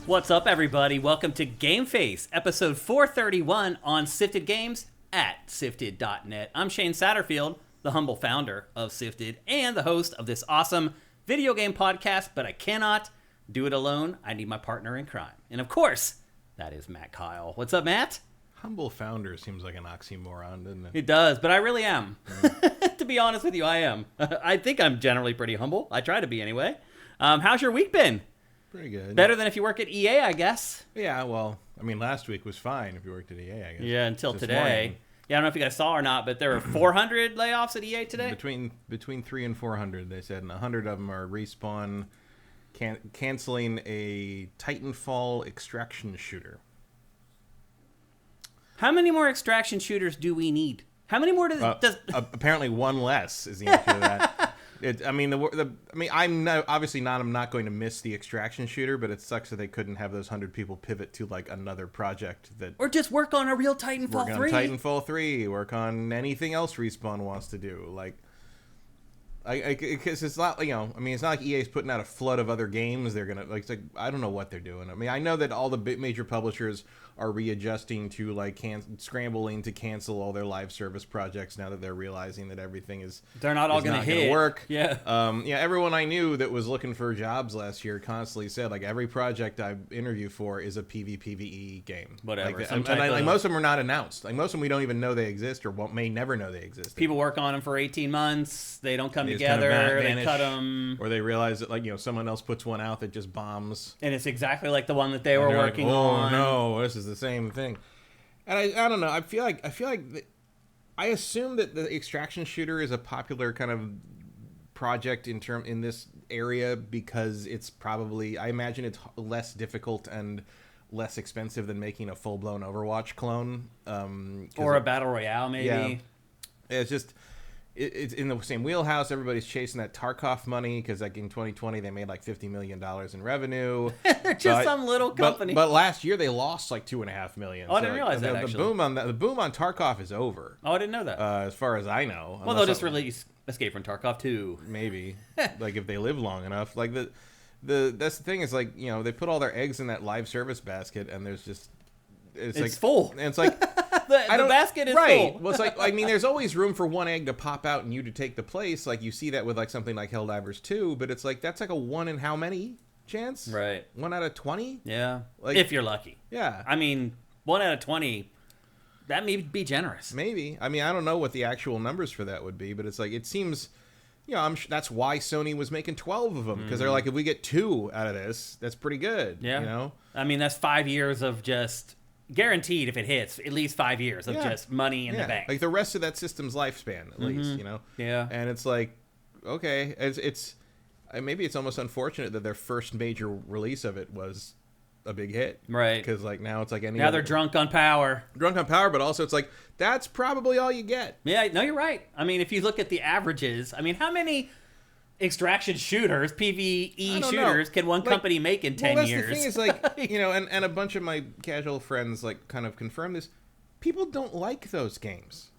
What's up, everybody? Welcome to GameFace, episode 431 on Sifted Games at sifted.net. I'm Shane Satterfield, the humble founder of Sifted and the host of this awesome video game podcast, but I cannot do it alone. I need my partner in crime. And of course, that is Matt Keil. What's up, Matt? Humble founder seems like an oxymoron, doesn't it? It does, but I really am. To be honest with you, I am. I think I'm generally pretty humble. I try to be anyway. How's your week been? Pretty good. Better than if you work at EA, I guess. Yeah, well, I mean, last week was fine if you worked at EA, I guess. Yeah, until This today. morning, Yeah, I don't know if you guys saw or not, but there were 400 layoffs at EA today. Between 3 and 400, they said, and 100 of them are Respawn canceling a Titanfall extraction shooter. How many more extraction shooters do we need? How many more does Apparently one less is the answer to that. I'm not going to miss the extraction shooter, but it sucks that they couldn't have those 100 people pivot to like another project that, or just work on a real Titanfall 3. Work on Titanfall 3, work on anything else Respawn wants to do. Like, because it's not, it's not like EA's putting out a flood of other games. They're gonna I don't know what they're doing. I mean, I know that all the major publishers are readjusting to scrambling to cancel all their live service projects now that they're realizing that everything they're not all gonna hit. Work. Yeah. Everyone I knew that was looking for jobs last year constantly said like every project I interview for is a PvPvE game. Whatever. Most of them are not announced. Like most of them we don't even know they exist or may never know they exist. People work on them for 18 months. They don't come together. They cut them, or they realize that someone else puts one out that just bombs, and it's exactly like the one that they were working on. Oh no, this is the same thing. And I don't know. I feel like I assume that the extraction shooter is a popular kind of project in this area because it's probably, I imagine it's less difficult and less expensive than making a full-blown Overwatch clone, or a battle royale maybe. Yeah, it's just. It's in the same wheelhouse. Everybody's chasing that Tarkov money because, in 2020, they made $50 million in revenue. They're just some little company. But last year they lost $2.5 million. Oh, I didn't realize that. The boom on Tarkov is over. Oh, I didn't know that. As far as I know. Well, they'll just release Escape from Tarkov 2. Maybe, if they live long enough. That's the thing is they put all their eggs in that live service basket, and there's just it's full. And it's the basket is right. full. Well, it's there's always room for one egg to pop out and you to take the place. You see that with something like Helldivers 2, but it's that's a 1 in how many chance? Right. 1 out of 20? Yeah. If you're lucky. Yeah. 1 out of 20, that may be generous. Maybe. I don't know what the actual numbers for that would be, but it's it seems, that's why Sony was making 12 of them, because they're if we get 2 out of this, that's pretty good. Yeah. That's 5 years of just guaranteed, if it hits, at least 5 years of just money in the bank. The rest of that system's lifespan, at least, Yeah. And it's okay, it's maybe it's almost unfortunate that their first major release of it was a big hit. Right. Because now it's now they're drunk on power. Drunk on power, but also it's that's probably all you get. Yeah, no, you're right. If you look at the averages, how many extraction shooters, PvE shooters, can one company make in 10 years? The thing is, and a bunch of my casual friends kind of confirm this. People don't like those games.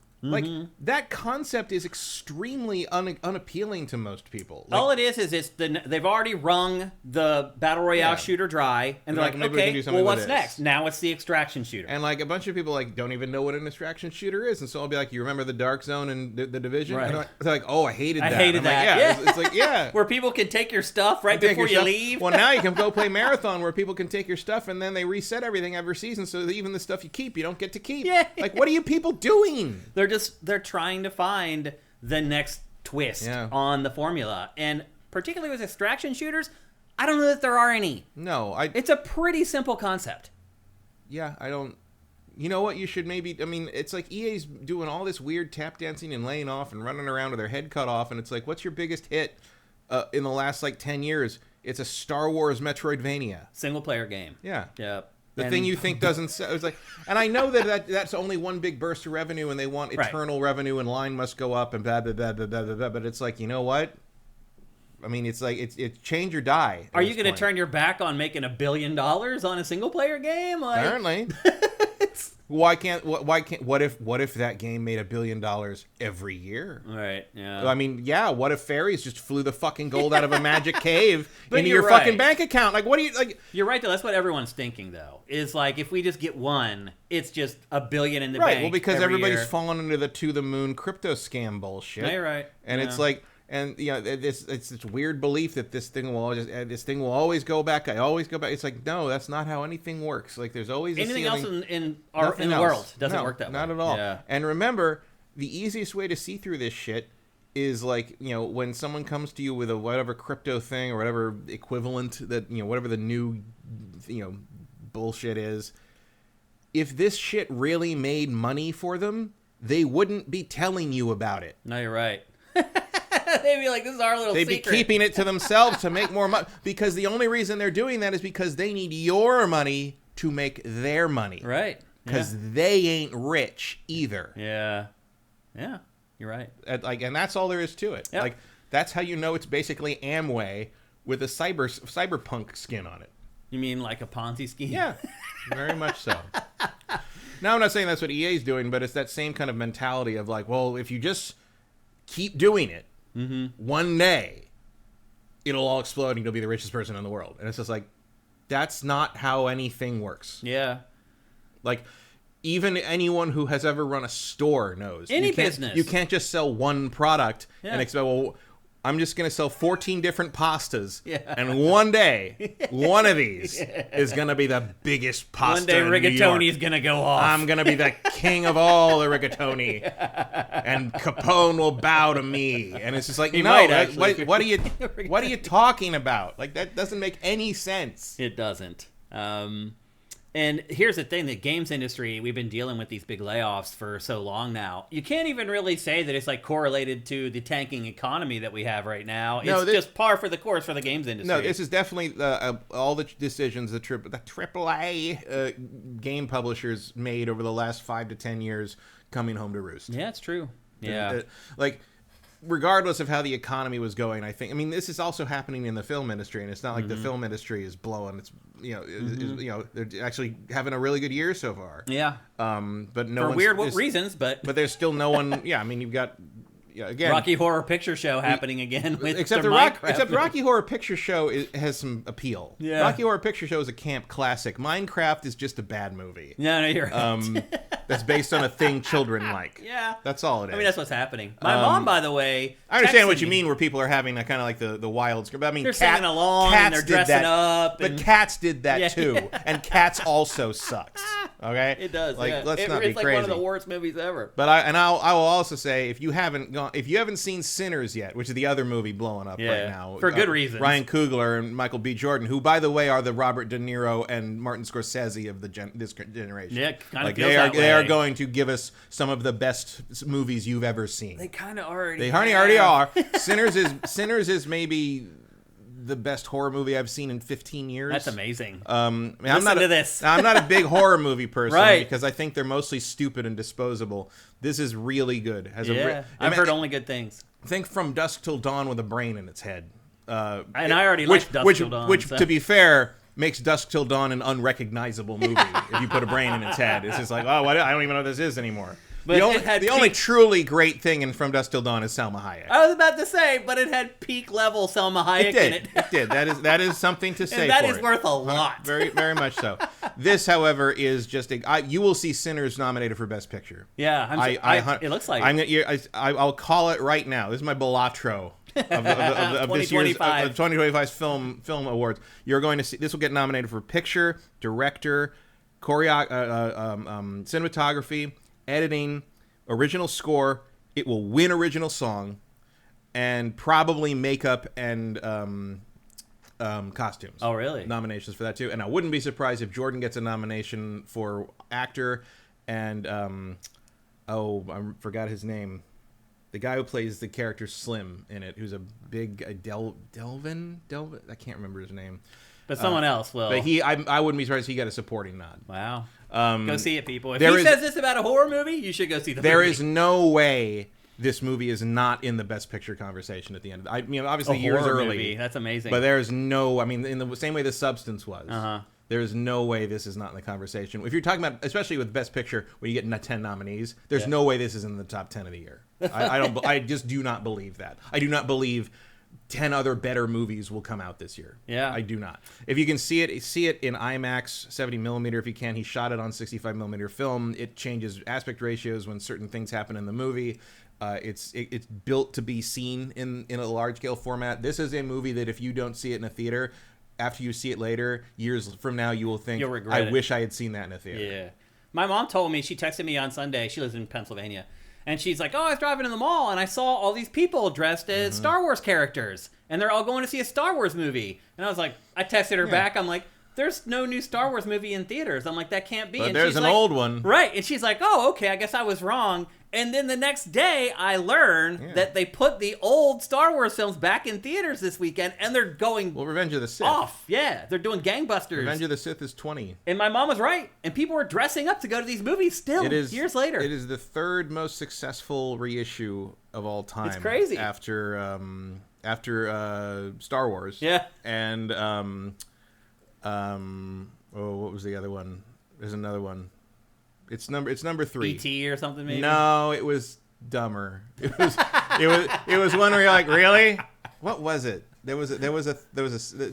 That concept is extremely unappealing to most people. All it is they've already wrung the battle royale shooter dry, and they're okay, well, what's next? Now it's the extraction shooter. And a bunch of people don't even know what an extraction shooter is, and so I'll be you remember the Dark Zone and the Division? Right. And they're oh, I hated that. I hated that. Yeah. It's where people can take your stuff right before you leave. Well, now you can go play Marathon where people can take your stuff, and then they reset everything every season, so that even the stuff you keep, you don't get to keep. Yeah. What are you people doing? They're trying to find the next twist on the formula, and particularly with extraction shooters, I don't know that there are any. No, it's a pretty simple concept. Yeah, I don't. You know what? You should maybe. It's EA's doing all this weird tap dancing and laying off and running around with their head cut off, and it's what's your biggest hit in the last 10 years? It's a Star Wars Metroidvania single player game. Yeah. Yeah. The thing you think doesn't sell. It's and I know that's only one big burst of revenue, and they want eternal revenue, and line must go up, and blah blah blah blah blah blah. But it's you know what? It's change or die. Are you going to turn your back on making $1 billion on a single player game? Apparently. Why can't? What if that game made $1 billion every year? Right. Yeah. I mean, yeah. What if fairies just flew the fucking gold out of a magic cave into you're your right. fucking bank account? Like, what do you like? You're right, though. That's what everyone's thinking, though. Is like if we just get one, it's just $1 billion in the bank. Right. Well, because every everybody's year. fallen into the to the moon crypto scam bullshit. No, you're right. And it's like. And it's this weird belief that this thing will always go back. I always go back. It's like, no, that's not how anything works. Like there's always anything else in the else. world doesn't work that way. Not at all. Yeah. And remember, the easiest way to see through this shit is like, when someone comes to you with a whatever crypto thing or whatever equivalent that, whatever the new, bullshit is. If this shit really made money for them, they wouldn't be telling you about it. No, you're right. They'd be like, this is our little secret. They'd be keeping it to themselves to make more money. Because the only reason they're doing that is because they need your money to make their money. Right. Because they ain't rich either. Yeah. Yeah. You're right. And that's all there is to it. Yep. Like, that's how you know it's basically Amway with a cyberpunk skin on it. You mean like a Ponzi scheme? Yeah. Very much so. Now, I'm not saying that's what EA's doing, but it's that same kind of mentality of like, well, if you just keep doing it, one day it'll all explode and you'll be the richest person in the world. And it's just like, that's not how anything works. Yeah. Like, even anyone who has ever run a store knows. Business. You can't just sell one product and expect, well, I'm just going to sell 14 different pastas. Yeah. And one day, one of these is going to be the biggest pasta one day in New York. rigatoni's going to go off. I'm going to be the king of all the rigatoni. And Capone will bow to me. And it's just like, what are you talking about? Like, that doesn't make any sense. It doesn't. And here's the thing, the games industry, we've been dealing with these big layoffs for so long now. You can't even really say that it's like correlated to the tanking economy that we have right now. It's just par for the course for the games industry. No, this is definitely all the decisions the AAA game publishers made over the last 5 to 10 years coming home to roost. Yeah, it's true. Yeah. Like, regardless of how the economy was going, I mean, this is also happening in the film industry, and it's not like the film industry is blowing. It's they're actually having a really good year so far. Yeah. But no for weird reasons, but there's still no one. Yeah, I mean, you've got. Yeah, again, Rocky Horror Picture Show happening again with except Rocky Horror Picture Show has some appeal. Yeah. Rocky Horror Picture Show is a camp classic. Minecraft is just a bad movie. No, you're right. That's based on a thing children like. Yeah. That's all it is. I mean, that's what's happening. My mom, by the way, I understand what you mean, where people are having a kind of like the wild script. I mean, they're singing along and they're dressing up. But Cats did that too, and Cats also sucks. Okay, it does. Like, let's not be crazy. It's like one of the worst movies ever. But I will also say, if you haven't seen Sinners yet, which is the other movie blowing up right now for good reasons, Ryan Coogler and Michael B. Jordan, who by the way are the Robert De Niro and Martin Scorsese of this generation. Yeah, kind of feels they are going to give us some of the best movies you've ever seen. They kind of already. They already are. Sinners is maybe the best horror movie I've seen in 15 years. That's amazing. I'm not a big horror movie person, right? Because I think they're mostly stupid and disposable. This is really good. I've heard only good things. Think From Dusk Till Dawn with a brain in its head. I already like Dusk Till Dawn. Which, to be fair, makes Dusk Till Dawn an unrecognizable movie if you put a brain in its head. It's just like, I don't even know what this is anymore. But the only truly great thing in From Dusk Till Dawn is Salma Hayek. I was about to say, but it had peak level Salma Hayek in it. It did. That is something to say. And that is worth a lot. Very, very much so. This, however, is just you will see Sinners nominated for Best Picture. Yeah, it looks like. I'll call it right now. This is my Belatro of this year's 2025's film awards. You're going to see this will get nominated for picture, director, cinematography, editing, original score. It will win original song, and probably makeup and costumes. Oh, really? Nominations for that too. And I wouldn't be surprised if Jordan gets a nomination for actor and I forgot his name. The guy who plays the character Slim in it, who's a big Delvin. I can't remember his name. But someone else will. But I wouldn't be surprised if he got a supporting nod. Wow. Go see it, people. If he says this about a horror movie, you should go see the movie. There is no way this movie is not in the Best Picture conversation at the end. I mean, obviously years early. Movie. That's amazing. But there is no. I mean, in the same way The Substance was. There's no way this is not in the conversation. If you're talking about, especially with Best Picture, where you get 10 nominees, there's no way this is in the top 10 of the year. I just do not believe that. I do not believe 10 other better movies will come out this year. Yeah. I do not. If you can see it in IMAX 70 millimeter. If you can, he shot it on 65 millimeter film. It changes aspect ratios when certain things happen in the movie. It's built to be seen in a large scale format. This is a movie that if you don't see it in a theater, after you see it later, years from now, you will think, You'll regret it. wish I had seen that in a theater. Yeah. My mom told me, she texted me on Sunday, she lives in Pennsylvania, and she's like, I was driving in the mall, and I saw all these people dressed as Star Wars characters, and they're all going to see a Star Wars movie. And I was like, I texted her back, I'm like, there's no new Star Wars movie in theaters. I'm like, that can't be. But and there's she's an like, old one. Right. And she's like, oh, okay, I guess I was wrong. And then the next day, I learned that they put the old Star Wars films back in theaters this weekend, and they're going Revenge of the Sith. off. Yeah, they're doing gangbusters. Revenge of the Sith is 20. And my mom was right. And people were dressing up to go to these movies still, years later. It is the third most successful reissue of all time. It's crazy. After Star Wars. Yeah. And, what was the other one? There's another one. It's number 3. E.T. or something, maybe? No, it was dumber. It was one where you're like, really? What was it? There was a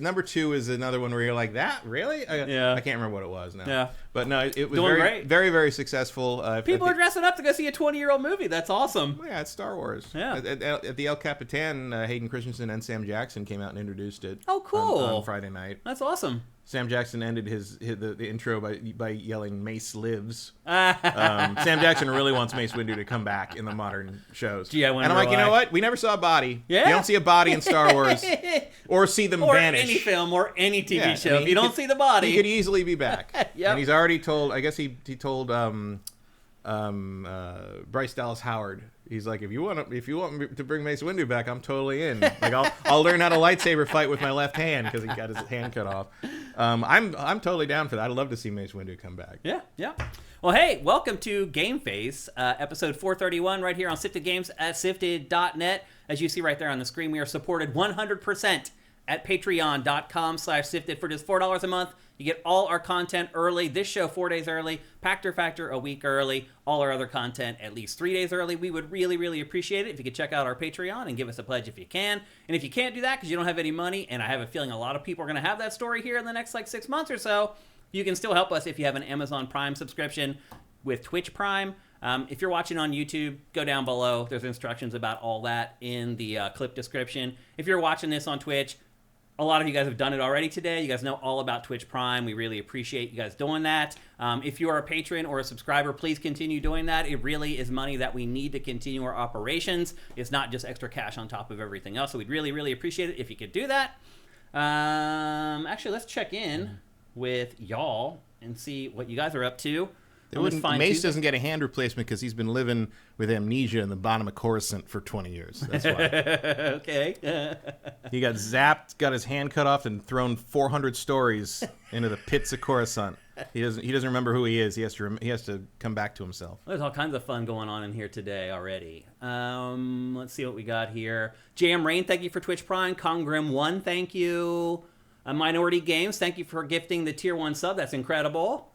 number 2 is another one where you're like, that really? I can't remember what it was now. Yeah. But no, it was Doing very, great. very, very successful. People are dressing up to go see a 20-year-old movie. That's awesome. Well, yeah, it's Star Wars. Yeah. At the El Capitan, Hayden Christensen and Sam Jackson came out and introduced it. Oh, cool. On Friday night. That's awesome. Sam Jackson ended the intro by yelling "Mace lives." Sam Jackson really wants Mace Windu to come back in the modern shows. Gee, I wonder and I'm like, why. you know what? We never saw a body. Yeah. You don't see a body in Star Wars, or see them Or vanish. any film or any TV show. I mean, if you don't see the body. he could easily be back. Yep. And he's already told. I guess he told Bryce Dallas Howard. He's like, if you want me to bring Mace Windu back, I'm totally in. Like, I'll learn how to lightsaber fight with my left hand because he got his hand cut off. I'm totally down for that. I'd love to see Mace Windu come back. Yeah. Well, hey, welcome to GameFace, episode 431, right here on Sifted Games at Sifted.net. As you see right there on the screen, we are supported 100% at patreon.com/sifted for just $4 a month. You get all our content early. This show 4 days early. Pactor Factor a week early. All our other content at least 3 days early. We would really, really appreciate it if you could check out our Patreon and give us a pledge if you can. And if you can't do that because you don't have any money, and I have a feeling a lot of people are going to have that story here in the next 6 months or so, you can still help us if you have an Amazon Prime subscription with Twitch Prime. If you're watching on YouTube, go down below. There's instructions about all that in the clip description. If you're watching this on Twitch, a lot of you guys have done it already today. You guys know all about Twitch Prime. We really appreciate you guys doing that. If you are a patron or a subscriber, please continue doing that. It really is money that we need to continue our operations. It's not just extra cash on top of everything else. So we'd really, really appreciate it if you could do that. Actually, let's check in with y'all and see what you guys are up to. Mace doesn't get a hand replacement because he's been living with amnesia in the bottom of Coruscant for 20 years. That's why. Okay. He got zapped, got his hand cut off, and thrown 400 stories into the pits of Coruscant. He doesn't remember who he is. He has to come back to himself. There's all kinds of fun going on in here today already. Let's see what we got here. JM Rain, thank you for Twitch Prime. Congrim1, thank you. Minority Games, thank you for gifting the Tier 1 sub. That's incredible.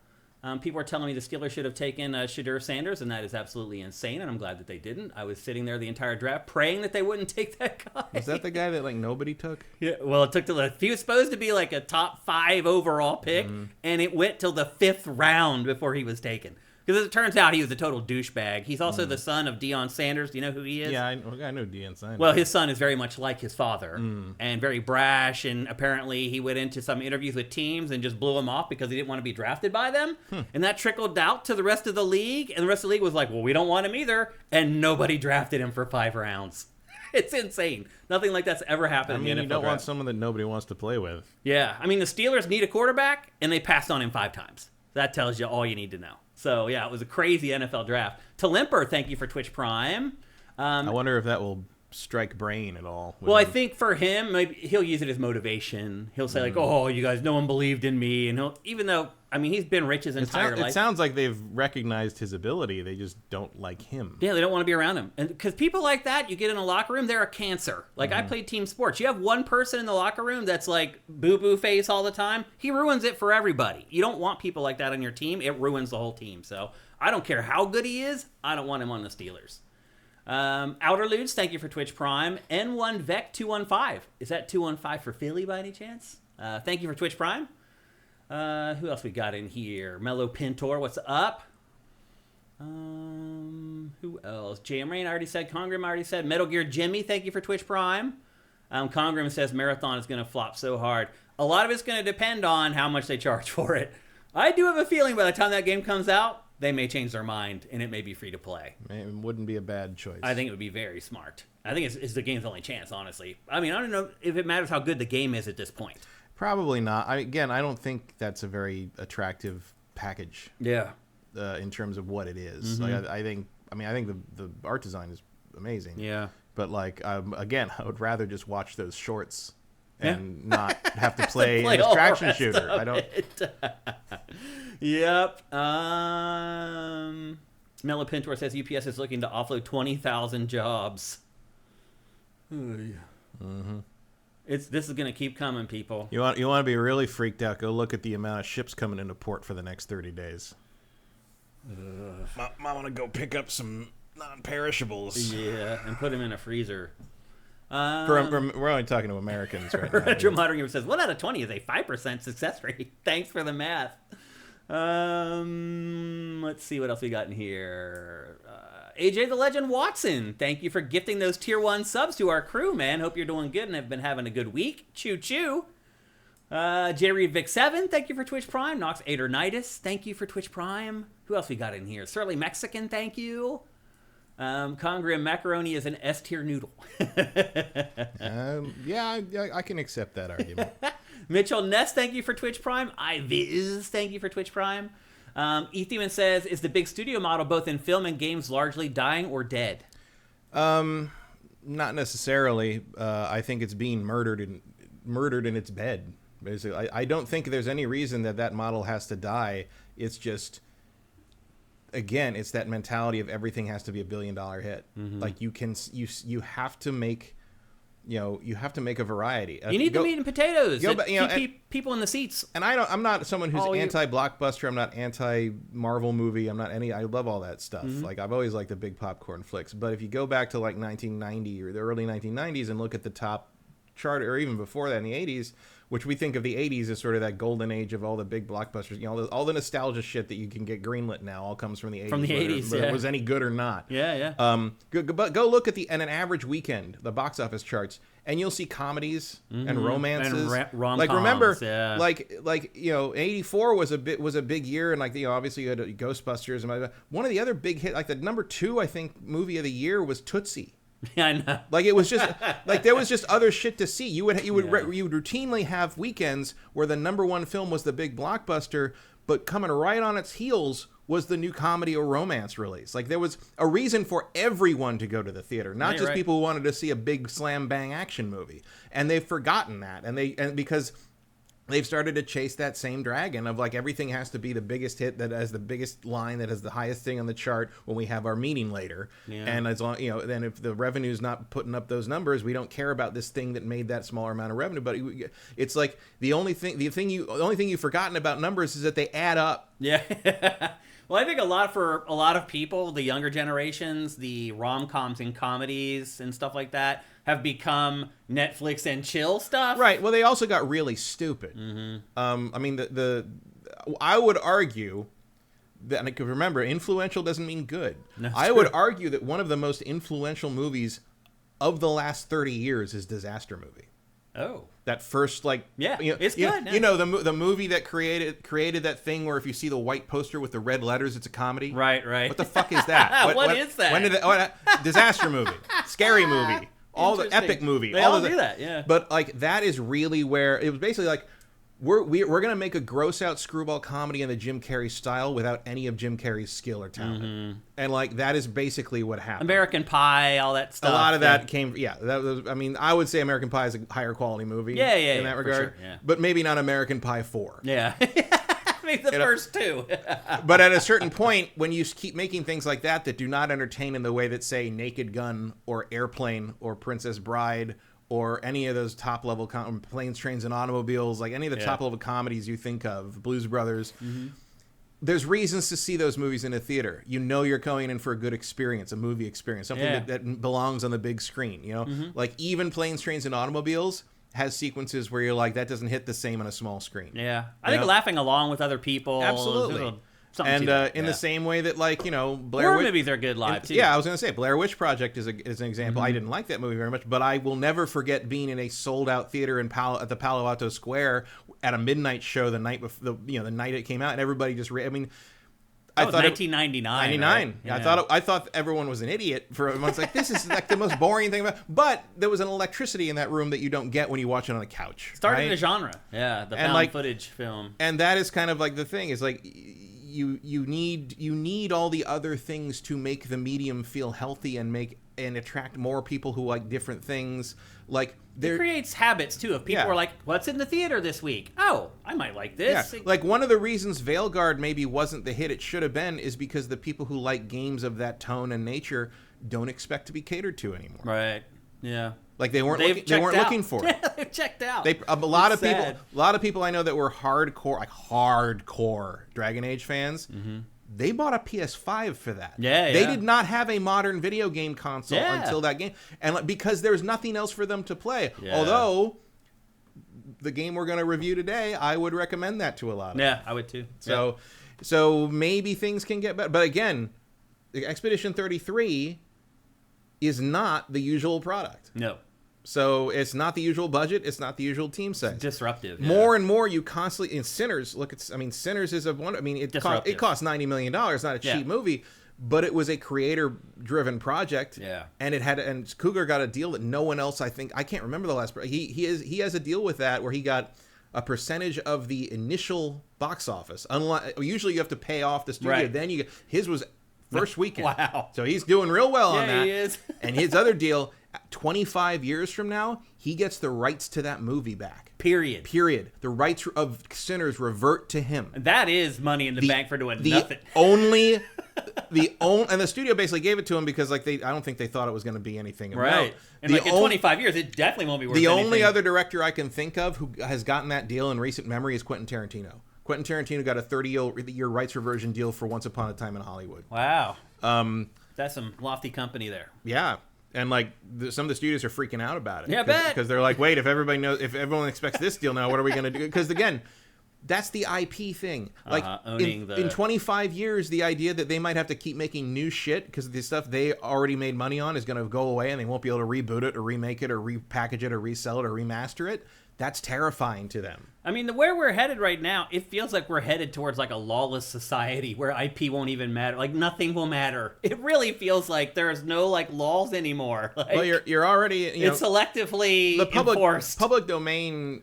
People are telling me the Steelers should have taken Shadur Sanders, and that is absolutely insane, and I'm glad that they didn't. I was sitting there the entire draft praying that they wouldn't take that guy. Is that the guy that, nobody took? Yeah, well, it took he was supposed to be like a top 5 overall pick, and it went till the 5th round before he was taken. Because as it turns out, he was a total douchebag. He's also the son of Deion Sanders. Do you know who he is? Yeah, I know Deion Sanders. Well, his son is very much like his father and very brash. And apparently he went into some interviews with teams and just blew them off because he didn't want to be drafted by them. And that trickled out to the rest of the league. And the rest of the league was like, well, we don't want him either. And nobody drafted him for 5 rounds. It's insane. Nothing like that's ever happened in the NFL you don't draft. want someone that nobody wants to play with. Yeah. I mean, the Steelers need a quarterback, and they passed on him 5 times. That tells you all you need to know. So, yeah, it was a crazy NFL draft. Talimper, thank you for Twitch Prime. I wonder if that will strike brain at all. Well, I think for him, maybe he'll use it as motivation. He'll say like, "Oh, you guys, no one believed in me," and even though he's been rich his entire life. It sounds like they've recognized his ability. They just don't like him. Yeah, they don't want to be around him, and because people like that, you get in a locker room, they're a cancer. Like I played team sports. You have one person in the locker room that's like boo-boo face all the time. He ruins it for everybody. You don't want people like that on your team. It ruins the whole team. So I don't care how good he is. I don't want him on the Steelers. Outerludes, thank you for Twitch Prime. N1Vec215. Is that 215 for Philly by any chance? Thank you for Twitch Prime. Who else we got in here? Mellow Pintor, what's up? Who else? Jam Rain, I already said. Congram, I already said. Metal Gear Jimmy, thank you for Twitch Prime. Congram says Marathon is going to flop so hard. A lot of it's going to depend on how much they charge for it. I do have a feeling by the time that game comes out, they may change their mind, and it may be free to play. It wouldn't be a bad choice. I think it would be very smart. I think it's the game's only chance, honestly. I don't know if it matters how good the game is at this point. Probably not. I don't think that's a very attractive package. Yeah. In terms of what it is. Like, I think the art design is amazing. Yeah. But again, I would rather just watch those shorts and not have to play an extraction shooter. I don't. Yep. Mellow Pintor says UPS is looking to offload 20,000 jobs. This is going to keep coming, people. You want to be really freaked out? Go look at the amount of ships coming into port for the next 30 days. I want to go pick up some non-perishables. Yeah, and put them in a freezer. We're only talking to Americans right now. Retro Modern Gamer says 1 out of 20 is a 5% success rate. Thanks for the math. Let's see what else we got in here. AJ the Legend Watson, thank you for gifting those tier 1 subs to our crew, man. Hope you're doing good and have been having a good week. Choo choo. Jerry Vic 7, thank you for Twitch Prime. Nox Adernitis, thank you for Twitch Prime. Who else we got in here? Certainly Mexican, thank you. Congram Macaroni is an S tier noodle. Yeah, I can accept that argument. Mitchell Ness, thank you for Twitch Prime. Iviz, thank you for Twitch Prime. Ethiman says, is the big studio model both in film and games largely dying or dead? Not necessarily. I think it's being murdered in its bed. Basically, I don't think there's any reason that model has to die. It's just, again, it's that mentality of everything has to be $1 billion hit. Like you have to make. You have to make a variety. You need the meat and potatoes. Keep people in the seats. And I'm not someone who's anti-blockbuster. I'm not anti-Marvel movie. I'm not any. I love all that stuff. Like I've always liked the big popcorn flicks. But if you go back to like 1990 or the early 1990s and look at the top chart, or even before that in the 80s, which we think of the 80s as sort of that golden age of all the big blockbusters. All the nostalgia shit that you can get greenlit now all comes from the 80s. From the 80s, whether it was any good or not. Yeah. Go look at an average weekend, the box office charts, and you'll see comedies and romances. And rom-coms, like remember, like 84 was a big year, and obviously you had Ghostbusters, and one of the other big hit, like the number 2 I think movie of the year was Tootsie. Yeah, I know. Like it was just like there was just other shit to see. You would routinely have weekends where the number 1 film was the big blockbuster, but coming right on its heels was the new comedy or romance release. Like there was a reason for everyone to go to the theater, not just people who wanted to see a big slam bang action movie. And they've forgotten that, and because they've started to chase that same dragon of like everything has to be the biggest hit that has the biggest line that has the highest thing on the chart when we have our meeting later. And as long then if the revenue's not putting up those numbers, we don't care about this thing that made that smaller amount of revenue. But it's like the only thing you've forgotten about numbers is that they add up. Yeah. Well, I think for a lot of people, the younger generations, the rom-coms and comedies and stuff like that have become Netflix and chill stuff. Right. Well, they also got really stupid. I mean, I would argue that, and remember, influential doesn't mean good. I would argue that one of the most influential movies of the last 30 years is Disaster Movie. Oh. That first, it's good. The movie that created that thing where if you see the white poster with the red letters, it's a comedy. Right. What the fuck is that? What is that? When did Disaster Movie, Scary Movie, all the epic movie. They all do that, yeah. But that is really where it was basically like we're gonna make a gross out screwball comedy in the Jim Carrey style without any of Jim Carrey's skill or talent, and like that is basically what happened. American Pie, all that stuff. A lot of that came, that was. I mean, I would say American Pie is a higher quality movie. In that regard, sure, but maybe not American Pie 4. Yeah. Maybe the first two. But at a certain point, when you keep making things like that do not entertain in the way that, say, Naked Gun or Airplane or Princess Bride or any of those top-level Planes, Trains, and Automobiles, like any of the top-level comedies you think of, Blues Brothers, there's reasons to see those movies in a theater. You know you're going in for a good experience, a movie experience, something that belongs on the big screen, you know? Like, even Planes, Trains, and Automobiles has sequences where you're like, that doesn't hit the same on a small screen. Yeah. I think laughing along with other people. Absolutely. And in the same way that, like, you know, Blair Witch movies are good live, too. Yeah, I was going to say, Blair Witch Project is an example. I didn't like that movie very much, but I will never forget being in a sold-out theater at the Palo Alto Square at a midnight show the night before, the night it came out, and everybody just, I mean... I thought 1999. 99. Right? Yeah. I thought everyone was an idiot for a month. Like, this is like the most boring thing about. But there was an electricity in that room that you don't get when you watch it on a couch. Started a genre. Yeah, the found footage film. And that is kind of like the thing is like you need all the other things to make the medium feel healthy and attract more people who like different things. Like it creates habits too. If people are like, "What's in the theater this week?" Oh, I might like this. Yeah. Like one of the reasons Veilguard maybe wasn't the hit it should have been is because the people who like games of that tone and nature don't expect to be catered to anymore. Right. Yeah. Like they weren't looking for it. Yeah, they've checked out. A lot of people I know that were hardcore Dragon Age fans. They bought a PS5 for that. They did not have a modern video game console until that game, and because there's nothing else for them to play. Although the game we're going to review today, I would recommend that to a lot of them. I would too. So maybe things can get better. But again, the Expedition 33 is not the usual product. No. So it's not the usual budget. It's not the usual team size. It's disruptive. More and more, you constantly in Sinners. Sinners is it cost $90 million. Not a cheap movie, but it was a creator-driven project. Yeah, and Cougar got a deal that no one else. I can't remember the last. He has a deal with that where he got a percentage of the initial box office. Unlike usually, you have to pay off the studio. Right. Then his was first weekend. Wow! So he's doing real well on that. He is. And his other deal. 25 years from now, he gets the rights to that movie back. Period. The rights of Sinners revert to him. That is money in the bank for doing nothing. And the studio basically gave it to him because I don't think they thought it was going to be anything. Right. And in 25 years, it definitely won't be worth anything. The only other director I can think of who has gotten that deal in recent memory is Quentin Tarantino. Quentin Tarantino got a 30-year rights reversion deal for Once Upon a Time in Hollywood. Wow. That's some lofty company there. Yeah. And some of the studios are freaking out about it. Yeah, I bet. Because they're like, wait, if everyone expects this deal now, what are we going to do? Because again, that's the IP thing. In 25 years, the idea that they might have to keep making new shit because the stuff they already made money on is going to go away and they won't be able to reboot it or remake it or repackage it or resell it or remaster it. That's terrifying to them. I mean, where we're headed right now, it feels like we're headed towards like a lawless society where IP won't even matter. Like nothing will matter. It really feels like there's no like laws anymore. Like, well, you're already it's selectively enforced. Public domain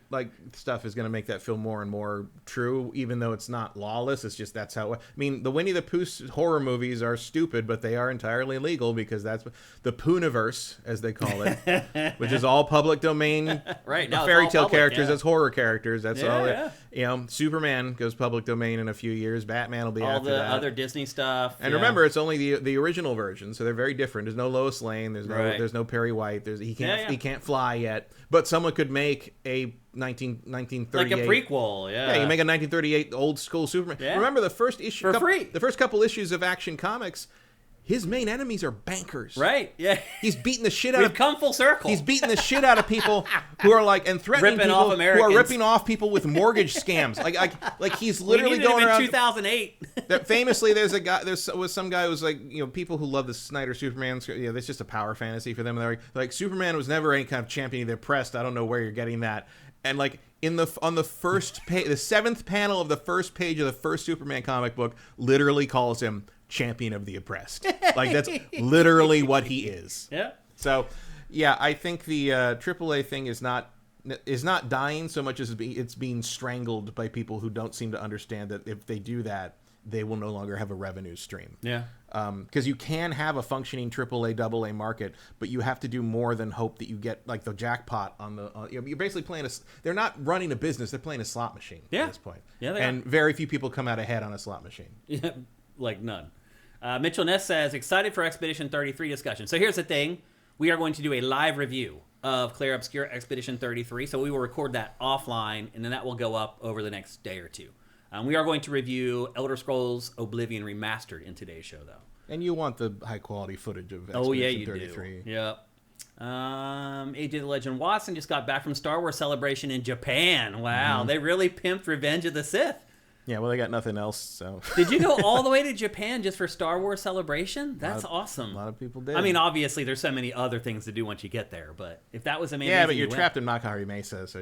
stuff is going to make that feel more and more true, even though it's not lawless. It's just that's how. I mean, the Winnie the Pooh horror movies are stupid, but they are entirely legal because that's the Poohniverse, as they call it, which is all public domain. Right now, fairy tale characters as horror characters. That's all. Superman goes public domain in a few years. Batman will be all after the that. Other Disney stuff. And remember, it's only the original version, so they're very different. There's no Lois Lane. There's no Perry White. He can't fly yet. But someone could make a 1938 like a prequel. Yeah, you make a 1938 old school Superman. Yeah. Remember the first issue for free. The first couple issues of Action Comics. His main enemies are bankers. Right, yeah. He's beating the shit out We've come full circle. He's beating the shit out of people who are and threatening people who are ripping off people with mortgage scams. Like he's literally going around. 2008. Famously, there was some guy who was people who love the Snyder Superman. That's just a power fantasy for them. And they're like Superman was never any kind of champion of the oppressed. I don't know where you're getting that. And on the first page, the 7th panel of the first page of the first Superman comic book literally calls him champion of the oppressed. That's literally what he is. Yeah. So, yeah, I think the AAA thing is not is not dying so much as it's being strangled by people who don't seem to understand that if they do that, they will no longer have a revenue stream. Yeah. Because you can have a functioning AAA, AA market, but you have to do more than hope that you get like the jackpot on the. You're basically playing they're not running a business; they're playing a slot machine at this point. Yeah, and very few people come out ahead on a slot machine. Yeah, like none. Mitchell Ness says, excited for Expedition 33 discussion. So here's the thing: we are going to do a live review of Clair Obscur Expedition 33. So we will record that offline, and then that will go up over the next day or two. We are going to review Elder Scrolls Oblivion Remastered in today's show, though. And you want the high-quality footage of Expedition 33. Do. Yep. AJ the Legend Watson just got back from Star Wars Celebration in Japan. Wow, they really pimped Revenge of the Sith. Yeah, well, they got nothing else, so... Did you go all the way to Japan just for Star Wars Celebration? That's awesome. A lot of people did. I mean, obviously, there's so many other things to do once you get there, but if that was amazing... Yeah, but you're trapped in Makahari Mesa, so...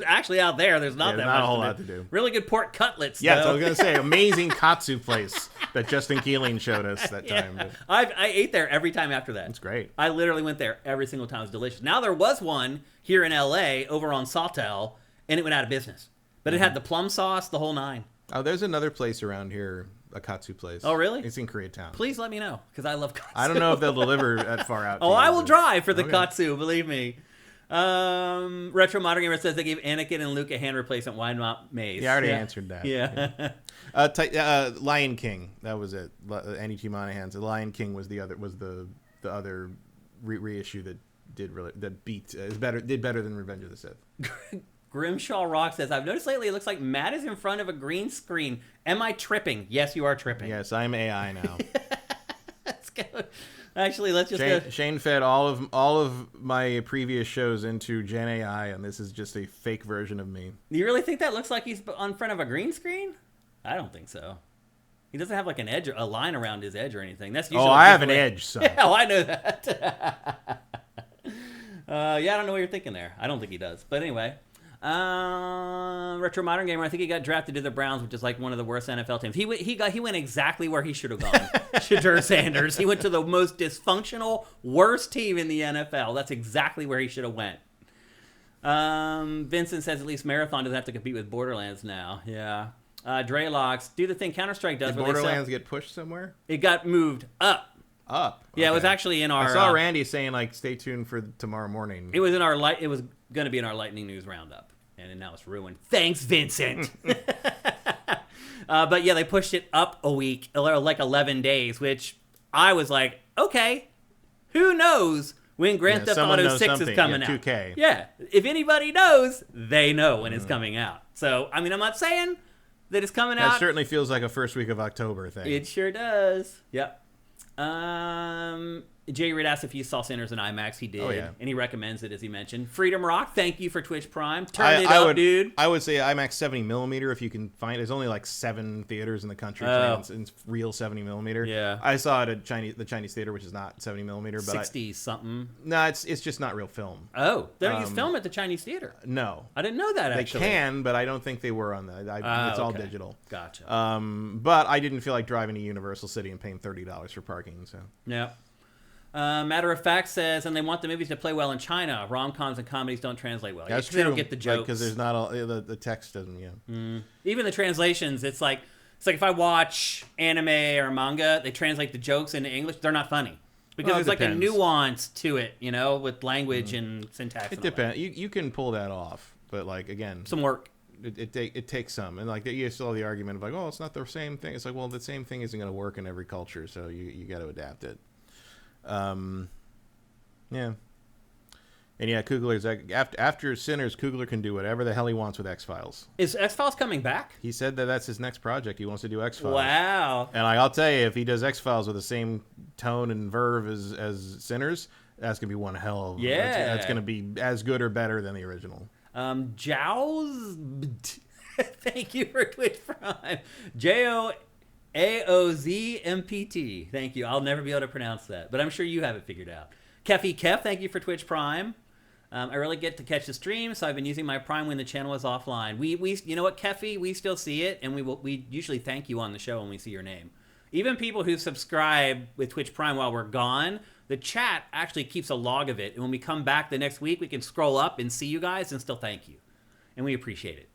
Actually out there, there's not that much a whole lot to do. Really good pork cutlets, Yeah, though. so I was going to say, amazing katsu place that Justin Keeling showed us that time. But... I ate there every time after that. It's great. I literally went there every single time. It was delicious. Now, there was one here in L.A. over on Sawtell, and it went out of business. But it had the plum sauce, the whole nine. Oh, there's another place around here, a katsu place. Oh, really? It's in Koreatown. Please let me know, because I love katsu. I don't know if they'll deliver that far out. I will drive for the katsu, believe me. Retro Modern Gamer says they gave Anakin and Luke a hand replacement. Why not Mace? Yeah, I already answered that. Yeah. Lion King. That was it. Annie T. Monahan's. Lion King was the other reissue that did better than Revenge of the Sith. Grimshaw Rock says, I've noticed lately it looks like Matt is in front of a green screen. Am I tripping? Yes, you are tripping. Yes, I'm AI now. Let's go. Actually, let's just go. Shane fed all of my previous shows into Gen AI, and this is just a fake version of me. Do you really think that looks like he's in front of a green screen? I don't think so. He doesn't have like an edge, a line around his edge or anything. That's usually I have an edge, so. Yeah, I know that. I don't know what you're thinking there. I don't think he does. But anyway. Retro Modern Gamer, I think he got drafted to the Browns, which is like one of the worst NFL teams. He went exactly where he should have gone. Shadur Sanders. He went to the most dysfunctional, worst team in the NFL. That's exactly where he should have went. Vincent says at least Marathon doesn't have to compete with Borderlands now. Yeah. Draylocks, do the thing Counter-Strike does. Did Borderlands get pushed somewhere? It got moved up. Up. Yeah, okay. It was actually in our. I saw Randy saying like, "Stay tuned for tomorrow morning." It was in our It was going to be in our Lightning News Roundup, and now it's ruined. Thanks, Vincent. But yeah, they pushed it up a week, like 11 days, which I was like, okay, who knows when Grand Theft Auto 6 is coming out? 2K. Yeah, if anybody knows, they know when it's coming out. So I mean, I'm not saying that it's coming out. That certainly feels like a first week of October thing. It sure does. Yep. Jay Reed asked if he saw Sinners in IMAX. He did. Oh, yeah. And he recommends it, as he mentioned. Freedom Rock, thank you for Twitch Prime. Turn it up, dude. I would say IMAX 70mm if you can find it. There's only like 7 theaters in the country in real 70mm. Yeah. I saw it at the Chinese theater, which is not 70mm. But 60-something. No, it's just not real film. Oh, they don't use film at the Chinese theater? No. I didn't know that, actually. They can, but I don't think they were on that. It's all digital. Gotcha. But I didn't feel like driving to Universal City and paying $30 for parking. So. Yeah. Matter of Fact says, and they want the movies to play well in China. Rom-coms and comedies don't translate well. That's true. They don't get the jokes. Because there's not the text doesn't, yeah. Even the translations, it's like if I watch anime or manga, they translate the jokes into English. They're not funny. Because there's like a nuance to it, with language and syntax. It depends. You can pull that off, but like, again. Some work. It takes some. And like, you still have the argument of like, oh, it's not the same thing. It's like, well, the same thing isn't going to work in every culture, so you got to adapt it. Yeah. And yeah, Kugler's after Sinners, Kugler can do whatever the hell he wants with X-Files. Is X-Files coming back? He said that's his next project. He wants to do X-Files. Wow. And I'll tell you, if he does X-Files with the same tone and verve as Sinners, that's going to be one hell of... Yeah. That's going to be as good or better than the original. Jow's... Thank you for Twitch Prime. AOZMPT. Thank you. I'll never be able to pronounce that, but I'm sure you have it figured out. Keffy Keff, thank you for Twitch Prime. I rarely get to catch the stream, so I've been using my Prime when the channel is offline. We you know what, Keffy? We still see it, and we usually thank you on the show when we see your name. even people who subscribe with Twitch Prime while we're gone, the chat actually keeps a log of it. And when we come back the next week, we can scroll up and see you guys and still thank you. And we appreciate it.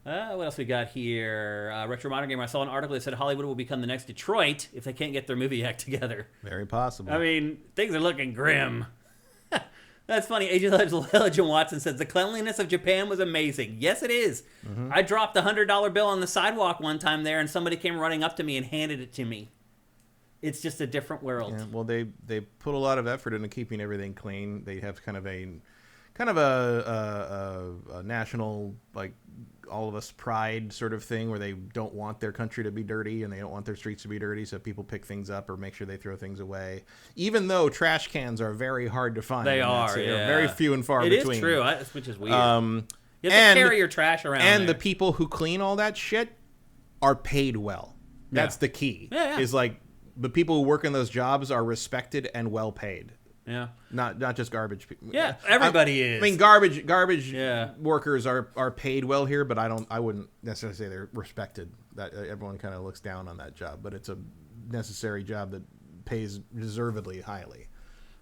What else we got here? Retro Modern Gamer. I saw an article that said Hollywood will become the next Detroit if they can't get their movie act together. Very possible. I mean, things are looking grim. That's funny. Agent Legend Watson says, the cleanliness of Japan was amazing. Yes, it is. Mm-hmm. I dropped a $100 bill on the sidewalk one time there, and somebody came running up to me and handed it to me. It's just a different world. Yeah, well, they put a lot of effort into keeping everything clean. They have kind of a national, like, all of us pride sort of thing where they don't want their country to be dirty and they don't want their streets to be dirty, so people pick things up or make sure they throw things away. Even though trash cans are very hard to find. They are, yeah. They're very few and far between. It is true, which is weird. You have to carry your trash around And there. the people who clean all that shit are paid well. That's the key. Yeah. Is like the people who work in those jobs are respected and well paid. Yeah, not just garbage people. Yeah, everybody is. I mean, garbage workers are paid well here, but I wouldn't necessarily say they're respected. That everyone kind of looks down on that job, but it's a necessary job that pays deservedly highly.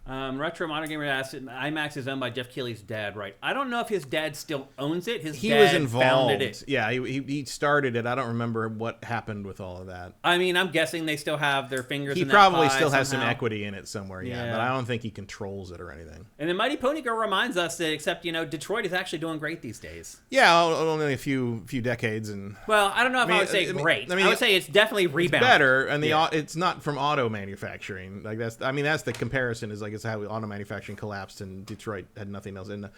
Retro Modern Gamer asked, IMAX is owned by Jeff Keighley's dad, right? I don't know if his dad still owns it. He was involved. Founded it. Yeah, he started it. I don't remember what happened with all of that. I mean, I'm guessing they still have their fingers in that He probably pie still has some somehow. equity in it somewhere, yeah, but I don't think he controls it or anything. And then Mighty Pony Girl reminds us that, except, Detroit is actually doing great these days. Yeah, only a few decades. Well, I don't know if I would say great. I would say it's definitely rebounded. It's better, and it's not from auto manufacturing. Like that's the comparison is like it's how auto manufacturing collapsed and Detroit had nothing else. And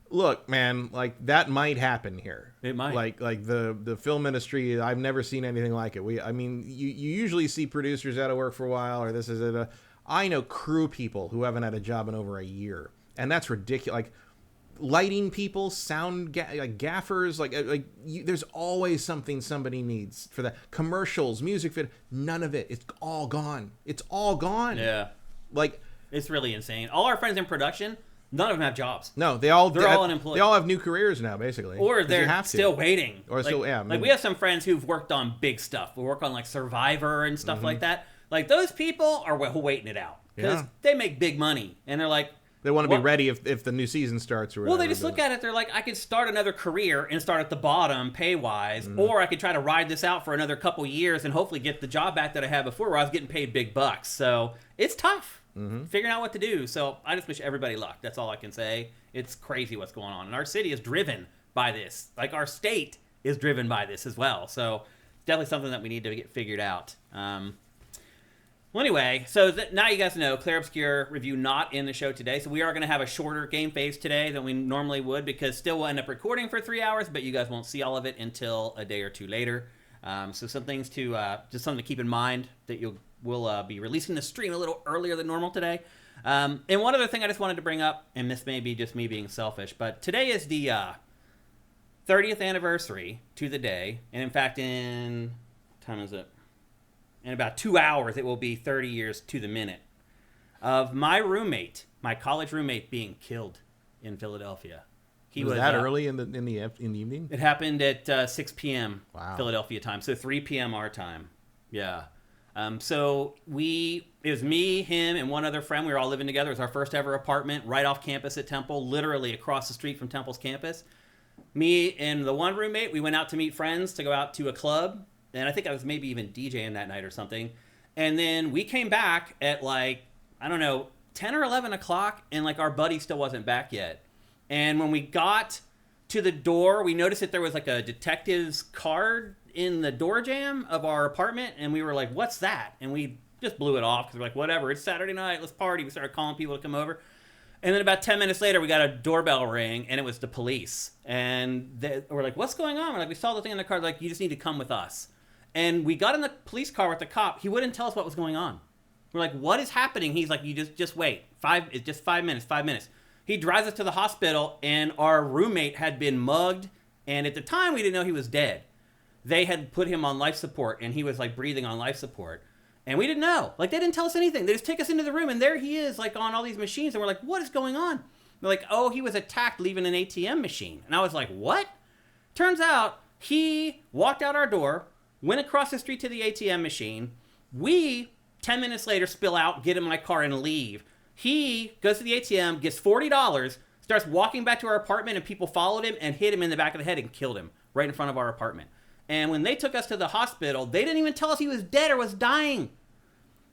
look, man, like that might happen here. It might. Like the film industry, I've never seen anything like it. You usually see producers out of work for a while, or this is it. I know crew people who haven't had a job in over a year, and that's ridiculous. Like lighting people, sound gaffers, there's always something somebody needs for that. Commercials, music video, none of it. It's all gone. It's all gone. Yeah. Like. It's really insane. All our friends in production, none of them have jobs. No, they're all unemployed. They all have new careers now, basically. Or they're still waiting. Or we have some friends who've worked on big stuff. We work on like Survivor and stuff like that. Like those people are waiting it out because they make big money, and they're like, they want to be ready if the new season starts or whatever. Well, they just look at it. They're like, I could start another career and start at the bottom pay-wise, or I could try to ride this out for another couple years and hopefully get the job back that I had before where I was getting paid big bucks. So it's tough. Figuring out what to do. So I just wish everybody luck. That's all I can say. It's crazy what's going on. And our city is driven by this. Like our state is driven by this as well. So it's definitely something that we need to get figured out. Well, anyway, so now you guys know Claire Obscure review not in the show today. So we are going to have a shorter game phase today than we normally would because still we'll end up recording for 3 hours, but you guys won't see all of it until a day or two later. So some things just something to keep in mind that we'll be releasing the stream a little earlier than normal today. And one other thing I just wanted to bring up, and this may be just me being selfish, but today is the 30th anniversary to the day. And in fact, what time is it? In about 2 hours, it will be 30 years to the minute of my college roommate being killed in Philadelphia. He was that early in the evening? It happened at 6 p.m. Wow. Philadelphia time, so 3 p.m. our time. Yeah. So it was me, him, and one other friend. We were all living together. It was our first ever apartment right off campus at Temple, literally across the street from Temple's campus. Me and the one roommate, we went out to meet friends to go out to a club, and I think I was maybe even DJing that night or something. And then we came back at 10 or 11 o'clock, and our buddy still wasn't back yet. And when we got to the door, we noticed that there was a detective's card in the door jamb of our apartment, and we were like, what's that? And we just blew it off because we're like, whatever, it's Saturday night, let's party. We started calling people to come over. And then about 10 minutes later, we got a doorbell ring, and it was the police. And we're like, what's going on? We're like, we saw the thing in the car. They're like, you just need to come with us. And we got in the police car with the cop. He wouldn't tell us what was going on. We're like, what is happening? He's like, you just wait. It's just 5 minutes. He drives us to the hospital, and our roommate had been mugged. And at the time, we didn't know he was dead. They had put him on life support, and he was breathing on life support. And we didn't know. They didn't tell us anything. They just take us into the room, and there he is, on all these machines. And we're like, what is going on? They're like, oh, he was attacked leaving an ATM machine. And I was like, what? Turns out he walked out our door, went across the street to the ATM machine, We, 10 minutes later, spill out, get in my car, and leave. He goes to the ATM, gets $40, starts walking back to our apartment, and people followed him and hit him in the back of the head and killed him right in front of our apartment. And when they took us to the hospital, they didn't even tell us he was dead or was dying.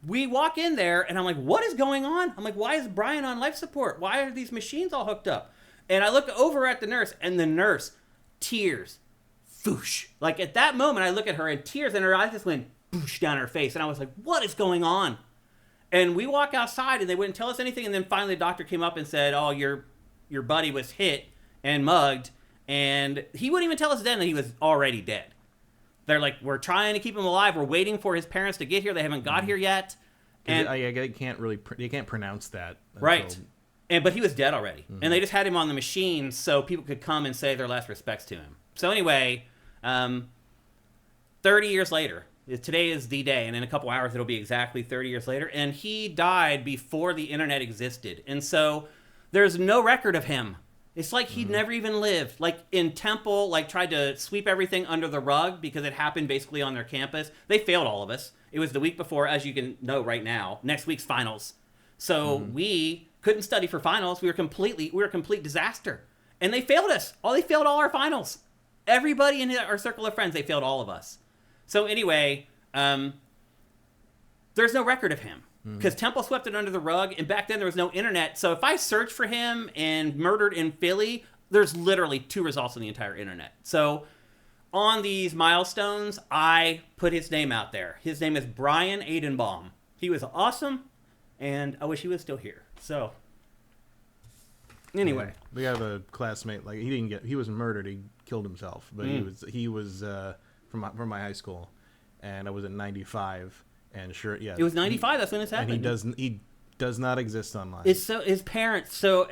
We walk in there, and I'm like, what is going on? I'm like, why is Brian on life support? Why are these machines all hooked up? And I look over at the nurse, and the nurse, tears, foosh. Like, at that moment, I look at her, and tears, and her eyes just went boosh down her face. And I was like, what is going on? And we walk outside, and they wouldn't tell us anything. And then finally, the doctor came up and said, oh, your buddy was hit and mugged. And he wouldn't even tell us then that he was already dead. They're like, we're trying to keep him alive. We're waiting for his parents to get here. They haven't got here yet. And they can't pronounce that. Right. But he was dead already. Mm-hmm. And they just had him on the machine so people could come and say their last respects to him. So anyway, 30 years later, today is the day, and in a couple hours it'll be exactly 30 years later. And he died before the internet existed. And so there's no record of him. It's like he'd never even lived. Like in Temple, like tried to sweep everything under the rug because it happened basically on their campus. They failed all of us. It was the week before, as you can know right now, next week's finals. So we couldn't study for finals. We were a complete disaster. And they failed us. They failed all our finals. Everybody in our circle of friends, they failed all of us. So anyway, there's no record of him. Because Temple swept it under the rug, and back then there was no internet. So if I search for him and murdered in Philly, there's literally 2 results on the entire internet. So on these milestones, I put his name out there. His name is Brian Aidenbaum. He was awesome, and I wish he was still here. So anyway, we have a classmate. Like he was murdered. He killed himself, but he was from my high school, and I was at 95. And sure, yeah, it was 95. That's when it's happened. And he does not exist online. It's so his parents. So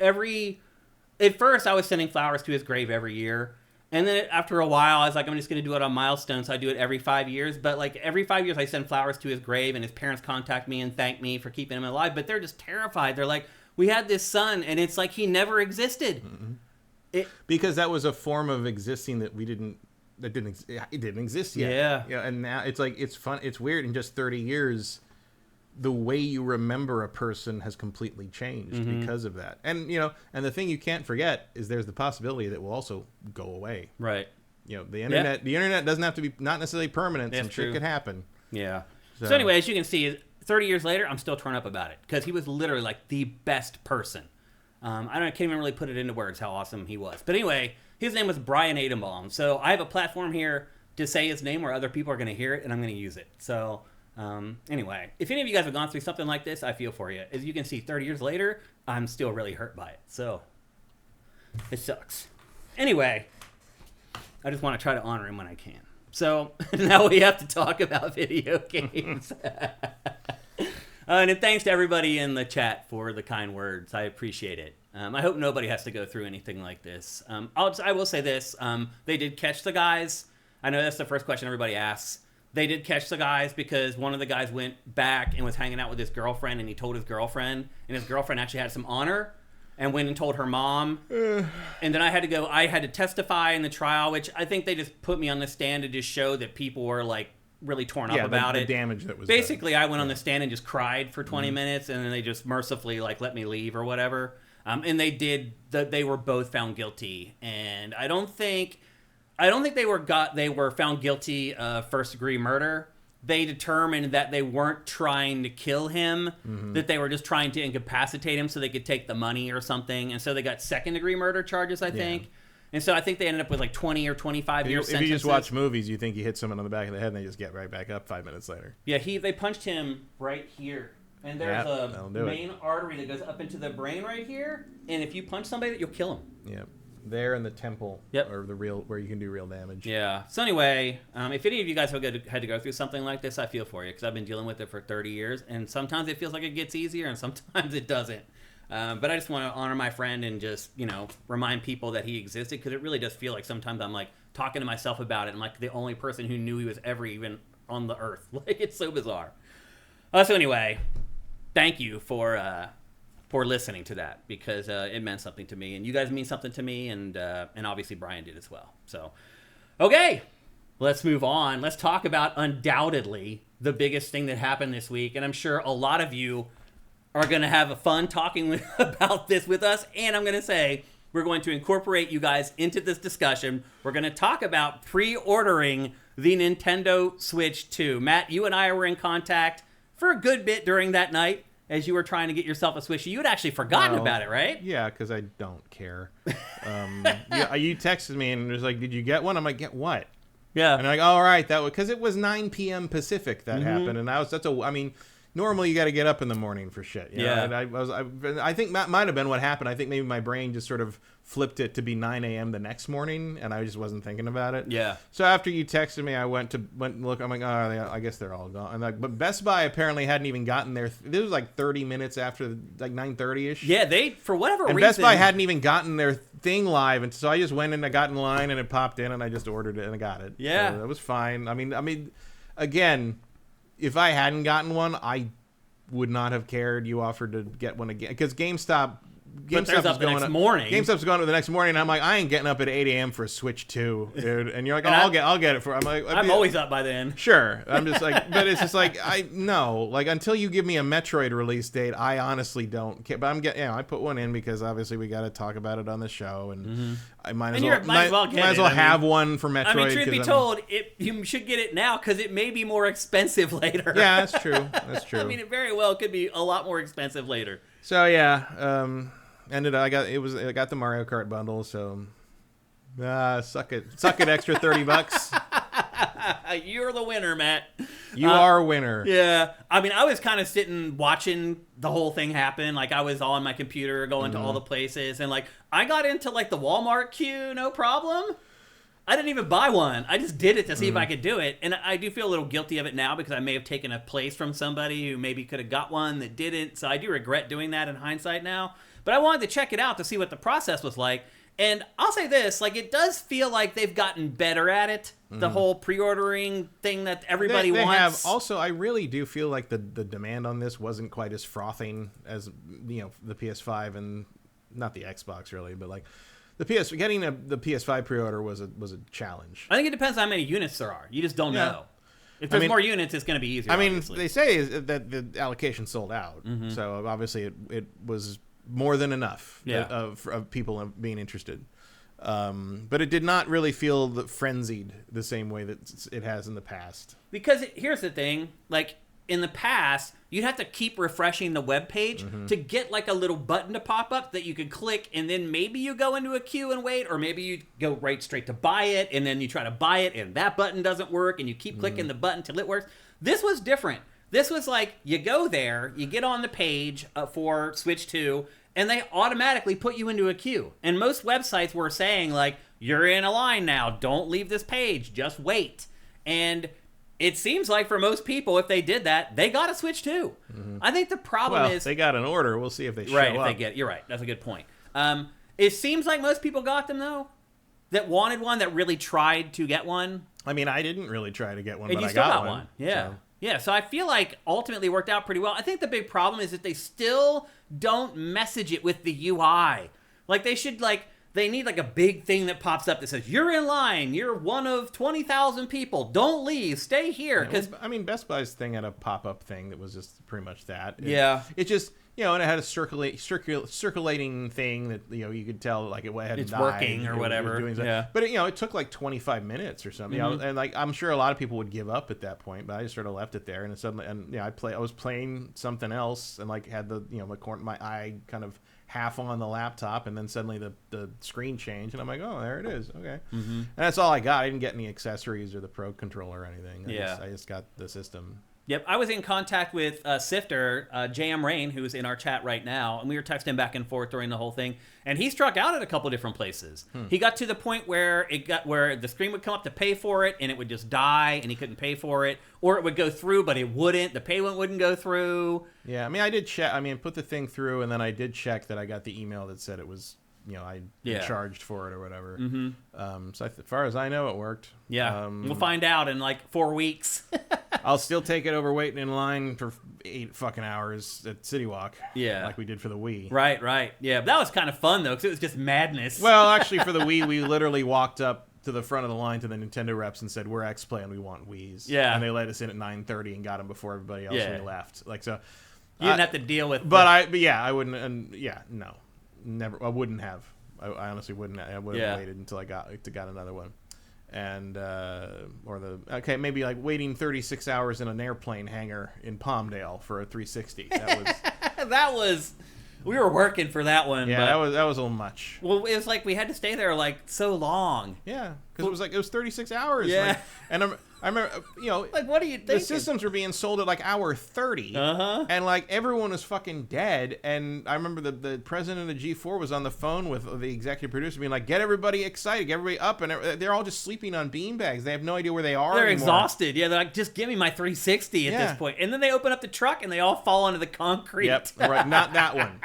at first I was sending flowers to his grave every year, and then after a while I was like, I'm just going to do it on milestones. So I do it every 5 years. But like every 5 years I send flowers to his grave, and his parents contact me and thank me for keeping him alive. But they're just terrified. They're like, we had this son, and it's like he never existed. Because that was a form of existing that it didn't exist yet. Yeah. And now it's like, it's fun. It's weird. In just 30 years, the way you remember a person has completely changed because of that. And, and the thing you can't forget is there's the possibility that will also go away. Right. The internet doesn't have to be not necessarily permanent. Some shit could happen. Yeah. So anyway, as you can see, 30 years later, I'm still torn up about it because he was literally like the best person. I can't even really put it into words how awesome he was. But anyway, his name was Brian Aidenbaum. So I have a platform here to say his name where other people are going to hear it, and I'm going to use it. So anyway, if any of you guys have gone through something like this, I feel for you. As you can see, 30 years later, I'm still really hurt by it. So it sucks. Anyway, I just want to try to honor him when I can. So now we have to talk about video games. And thanks to everybody in the chat for the kind words. I appreciate it. I hope nobody has to go through anything like this. I will say this. They did catch the guys. I know that's the first question everybody asks. They did catch the guys because one of the guys went back and was hanging out with his girlfriend, and he told his girlfriend, and his girlfriend actually had some honor and went and told her mom. And then I had to testify in the trial, which I think they just put me on the stand to just show that people were like really torn up about it. The damage that was basically done. I went on the stand and just cried for 20 minutes, and then they just mercifully like let me leave or whatever. And they were both found guilty, and I don't think they were found guilty of first-degree murder. They determined that they weren't trying to kill him, that they were just trying to incapacitate him so they could take the money or something. And so they got second-degree murder charges, I think. And so I think they ended up with like 20 or 25 year sentences. If you just watch movies, you think you hit someone on the back of the head and they just get right back up 5 minutes later. Yeah, they punched him right here. And there's a main artery that goes up into the brain right here. And if you punch somebody, you'll kill them. Yep. There in the temple, or the real where you can do real damage. Yeah. So anyway, if any of you guys had to go through something like this, I feel for you because I've been dealing with it for 30 years, and sometimes it feels like it gets easier, and sometimes it doesn't. But I just want to honor my friend and just remind people that he existed because it really does feel like sometimes I'm like talking to myself about it. I'm like the only person who knew he was ever even on the earth. Like it's so bizarre. So anyway, thank you for listening to that because it meant something to me, and you guys mean something to me, and obviously Brian did as well. So, okay, let's move on. Let's talk about undoubtedly the biggest thing that happened this week. And I'm sure a lot of you are going to have a fun talking about this with us. And I'm going to say we're going to incorporate you guys into this discussion. We're going to talk about pre-ordering the Nintendo Switch 2. Matt, you and I were in contact for a good bit during that night as you were trying to get yourself a Switch. You had actually forgotten about it, right? Yeah, because I don't care. You texted me and it was like, did you get one? I'm like, get what? Yeah. And I'm like, all right, that was because it was 9 p.m. Pacific that happened, and I mean, normally you got to get up in the morning for shit. You know? And I think that might have been what happened. I think maybe my brain just sort of flipped it to be 9 a.m. the next morning, and I just wasn't thinking about it. Yeah. So after you texted me, I went and look. I'm like, I guess they're all gone. But Best Buy apparently hadn't even gotten there. This was like 30 minutes after, like 9:30ish. Yeah, they, for whatever reason, Best Buy hadn't even gotten their thing live, and so I just went and I got in line, and it popped in, and I just ordered it, and I got it. Yeah, so that was fine. I mean, again, if I hadn't gotten one, I would not have cared. You offered to get one again because GameStop was going next morning. GameStop's going to the next morning. And I'm like, I ain't getting up at 8 a.m. for a Switch 2, dude. And you're like, I'll get it for. I'm like, I'm always up by then. Sure. I'm just like, but it's just like like until you give me a Metroid release date, I honestly don't care. But I put one in because obviously we got to talk about it on the show, and I might as well have one for Metroid. I mean, truth be told, you should get it now because it may be more expensive later. Yeah, that's true. That's true. I mean, it very well could be a lot more expensive later. So yeah, I got the Mario Kart bundle, so suck it extra $30. You're the winner, Matt. You are a winner. Yeah. I mean, I was kind of sitting watching the whole thing happen. Like, I was on my computer going to all the places, and like I got into like the Walmart queue, no problem. I didn't even buy one. I just did it to see if I could do it. And I do feel a little guilty of it now because I may have taken a place from somebody who maybe could have got one that didn't. So I do regret doing that in hindsight now. But I wanted to check it out to see what the process was like. And I'll say this, like, it does feel like they've gotten better at it. The whole pre-ordering thing that everybody wants. Also, I really do feel like the demand on this wasn't quite as frothing as, the PS5 and not the Xbox really, but like getting the PS5 pre-order was a challenge. I think it depends on how many units there are. You just don't know. If there's more units, it's going to be easier. Obviously. They say that the allocation sold out, so obviously it was more than enough of people being interested. But it did not really feel frenzied the same way that it has in the past. Because here's the thing, like in the past, you'd have to keep refreshing the web page to get like a little button to pop up that you could click, and then maybe you go into a queue and wait, or maybe you go right straight to buy it, and then you try to buy it, and that button doesn't work, and you keep clicking the button till it works. This was different. This was like, you go there, you get on the page for Switch 2, and they automatically put you into a queue. And most websites were saying, like, you're in a line now. Don't leave this page. Just wait. And it seems like for most people, if they did that, they got a Switch 2. I think the problem is... they got an order. We'll see if they show up. Right, if they get it. You're right. That's a good point. It seems like most people got them, though, that wanted one, that really tried to get one. I mean, I didn't really try to get one, and but I got one. Yeah. So. Yeah, so I feel like ultimately it worked out pretty well. I think the big problem is that they still don't message it with the UI. Like, they should, like, they need, like, a big thing that pops up that says, you're in line, you're one of 20,000 people, don't leave, stay here. Because Best Buy's thing had a pop-up thing that was just pretty much that. It just... and it had a circulating thing that, you could tell, like, it hadn't it's died. working or whatever. But, it took, like, 25 minutes or something. And, like, I'm sure a lot of people would give up at that point, but I just sort of left it there. And suddenly, I was playing something else and, like, had my eye kind of half on the laptop, and then suddenly the screen changed, and I'm like, oh, there it is. Okay. And that's all I got. I didn't get any accessories or the Pro Controller or anything. I just got the system. Yep, I was in contact with Sifter, JM Rain, who's in our chat right now, and we were texting back and forth during the whole thing, and he struck out at a couple different places. He got to the point where the screen would come up to pay for it, and it would just die, and he couldn't pay for it, or it would go through, but it wouldn't. The payment wouldn't go through. Yeah, I did check. Put the thing through, and then I did check that I got the email that said it was... I charged for it or whatever. So as far as I know, it worked. Yeah, we'll find out in like 4 weeks. I'll still take it over waiting in line for 8 fucking hours at City Walk. Yeah, like we did for the Wii. Right. Yeah, that was kind of fun though, because it was just madness. Well, actually, for the Wii, we literally walked up to the front of the line to the Nintendo reps and said, "We're X-Play and we want Wii's." Yeah. And they let us in at 9:30 and got them before everybody else when we left. Like so. You didn't have to deal with. But I wouldn't. And no, never. I wouldn't have. I honestly wouldn't. I would have waited until I got another one. And maybe like waiting 36 hours in an airplane hangar in Palmdale for a 360. That was we were working for that one. Yeah, but, that was a little much. Well, it was like we had to stay there like so long. Yeah, because it was 36 hours. Yeah, like, and I remember like what are you thinking? The systems were being sold at like hour 30, and like everyone was fucking dead. And I remember the president of G4 was on the phone with the executive producer, being like, "Get everybody excited, get everybody up," and they're all just sleeping on beanbags. They have no idea where they are. They're anymore. Exhausted. Yeah, they're like, "Just give me my 360 at this point." And then they open up the truck and they all fall onto the concrete. Yep, right. Not that one.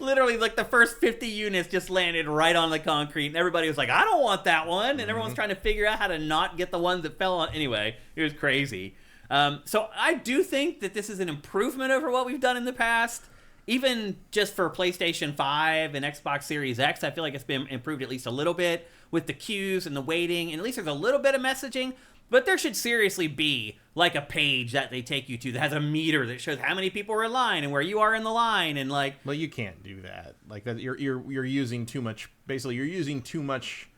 Literally, like the first 50 units just landed right on the concrete, and everybody was like, "I don't want that one," and everyone's trying to figure out how to not get the ones that fell on. Anyway, it was crazy. So I do think that this is an improvement over what we've done in the past. Even just for PlayStation 5 and Xbox Series X, I feel like it's been improved at least a little bit with the queues and the waiting, and at least there's a little bit of messaging. But there should seriously be like a page that they take you to that has a meter that shows how many people are in line and where you are in the line, and like. Well, you can't do that. Like that, you're using too much. Basically, you're using too much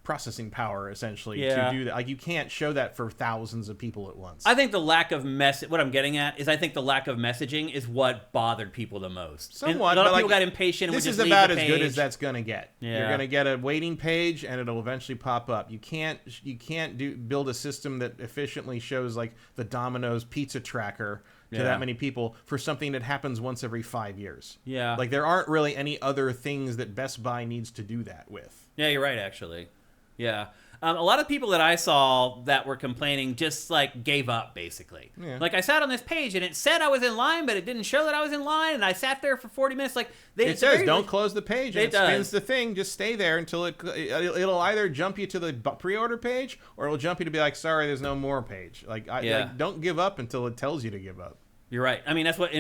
processing power essentially to do that. Like you can't show that for thousands of people at once. I think the lack of what I'm getting at is I think the lack of messaging is what bothered people the most. Somewhat. And a lot of people got impatient and would just leave the page. This is about as good as that's going to get. Yeah. You're going to get a waiting page and it'll eventually pop up. You can't build a system that efficiently shows like the Domino's pizza tracker to that many people for something that happens once every 5 years. Yeah. Like there aren't really any other things that Best Buy needs to do that with. Yeah, you're right actually. Yeah. A lot of people that I saw that were complaining just like gave up basically. Yeah. Like I sat on this page and it said I was in line, but it didn't show that I was in line, and I sat there for 40 minutes. Like it says don't close the page. And it spins the thing. Just stay there until it'll either jump you to the pre-order page or it'll jump you to be like, sorry, there's no more page. Like don't give up until it tells you to give up. You're right. I mean that's what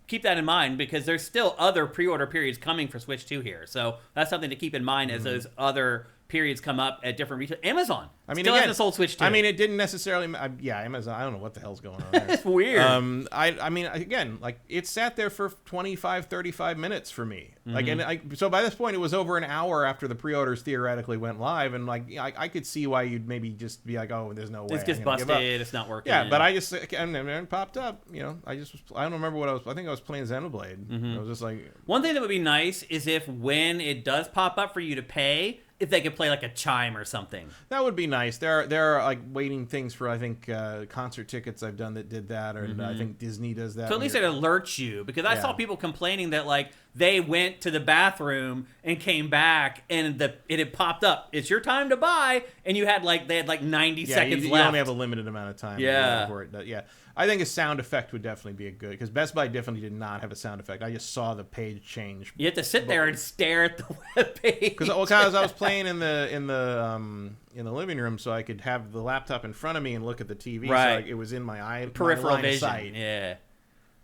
keep that in mind because there's still other pre-order periods coming for Switch 2 here. So that's something to keep in mind as those other periods come up at different retail. Amazon still hasn't sold Switch 2. I mean, it didn't necessarily. Amazon. I don't know what the hell's going on there. It's weird. I mean, again, like it sat there for 25, 35 minutes for me. Like, so by this point, it was over an hour after the pre-orders theoretically went live, and like I could see why you'd maybe just be like, oh, there's no way. It's just busted. It's not working. Yeah, but I just and it popped up. I don't remember what I was. I think I was playing Xenoblade. I was just like, one thing that would be nice is if when it does pop up for you to pay, if they could play like a chime or something. That would be nice. There are like waiting things for I think concert tickets I've done that did that, or I think Disney does that. So at least it alerts you, because I saw people complaining that like they went to the bathroom and came back and it had popped up. It's your time to buy, and they had like 90 seconds left. You only have a limited amount of time. Before it does. Yeah. I think a sound effect would definitely be a good, because Best Buy definitely did not have a sound effect. I just saw the page change. You have to sit there and stare at the web page. Because I was playing in the living room, so I could have the laptop in front of me and look at the TV. Right. So it was in my eye, peripheral vision. Sight. Yeah.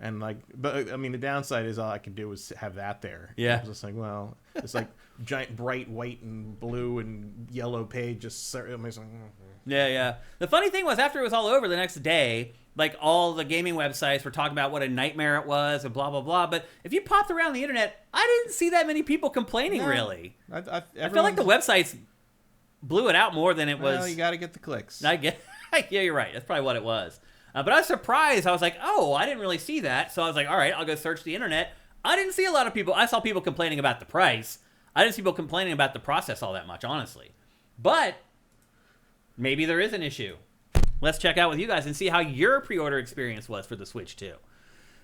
And but I mean, the downside is all I could do was have that there. Yeah. I was just like, well, it's like giant, bright white and blue and yellow page. Yeah. The funny thing was, after it was all over the next day, like all the gaming websites were talking about what a nightmare it was and blah, blah, blah. But if you popped around the internet, I didn't see that many people complaining, really. I feel like the websites blew it out more than it was. Well, you got to get the clicks. Yeah, you're right. That's probably what it was. But I was surprised. I was like, oh, I didn't really see that. So I was like, all right, I'll go search the internet. I didn't see a lot of people. I saw people complaining about the price. I didn't see people complaining about the process all that much, honestly. But maybe there is an issue. Let's check out with you guys and see how your pre-order experience was for the Switch 2.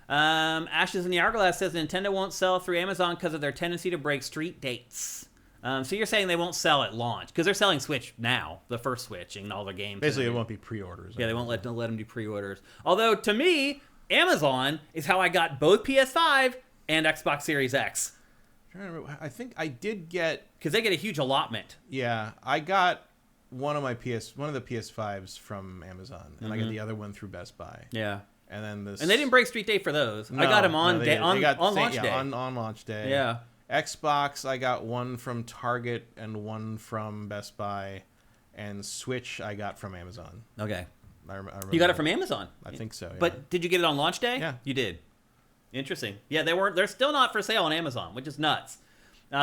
Ashes in the Hourglass says Nintendo won't sell through Amazon because of their tendency to break street dates. So you're saying they won't sell at launch because they're selling Switch now, the first Switch, and all their games. Basically, it won't be pre-orders. Yeah, they won't let them do pre-orders. Although, to me, Amazon is how I got both PS5 and Xbox Series X. I'm trying to remember. I think I did get, because they get a huge allotment. Yeah, I got one of the PS5s from Amazon, and I got the other one through Best Buy. Yeah. And then and they didn't break street date for those. No, I got them on launch day. On launch day. Yeah. Xbox, I got one from Target and one from Best Buy, and Switch I got from Amazon. Okay. I remember You got it from Amazon? I think so, yeah. But did you get it on launch day? Yeah. You did. Interesting. Yeah, they're still not for sale on Amazon, which is nuts.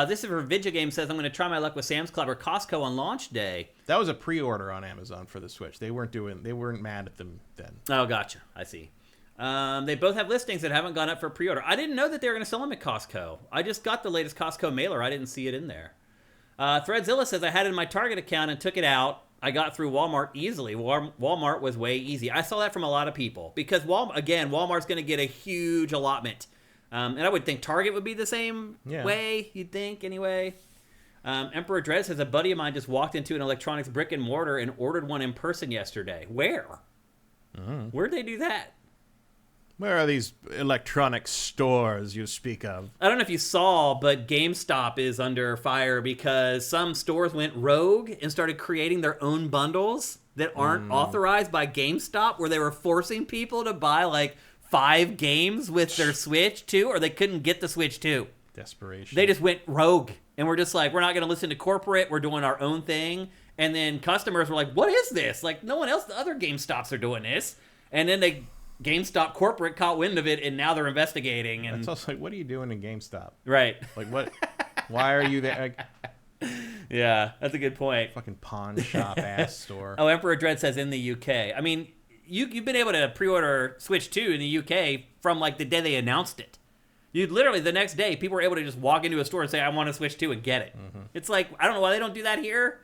This is for Vigigame says, I'm going to try my luck with Sam's Club or Costco on launch day. That was a pre-order on Amazon for the Switch. They weren't mad at them then. Oh, gotcha. I see. They both have listings that haven't gone up for pre-order. I didn't know that they were going to sell them at Costco. I just got the latest Costco mailer. I didn't see it in there. Threadzilla says, I had it in my Target account and took it out. I got through Walmart easily. Walmart was way easy. I saw that from a lot of people because, Walmart's going to get a huge allotment. And I would think Target would be the same way, you'd think, anyway. Emperor Dread says, a buddy of mine just walked into an electronics brick and mortar and ordered one in person yesterday. Where? Where'd they do that? Where are these electronic stores you speak of? I don't know if you saw, but GameStop is under fire because some stores went rogue and started creating their own bundles that aren't authorized by GameStop, where they were forcing people to buy like 5 games with their Switch too, or they couldn't get the Switch too. Desperation. They just went rogue, and we're just like, we're not going to listen to corporate. We're doing our own thing. And then customers were like, what is this? Like, no one else, the other GameStops are doing this. And then GameStop corporate caught wind of it, and now they're investigating. And it's also like, what are you doing in GameStop? Right. Like, what? Why are you there? Like, yeah, that's a good point. fucking pawn shop ass store. Oh, Emperor Dread says in the UK. I mean, you've been able to pre-order Switch 2 in the UK from like the day they announced it. You'd literally the next day, people were able to just walk into a store and say, I want a Switch 2 and get it. It's like, I don't know why they don't do that here.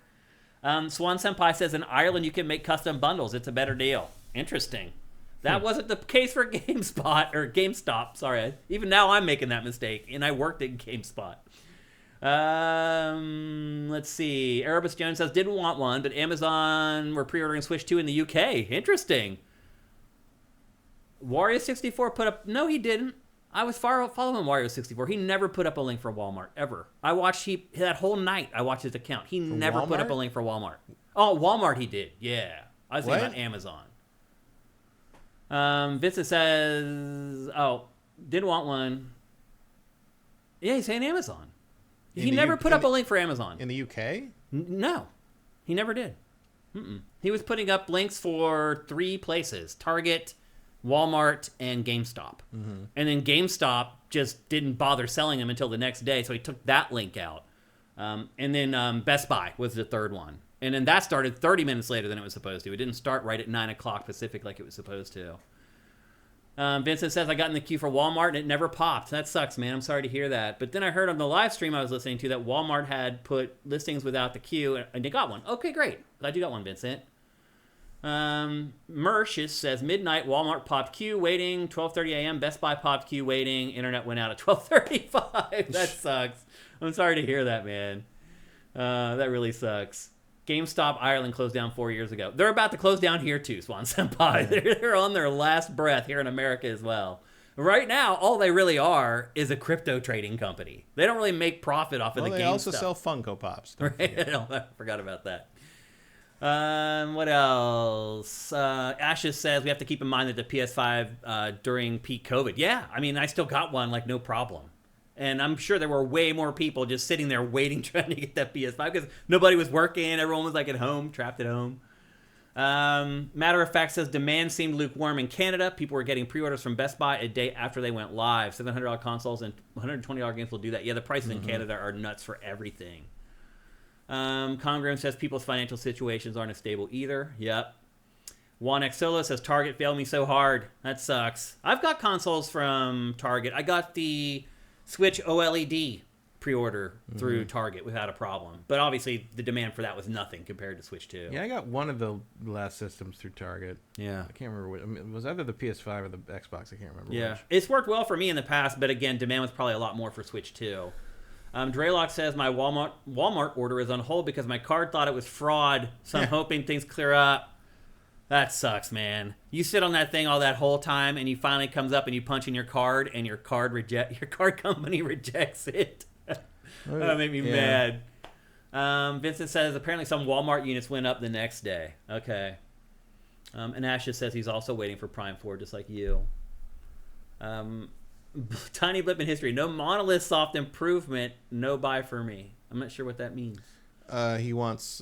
Swan Senpai says in Ireland you can make custom bundles. It's a better deal. Interesting. That wasn't the case for GameStop. Sorry. Even now I'm making that mistake, and I worked at GameSpot. Let's see. Erebus Jones says, didn't want one, but Amazon were pre-ordering Switch 2 in the UK. Interesting. Wario64 put up... No, he didn't. I was following Wario64. He never put up a link for Walmart, ever. I watched that whole night. I watched his account. He never put up a link for Walmart. Oh, Walmart he did. Yeah. I was thinking about Amazon. Vincent says, didn't want one. Yeah, he's saying Amazon. He never put up a link for Amazon. In the UK? No. He never did. He was putting up links for 3 places. Target, Walmart, and GameStop. And then GameStop just didn't bother selling them until the next day, so he took that link out. And then Best Buy was the 3rd one. And then that started 30 minutes later than it was supposed to. It didn't start right at 9 o'clock Pacific like it was supposed to. Vincent says, I got in the queue for Walmart and it never popped. That sucks, man. I'm sorry to hear that. But then I heard on the live stream I was listening to that Walmart had put listings without the queue, and they got one. Okay, great. Glad you got one, Vincent. Mershis says, midnight, Walmart popped queue, waiting. 12:30 a.m., Best Buy popped queue, waiting. Internet went out at 12:35. That sucks. I'm sorry to hear that, man. That really sucks. GameStop Ireland closed down 4 years ago. They're about to close down here too, Swan Senpai. They're on their last breath here in America as well. Right now, all they really are is a crypto trading company. They don't really make profit off of the GameStop. They also sell Funko Pops. Right? I forgot about that. What else? Ashes says we have to keep in mind that the PS5 during peak COVID. Yeah, I mean, I still got one, like, no problem. And I'm sure there were way more people just sitting there waiting, trying to get that PS5 because nobody was working. Everyone was like at home, trapped at home. Matter of Fact says demand seemed lukewarm in Canada. People were getting pre-orders from Best Buy a day after they went live. $700 consoles and $120 games will do that. Yeah, the prices in Canada are nuts for everything. Congram says people's financial situations aren't as stable either. Yep. Juan Exolo says Target failed me so hard. That sucks. I've got consoles from Target. I got the Switch OLED pre-order through Target without a problem. But obviously, the demand for that was nothing compared to Switch 2. Yeah, I got one of the last systems through Target. Yeah. I can't remember. It was either the PS5 or the Xbox. I can't remember Yeah. which. It's worked well for me in the past, but again, demand was probably a lot more for Switch 2. Draylock says my Walmart order is on hold because my card thought it was fraud, so I'm hoping things clear up. That sucks, man. You sit on that thing all that whole time, and you finally comes up and you punch in your card, and your card company rejects it. That made me mad. Vincent says apparently some Walmart units went up the next day. Okay. And Ashes says he's also waiting for Prime 4, just like you. Tiny blip in history. No monolith soft improvement. No buy for me. I'm not sure what that means. He wants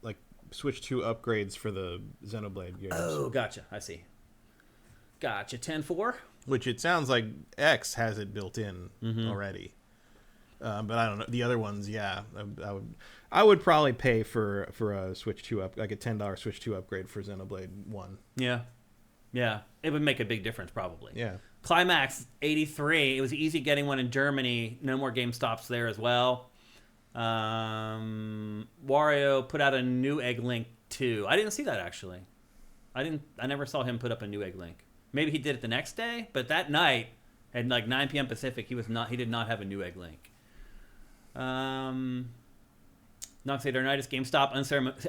like Switch 2 upgrades for the Xenoblade games. Oh, gotcha. I see. Gotcha. 10-4. Which it sounds like X has it built in already. But I don't know. The other ones, yeah. I would probably pay for a Switch 2 like a $10 Switch 2 upgrade for Xenoblade 1. Yeah. Yeah. It would make a big difference, probably. Yeah. Climax 83. It was easy getting one in Germany. No more GameStops there as well. Wario put out a new Egg Link 2. I didn't see that, actually. I never saw him put up a new Egg Link. Maybe he did it the next day, but that night at like 9 p.m. Pacific, he did not have a new Egg Link. Noxidarnitis GameStop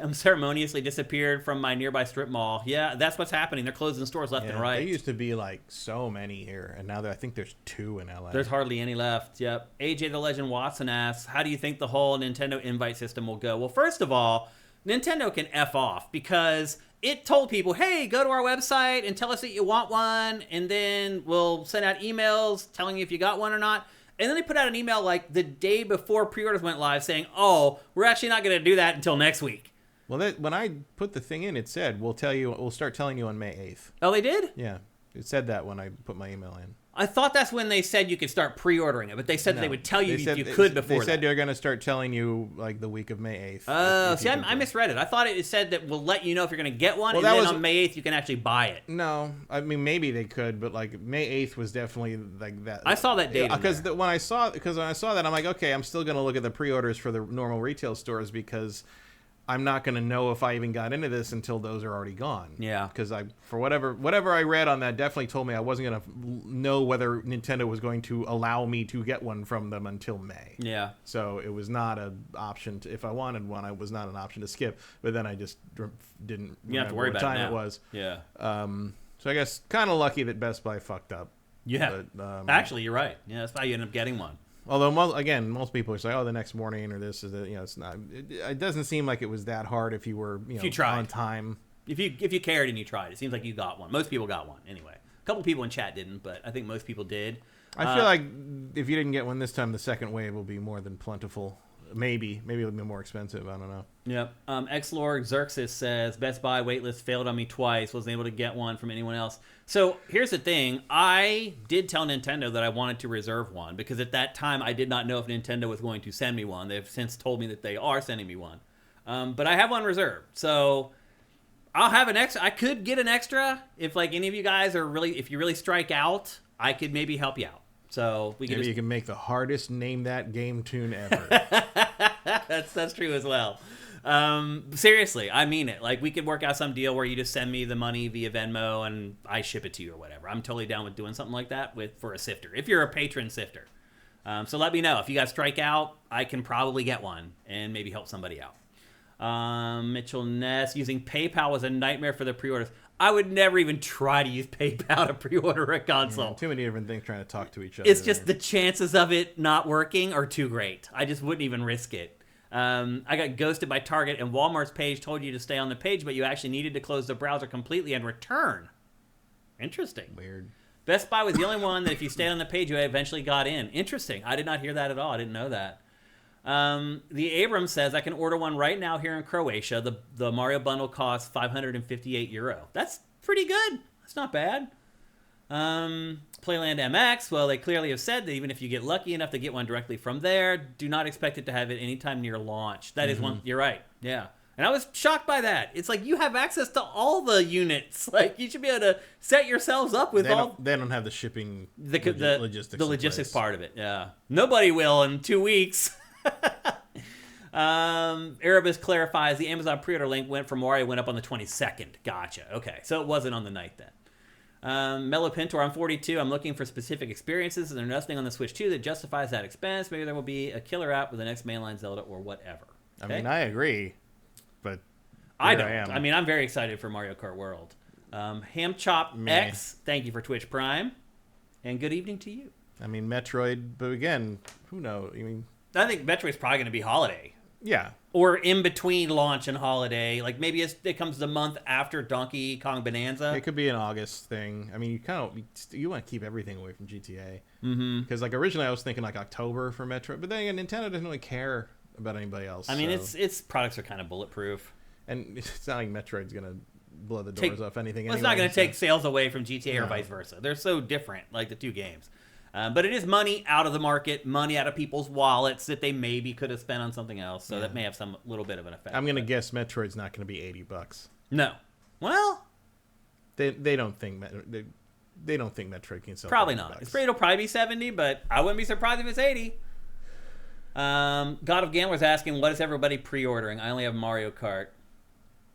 unceremoniously disappeared from my nearby strip mall. Yeah, that's what's happening. They're closing stores left and right. There used to be like so many here, and now I think there's 2 in LA. There's hardly any left. Yep. AJ the Legend Watson asks, how do you think the whole Nintendo invite system will go? Well, first of all, Nintendo can F off because it told people, hey, go to our website and tell us that you want one, and then we'll send out emails telling you if you got one or not. And then they put out an email like the day before pre-orders went live saying, oh, we're actually not going to do that until next week. Well, when I put the thing in, it said, we'll start telling you on May 8th. Oh, they did? Yeah. It said that when I put my email in. I thought that's when they said you could start pre-ordering it, but they said that they would tell you if you could before They said they're going to start telling you like the week of May 8th. Oh, see, I misread it. I thought it said that we'll let you know if you're going to get one, and then on May 8th you can actually buy it. No, I mean maybe they could, but like May 8th was definitely like that. I saw that date because when I saw that, I'm like, okay, I'm still going to look at the pre-orders for the normal retail stores because I'm not going to know if I even got into this until those are already gone. Yeah. Because for whatever I read on that definitely told me I wasn't going to know whether Nintendo was going to allow me to get one from them until May. Yeah. So it was not an option if I wanted one, it was not an option to skip. But then I just didn't remember what time it was. Yeah. So I guess kind of lucky that Best Buy fucked up. Yeah. But, actually, you're right. Yeah, that's why you end up getting one. Although most people are saying, "Oh, the next morning," or this is it's not. It doesn't seem like it was that hard if you were if you tried on time. If you cared and you tried, it seems like you got one. Most people got one anyway. A couple people in chat didn't, but I think most people did. I feel like if you didn't get one this time, the second wave will be more than plentiful. Maybe it'll be more expensive. I don't know. Yep. Xlord Xerxes says Best Buy waitlist failed on me twice. Wasn't able to get one from anyone else. So here's the thing. I did tell Nintendo that I wanted to reserve one because at that time I did not know if Nintendo was going to send me one. They've since told me that they are sending me one. But I have one reserved. So I'll have an extra. I could get an extra if like any of you guys are if you really strike out, I could maybe help you out. So we can you can make the hardest name that game tune ever. That's true as well. Seriously, I mean it. Like we could work out some deal where you just send me the money via Venmo and I ship it to you or whatever. I'm totally down with doing something like that for a sifter. If you're a patron sifter, so let me know if you guys strike out. I can probably get one and maybe help somebody out. Mitchell Ness using PayPal was a nightmare for the pre-orders. I would never even try to use PayPal to pre-order a console. Yeah, too many different things trying to talk to each other. It's just the chances of it not working are too great. I just wouldn't even risk it. I got ghosted by Target, and Walmart's page told you to stay on the page, but you actually needed to close the browser completely and return. Interesting. Weird. Best Buy was the only one that if you stayed on the page, you eventually got in. Interesting. I did not hear that at all. I didn't know that. The Abrams says I can order one right now here in Croatia. The Mario bundle costs €558. That's pretty good. That's not bad. Playland MX, well, they clearly have said that even if you get lucky enough to get one directly from there, do not expect it to have it anytime near launch. That is one. You're right. Yeah. And I was shocked by that. It's like you have access to all the units. Like you should be able to set yourselves up with all. They don't have the shipping, logistics. The logistics part of it. Yeah. Nobody will in 2 weeks. Erebus clarifies the Amazon pre-order link went from Mario went up on the 22nd. Gotcha. Okay, so it wasn't on the night then. Mellow Pintor, I'm 42. I'm looking for specific experiences, and there's nothing on the Switch 2 that justifies that expense. Maybe there will be a killer app with the next mainline Zelda or whatever. Okay? I mean, I agree, but I don't. I mean, I'm very excited for Mario Kart World. Ham Chop X, thank you for Twitch Prime, and good evening to you. I mean, Metroid, but again, who knows? I mean, I think Metroid's probably going to be holiday. Yeah. Or in between launch and holiday. Like maybe it comes the month after Donkey Kong Bonanza. It could be an August thing. I mean, you want to keep everything away from GTA. Because like originally I was thinking like October for Metro, but then again, Nintendo doesn't really care about anybody else. I mean, its products are kind of bulletproof. And it's not like Metroid's going to blow the doors off anything It's not going to take sales away from GTA or vice versa. They're so different, like the two games. But it is money out of the market, money out of people's wallets that they maybe could have spent on something else. So that may have some little bit of an effect. I'm going to guess Metroid's not going to be $80. No. Well, they don't think Metroid can sell. Probably not. It'll probably be 70, but I wouldn't be surprised if it's 80. God of Gambler's asking, what is everybody pre-ordering? I only have Mario Kart.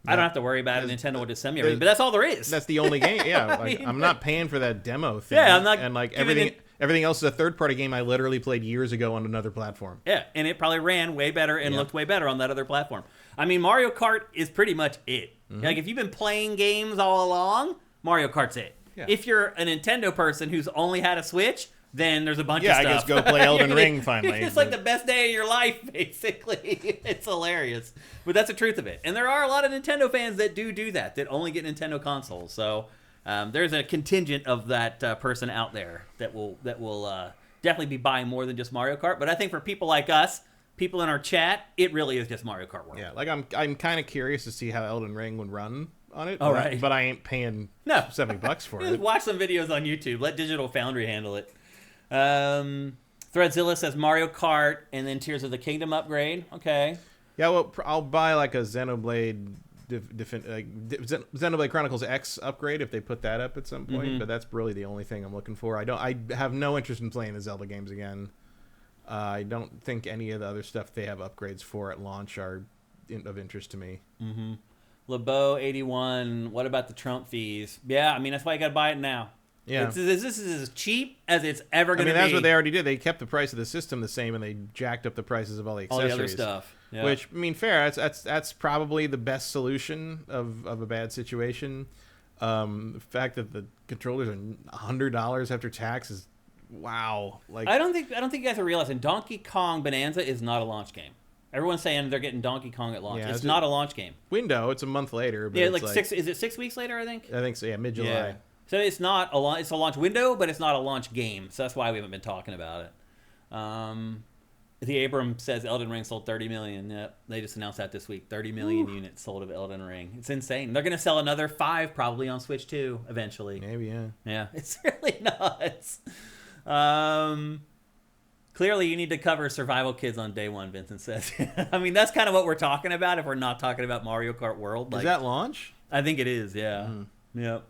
I don't have to worry about it. Nintendo will just send me everything, but that's all there is. That's the only game. Yeah, like, I'm not paying for that demo thing. Yeah, I'm not. And like everything else is a third-party game I literally played years ago on another platform. Yeah, and it probably ran way better and looked way better on that other platform. I mean, Mario Kart is pretty much it. Like if you've been playing games all along, Mario Kart's it. Yeah. If you're a Nintendo person who's only had a Switch, then there's a bunch of stuff. Yeah, I guess go play Elden Ring finally. It's like the best day of your life, basically. It's hilarious. But that's the truth of it. And there are a lot of Nintendo fans that do that only get Nintendo consoles. So there's a contingent of that person out there that will definitely be buying more than just Mario Kart. But I think for people like us, people in our chat, it really is just Mario Kart World. Yeah, like I'm kind of curious to see how Elden Ring would run on it. Right. But I ain't paying $70 for it. Just watch some videos on YouTube. Let Digital Foundry handle it. Threadzilla says Mario Kart and then Tears of the Kingdom upgrade. Okay. Yeah, well, I'll buy like a Xenoblade Xenoblade Chronicles X upgrade if they put that up at some point. But that's really the only thing I'm looking for. I have no interest in playing the Zelda games again. I don't think any of the other stuff they have upgrades for at launch are of interest to me. LeBeau81, what about the Trump fees? Yeah, I mean, that's why you got to buy it now. Yeah. This is as cheap as it's ever going to be. I mean, that's what they already did. They kept the price of the system the same, and they jacked up the prices of all the accessories. All the other stuff. Yeah. Which, I mean, fair. That's probably the best solution of a bad situation. The fact that the controllers are $100 after tax is wow. Like I don't think you guys are realizing Donkey Kong Bonanza is not a launch game. Everyone's saying they're getting Donkey Kong at launch. It's not a launch game. Window. It's a month later. But yeah, like 6. Is it 6 weeks later? I think so. Yeah, mid-July. Yeah. So it's not a launch. It's a launch window, but it's not a launch game. So that's why we haven't been talking about it. The Abram says Elden Ring sold 30 million. Yep, they just announced that this week. 30 million units sold of Elden Ring. It's insane. They're going to sell another 5 probably on Switch 2 eventually. Maybe, yeah. Yeah, it's really nuts. Clearly, you need to cover Survival Kids on day one, Vincent says. I mean, that's kind of what we're talking about if we're not talking about Mario Kart World. Is that launch? I think it is, yeah. Yep.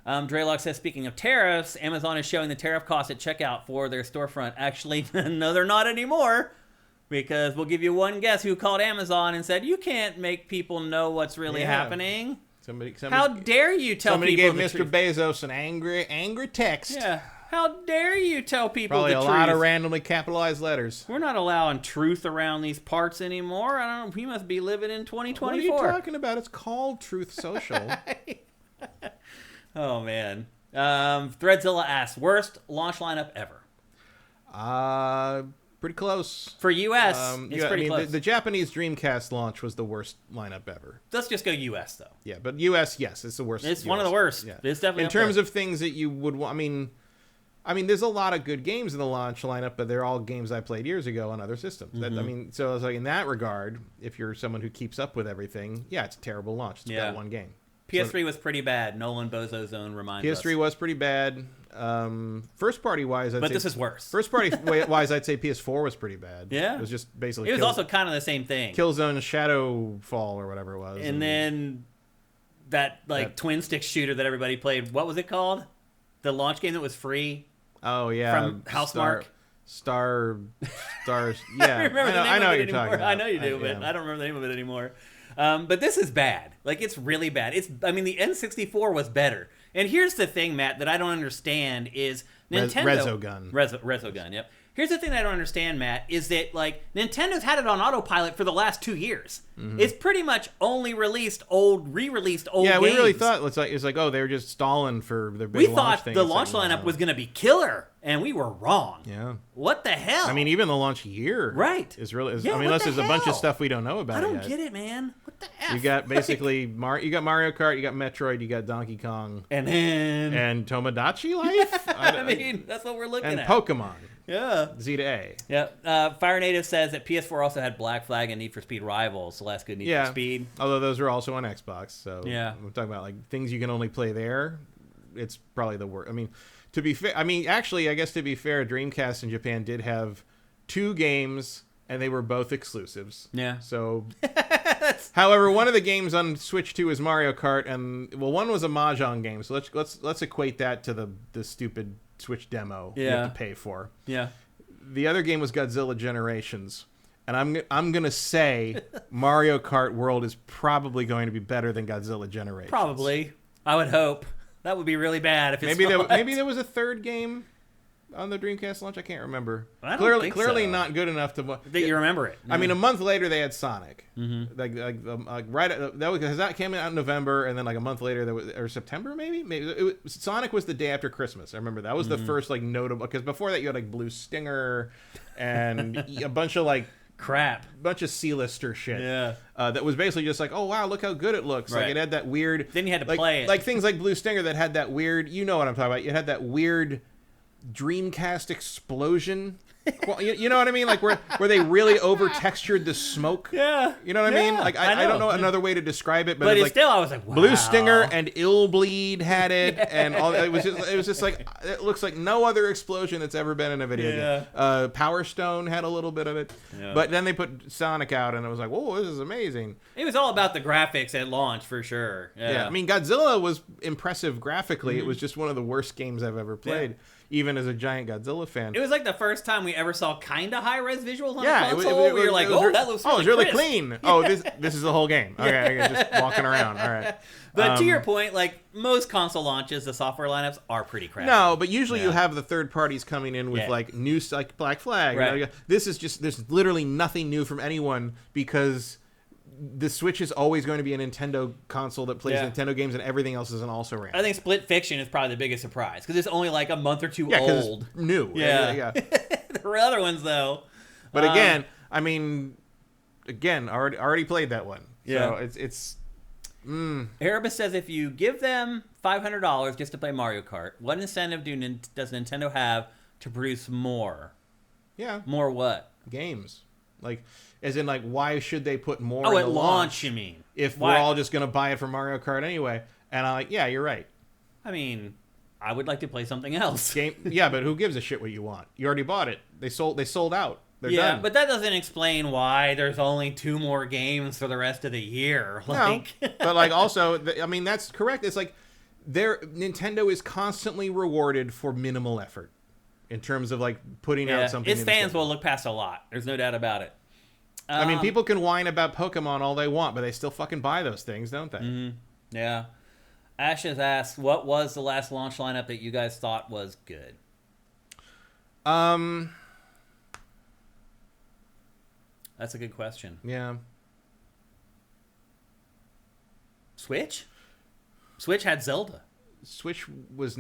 Draylock says, speaking of tariffs, Amazon is showing the tariff costs at checkout for their storefront. Actually, no, they're not anymore. Because we'll give you one guess who called Amazon and said, you can't make people know what's really happening. Somebody, how dare you tell people the truth? Somebody gave Mr. Bezos an angry text. Yeah. How dare you tell people Probably the truth? Probably a lot of randomly capitalized letters. We're not allowing truth around these parts anymore. I don't know. We must be living in 2024. What are you talking about? It's called Truth Social. Oh, man. Threadzilla asks, worst launch lineup ever? Pretty close. For U.S., it's pretty close. The Japanese Dreamcast launch was the worst lineup ever. Let's just go U.S., though. Yeah, but U.S., yes, it's the worst. It's one of the worst. Yeah. It's definitely in terms of things that you would want. I mean, there's a lot of good games in the launch lineup, but they're all games I played years ago on other systems. So it's like in that regard, if you're someone who keeps up with everything, yeah, it's a terrible launch. It's about one game. PS3 was pretty bad. Nolan Bozo's Zone reminds us. PS3 was pretty bad. First party wise, but this is worse. First party wise, I'd say PS4 was pretty bad. Yeah, it was just basically. It was also kind of the same thing. Killzone Shadowfall or whatever it was, and then that twin stick shooter that everybody played. What was it called? The launch game that was free. Oh yeah, from Housemarque. Stars. Yeah, I know what you're talking about. I know you do, but I don't remember the name of it anymore. But this is bad. Like, it's really bad. The N64 was better. And here's the thing, Matt, that I don't understand is Nintendo... Resogun. Resogun, yep. Here's the thing I don't understand, Matt, is that, like, Nintendo's had it on autopilot for the last 2 years. It's pretty much only re-released old games. Yeah, we really thought it's like, oh, they were just stalling for their big launch thing. We thought the launch lineup was going to be killer, and we were wrong. Yeah. What the hell? I mean, even the launch year is really... Yeah, I mean, unless there's a bunch of stuff we don't know about I don't yet. get it, man. What the F? You got basically... you got Mario Kart, you got Metroid, you got Donkey Kong. And then... And Tomodachi Life? I mean, that's what we're looking at. And Pokemon. Yeah. Z to A. Yeah. Fire Native says that PS4 also had Black Flag and Need for Speed Rivals, the last good Need for Speed. Although those are also on Xbox, so yeah. we're talking about like things you can only play there. It's probably the worst. I mean, to be fair, actually, I guess to be fair, Dreamcast in Japan did have 2 games, and they were both exclusives. Yeah. So, however, one of the games on Switch 2 is Mario Kart, and one was a Mahjong game. So let's equate that to the stupid Switch demo you have to pay for. Yeah. The other game was Godzilla Generations. And I'm going to say Mario Kart World is probably going to be better than Godzilla Generations. Probably. I would hope. That would be really bad if it's maybe there was a third game on the Dreamcast launch. I can't remember. I don't think clearly so. Not good enough to that you remember it. I mean, a month later they had Sonic. Mm-hmm. That came out in November, and then like a month later or September maybe Sonic was the day after Christmas. I remember that was the first like notable, because before that you had like Blue Stinger and a bunch of like bunch of C-lister shit. Yeah. That was basically just like, oh wow, look how good it looks. Right. Like it had that weird. Then you had to play it. Like things like Blue Stinger that had that weird. You know what I'm talking about? It had that weird Dreamcast explosion. You know what I mean? Like where they really over textured the smoke. Yeah. You know what I mean? Like I don't know another way to describe it, but it's like, still I was like, wow. Blue Stinger and Illbleed had it, and all it was just like it looks like no other explosion that's ever been in a video game. Power Stone had a little bit of it, but then they put Sonic out, and it was like, whoa, this is amazing. It was all about the graphics at launch for sure. Yeah. I mean, Godzilla was impressive graphically. It was just one of the worst games I've ever played. Even as a giant Godzilla fan. It was like the first time we ever saw kind of high-res visuals on the console. where you're like, that looks really it's really crisp. clean. Oh, this is the whole game. Okay, just walking around. All right. But to your point, like, most console launches, the software lineups are pretty crappy. No, but usually you have the third parties coming in with, like, new, like, Black Flag. Right. There's literally nothing new from anyone, because the Switch is always going to be a Nintendo console that plays Nintendo games, and everything else is an also-ran. I think Split Fiction is probably the biggest surprise, because it's only like a month or two old. It's new. Yeah. There were other ones, though. But again, already played that one. Yeah. So it's... Erebus says if you give them $500 just to play Mario Kart, what incentive does Nintendo have to produce more? Yeah. More what? Games. Like... As in, like, why should they put more in at the launch, you mean? If we're all just going to buy it for Mario Kart anyway. And I'm like, yeah, you're right. I mean, I would like to play something else. Yeah, but who gives a shit what you want? You already bought it. They sold out. They're done. But that doesn't explain why there's only 2 more games for the rest of the year. Like... No, but, like, also, that's correct. It's like, Nintendo is constantly rewarded for minimal effort in terms of, like, putting out something. Its fans will look past a lot. There's no doubt about it. I mean, people can whine about Pokemon all they want, but they still fucking buy those things, don't they? Mm-hmm. Yeah. Ash has asked, what was the last launch lineup that you guys thought was good? That's a good question. Yeah. Switch? Switch had Zelda. Switch was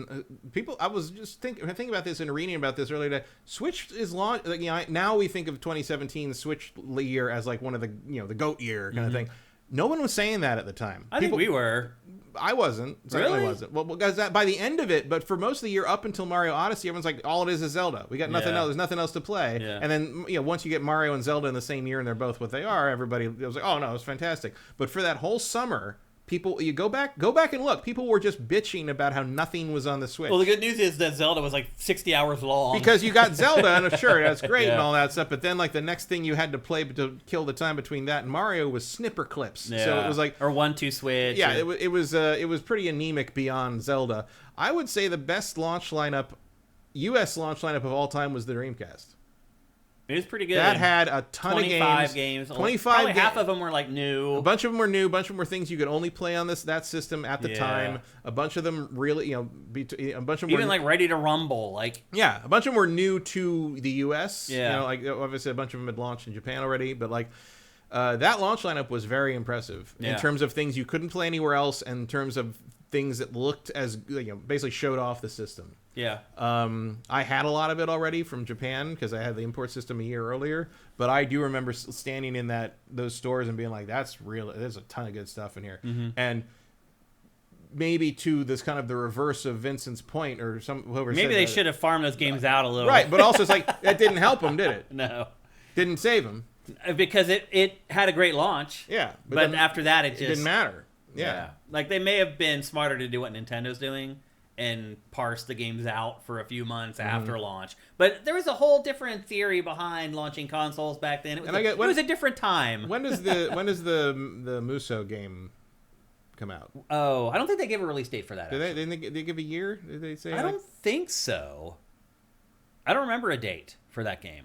people. I was just thinking about this and reading about this earlier today. Switch is launched. Like, now we think of 2017 Switch year as like one of the the GOAT year kind of thing. No one was saying that at the time. I think we were. I wasn't. Certainly really? Wasn't. Well, because by the end of it, but for most of the year up until Mario Odyssey, everyone's like, all it is Zelda. We got nothing else. There's nothing else to play. Yeah. And then once you get Mario and Zelda in the same year and they're both what they are, everybody was like, oh no, it's fantastic. But for that whole summer. People, you go back and look. People were just bitching about how nothing was on the Switch. Well, the good news is that Zelda was like 60 hours long. Because you got Zelda, and sure, that's great and all that stuff. But then, like, the next thing you had to play to kill the time between that and Mario was snipper clips. Yeah. So it was like, or 1-2 Switch. Yeah, it was pretty anemic beyond Zelda. I would say the best launch lineup, U.S. launch lineup of all time was the Dreamcast. It was pretty good. That had a ton of 25 games. 25 Probably half of them were like new. A bunch of them were new. A bunch of them were things you could only play on that system at the time. A bunch of them really, a bunch of them even were, like Ready to Rumble, like a bunch of them were new to the U.S. Yeah, like obviously a bunch of them had launched in Japan already, but like that launch lineup was very impressive in terms of things you couldn't play anywhere else, and in terms of things that looked as basically showed off the system. Yeah. I had a lot of it already from Japan because I had the import system a year earlier, but I do remember standing in those stores and being like, "That's real. There's a ton of good stuff in here." Mm-hmm. And maybe to this kind of the reverse of Vincent's point, or whoever maybe said they that, should have farmed those games out a little, right? But also, it's like that didn't help them, did it? No, didn't save them because it had a great launch. Yeah, but after that, it just didn't matter. Yeah, like they may have been smarter to do what Nintendo's doing and parse the games out for a few months after launch. But there was a whole different theory behind launching consoles back then. It was a different time. When does the Muso game come out? Oh, I don't think they gave a release date for that. Didn't they give a year? Did they say? I don't think so. I don't remember a date for that game.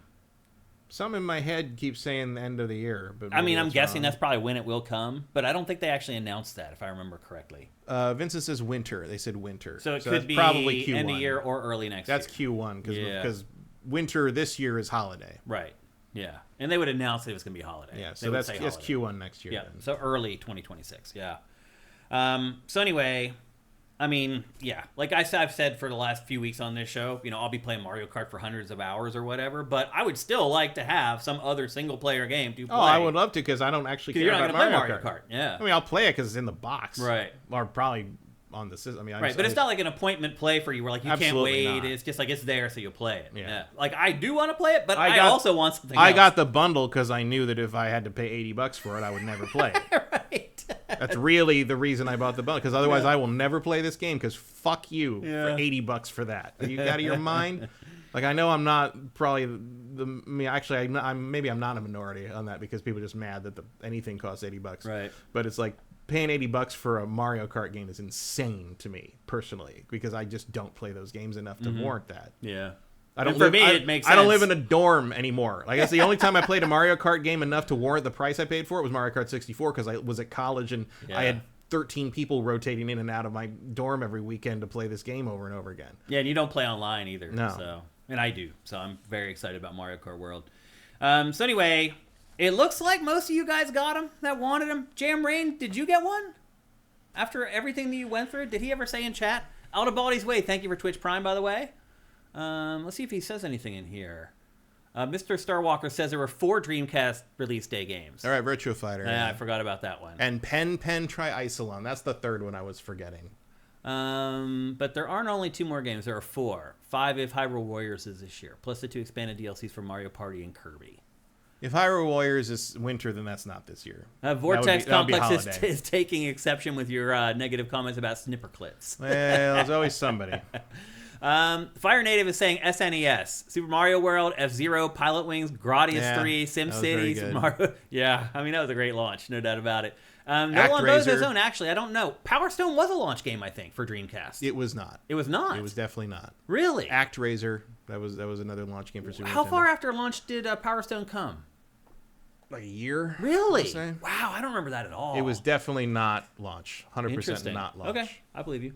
Some in my head keeps saying the end of the year, but I mean, I'm guessing that's probably when it will come, but I don't think they actually announced that, if I remember correctly. Vincent says winter. They said winter. So it could be probably Q1. End of year or early next year. That's Q1, because winter this year is holiday. Right. Yeah. And they would announce that it was going to be a holiday. Yeah, so that's Q1 next year. Yeah, then. So early 2026, yeah. So anyway, I mean, yeah, like I've said for the last few weeks on this show, I'll be playing Mario Kart for hundreds of hours or whatever, but I would still like to have some other single-player game to play. Oh, I would love to, because I don't actually care about Mario Kart. Yeah. I mean, I'll play it because it's in the box. Right. Or probably on the system. I mean, but it's not like an appointment play for you where like you can't wait. Not. It's just like it's there, so you'll play it. Yeah. Like I do want to play it, but I also want something else. I got the bundle because I knew that if I had to pay $80 for it, I would never play it. Right. That's really the reason I bought the bundle, because otherwise I will never play this game, because fuck you for $80 for that. Are you out of your mind? Like, I know I'm not probably I'm not a minority on that, because people are just mad that anything costs $80. Right. But it's like paying $80 for a Mario Kart game is insane to me personally, because I just don't play those games enough to warrant that. Yeah. It makes sense. I don't live in a dorm anymore. Like, that's the only time I played a Mario Kart game enough to warrant the price I paid for it was Mario Kart 64, because I was at college and I had 13 people rotating in and out of my dorm every weekend to play this game over and over again. Yeah, and you don't play online either. No. So, and I do. So I'm very excited about Mario Kart World. So anyway, it looks like most of you guys got them that wanted them. Jam Rain, did you get one? After everything that you went through, did he ever say in chat? Out of Baldy's Way, thank you for Twitch Prime, by the way. Let's see if he says anything in here. Mr. Starwalker says there were 4 Dreamcast release day games. All right, Virtua Fighter. Yeah, I forgot about that one. And Pen Tri-Isolon. That's the third one I was forgetting. But there aren't only 2 more games. There are 4. 5 if Hyrule Warriors is this year, plus the 2 expanded DLCs for Mario Party and Kirby. If Hyrule Warriors is winter, then that's not this year. Vortex Complex is taking exception with your negative comments about snipperclits. Well, there's always somebody. Fire Native is saying SNES, Super Mario World, F-Zero, Pilot Wings, Gradius 3, SimCity, Super Mario. Yeah, I mean, that was a great launch, no doubt about it. No One Knows His Own, actually, I don't know. Power Stone was a launch game, I think, for Dreamcast. It was not. It was not? It was definitely not. Really? ActRaiser, that was another launch game for Super Nintendo. How far after launch did Power Stone come? Like a year. Really? Wow, I don't remember that at all. It was definitely not launch. 100% not launch. Okay, I believe you.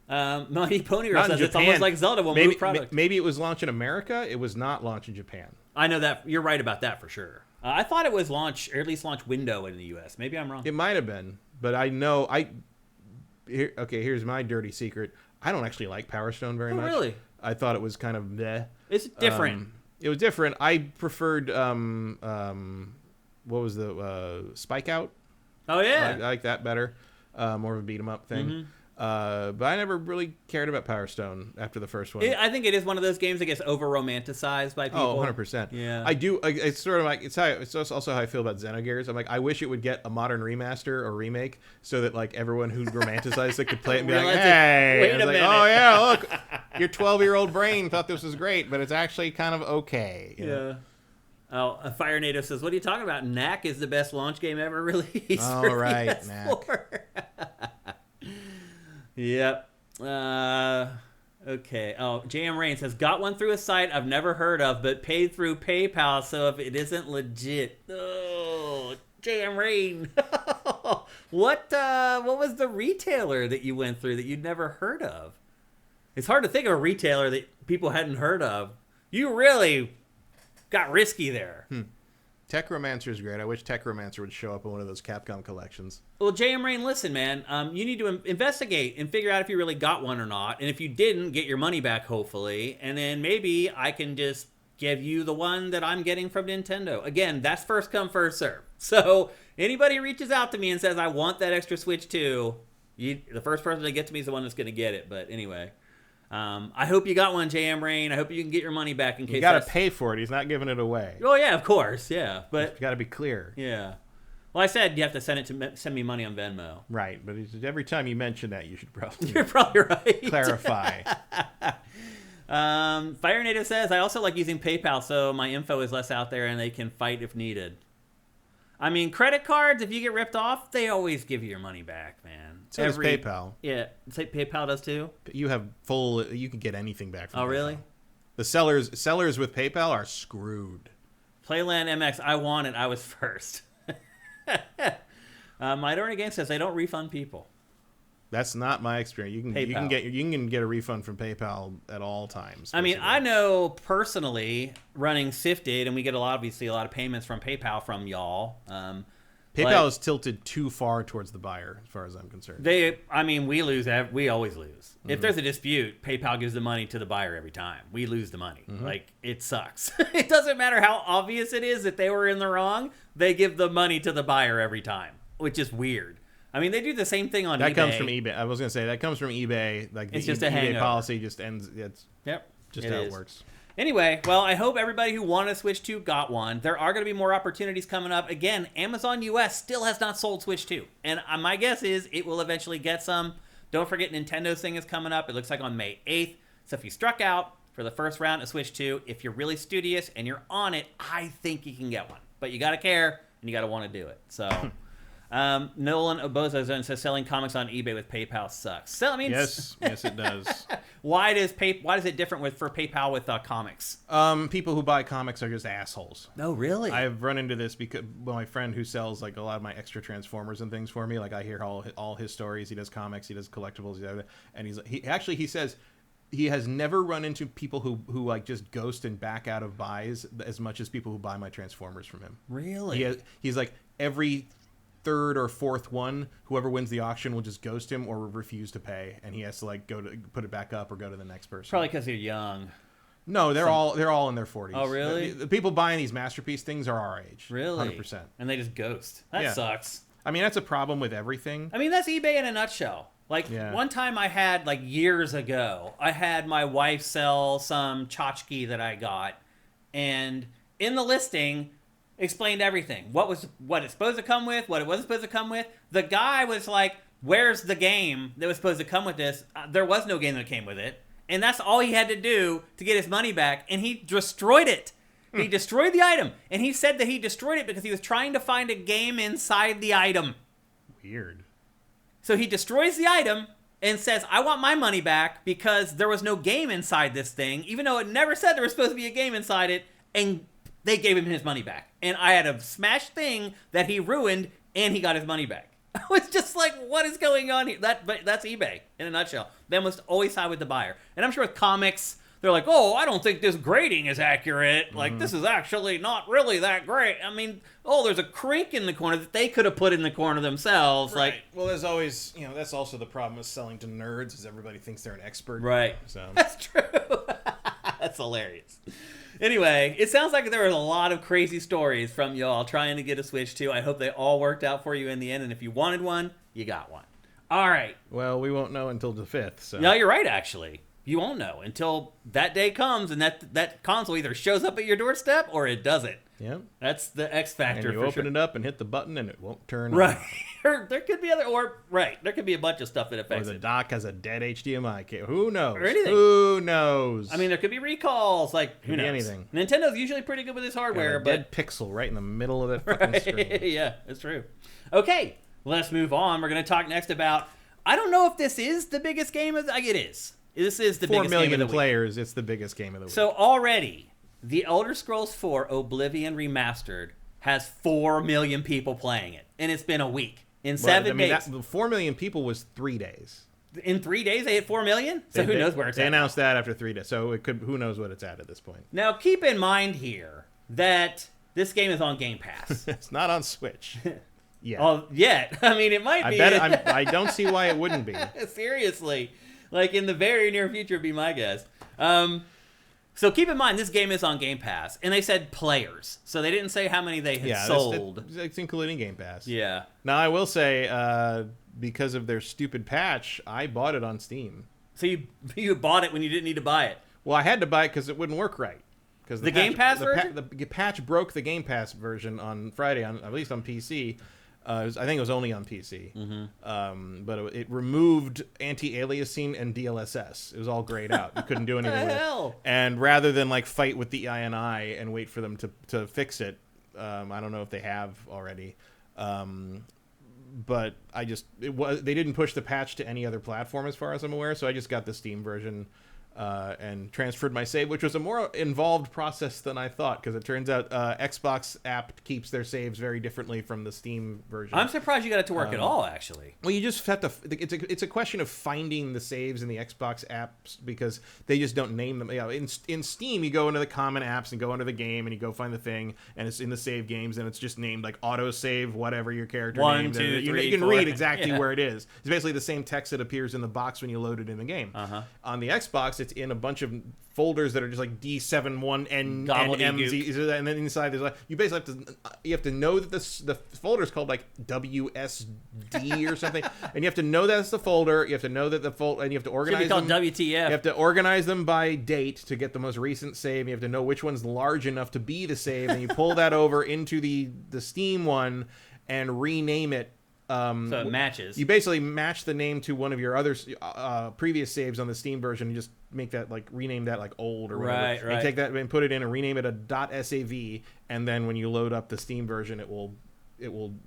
Mighty Pony says it's almost like Zelda will move product. Maybe it was launch in America. It was not launch in Japan. I know that. You're right about that for sure. I thought it was launch, or at least launch window in the U.S. Maybe I'm wrong. It might have been, but I know here's my dirty secret. I don't actually like Power Stone very much. Really? I thought it was kind of bleh. It's different. It was different. I preferred what was the Spike Out? Oh yeah, I like that better. More of a beat 'em up thing. Mm-hmm. But I never really cared about Power Stone after the first one. I think it is one of those games that gets over romanticized by people. Oh, 100%. Yeah. I do. It's sort of like it's also how I feel about Xenogears. I'm like, I wish it would get a modern remaster or remake so that like everyone who romanticized it could play it and be like, hey, wait a minute. Oh yeah, look, your 12-year-old brain thought this was great, but it's actually kind of okay. You know? Oh, a Fire Native says, what are you talking about? Knack is the best launch game ever released. All right, Knack. Yep. Okay. Oh, JM Rain says, got one through a site I've never heard of, but paid through PayPal, so if it isn't legit. Oh, JM Rain. What was the retailer that you went through that you'd never heard of? It's hard to think of a retailer that people hadn't heard of. You really got risky there. Techromancer is great. I wish Techromancer would show up in one of those Capcom collections. Well, JM Rain, listen, man. You need to investigate and figure out if you really got one or not. And if you didn't, get your money back, hopefully. And then maybe I can just give you the one that I'm getting from Nintendo. Again, that's first come, first serve. So anybody reaches out to me and says, I want that extra Switch 2, the first person to get to me is the one that's going to get it. But anyway, I hope you got one, JM Rain. I hope you can get your money back in case. You got to pay for it. He's not giving it away. Oh, yeah, of course. Yeah. But you got to be clear. Yeah. Well, I said you have to send me money on Venmo. Right. But every time you mention that, you should probably... You're probably right. Clarify. Fire Native says, I also like using PayPal so my info is less out there and they can fight if needed. I mean, credit cards, if you get ripped off, they always give you your money back, man. So does PayPal. Yeah. Say PayPal does too? You can get anything back from PayPal. Oh, really? The sellers with PayPal are screwed. Playland MX, I won it. I was first. My Auditory Game says they don't refund people. That's not my experience. You can get a refund from PayPal at all times. I mean, I know personally running SIFTD, and we get obviously a lot of payments from PayPal from y'all. PayPal is tilted too far towards the buyer, as far as I'm concerned. We lose. We always lose. Mm-hmm. If there's a dispute, PayPal gives the money to the buyer every time. We lose the money. Mm-hmm. Like, it sucks. It doesn't matter how obvious it is that they were in the wrong. They give the money to the buyer every time, which is weird. I mean, they do the same thing on eBay. That comes from eBay. I was going to say, that comes from eBay. Like, it's the just a eBay hangover. policy just ends. Yep. Just how it works. Anyway, well, I hope everybody who wanted a Switch 2 got one. There are going to be more opportunities coming up. Again, Amazon US still has not sold Switch 2. And my guess is it will eventually get some. Don't forget Nintendo's thing is coming up. It looks like on May 8th. So if you struck out for the first round of Switch 2, if you're really studious and you're on it, I think you can get one. But you got to care and you got to want to do it. So... Nolan Obozo says selling comics on eBay with PayPal sucks. Yes, it does. Why is it different for PayPal with comics? People who buy comics are just assholes. Oh, really? I've run into this because my friend who sells like a lot of my extra Transformers and things for me, like I hear all his stories. He does comics, he does collectibles, and he says he has never run into people who like just ghost and back out of buys as much as people who buy my Transformers from him. Really? He's like every third or fourth one, whoever wins the auction will just ghost him or refuse to pay, and he has to like go to put it back up or go to the next person. Probably because they're young. No, they're all in their 40s. Oh, really? The people buying these masterpiece things are our age. Really? 100%. And they just ghost. That sucks. I mean, that's a problem with everything. I mean, that's eBay in a nutshell. Like, one time I had, like, years ago, I had my wife sell some tchotchke that I got, and in the listing... explained everything. What it's supposed to come with, what it wasn't supposed to come with. The guy was like, where's the game that was supposed to come with this? There was no game that came with it. And that's all he had to do to get his money back. And he destroyed it. He destroyed the item. And he said that he destroyed it because he was trying to find a game inside the item. Weird. So he destroys the item and says, I want my money back because there was no game inside this thing, even though it never said there was supposed to be a game inside it. And they gave him his money back. And I had a smashed thing that he ruined, and he got his money back. I was just like, what is going on here? That's eBay in a nutshell. They must always side with the buyer. And I'm sure with comics, they're like, oh, I don't think this grading is accurate. Like, this is actually not really that great. I mean, there's a crink in the corner that they could have put in the corner themselves. Right. Like, well, there's always, that's also the problem with selling to nerds is everybody thinks they're an expert. Right. So that's true. That's hilarious. Anyway, it sounds like there were a lot of crazy stories from y'all trying to get a Switch 2. I hope they all worked out for you in the end, and if you wanted one, you got one. All right. Well, we won't know until the 5th. So. No, you're right, actually. You won't know until that day comes and that console either shows up at your doorstep or it doesn't. Yep. That's the X factor. And you open it up and hit the button and it won't turn right. on. There could be there could be a bunch of stuff that affects it. Or the dock has a dead HDMI cable. Who knows? Or anything. Who knows? I mean, there could be recalls. Like, who knows? Anything. Nintendo's usually pretty good with its hardware. Got a dead pixel right in the middle of that fucking screen. Yeah, it's true. Okay, let's move on. We're going to talk next about... I don't know if this is the biggest game. It is. This is the 4 biggest game of million the week. players. It's the biggest game of the week. So already, The Elder Scrolls 4 Oblivion Remastered has 4 million people playing it, and it's been a week. In 7 days. 4 million people was 3 days. In 3 days, they hit 4 million? So who knows where it's at? They announced that after 3 days. So it could. Who knows what it's at this point? Now, keep in mind here that this game is on Game Pass. It's not on Switch. Yeah. Oh, yet. I mean, it might be. I don't see why it wouldn't be. Seriously. Like, in the very near future, would be my guess. So keep in mind, this game is on Game Pass. And they said players. So they didn't say how many they had sold. It's including Game Pass. Yeah. Now, I will say, because of their stupid patch, I bought it on Steam. So you bought it when you didn't need to buy it? Well, I had to buy it because it wouldn't work right. Because the Game Pass version? The patch broke the Game Pass version on Friday, at least on PC. I think it was only on PC. Mm-hmm. But it removed anti-aliasing and DLSS. It was all grayed out. You couldn't do anything with it. And rather than like fight with the INI and wait for them to fix it, I don't know if they have already. But they didn't push the patch to any other platform as far as I'm aware. So I just got the Steam version. And transferred my save, which was a more involved process than I thought, because it turns out Xbox app keeps their saves very differently from the Steam version. I'm surprised you got it to work at all, actually. Well, you just have to. It's a question of finding the saves in the Xbox apps, because they just don't name them. In Steam, you go into the common apps and go into the game, and you go find the thing, and it's in the save games, and it's just named like autosave, whatever your character named. 1, 2, 3, you can 4. read exactly where it is. It's basically the same text that appears in the box when you load it in the game. On the Xbox, it's in a bunch of folders that are just like D71 and MZ, and then inside there's like you basically have to know that the folder is called like WSD or something, and you have to know that's the folder. You have to know that the folder, and you have to organize Should be called them. WTF. You have to organize them by date to get the most recent save. You have to know which one's large enough to be the save, and you pull that over into the Steam one and rename it. So it matches. You basically match the name to one of your other previous saves on the Steam version, and just make that like rename that like old or whatever. Right. And take that and put it in and rename it a .sav, and then when you load up the Steam version, it will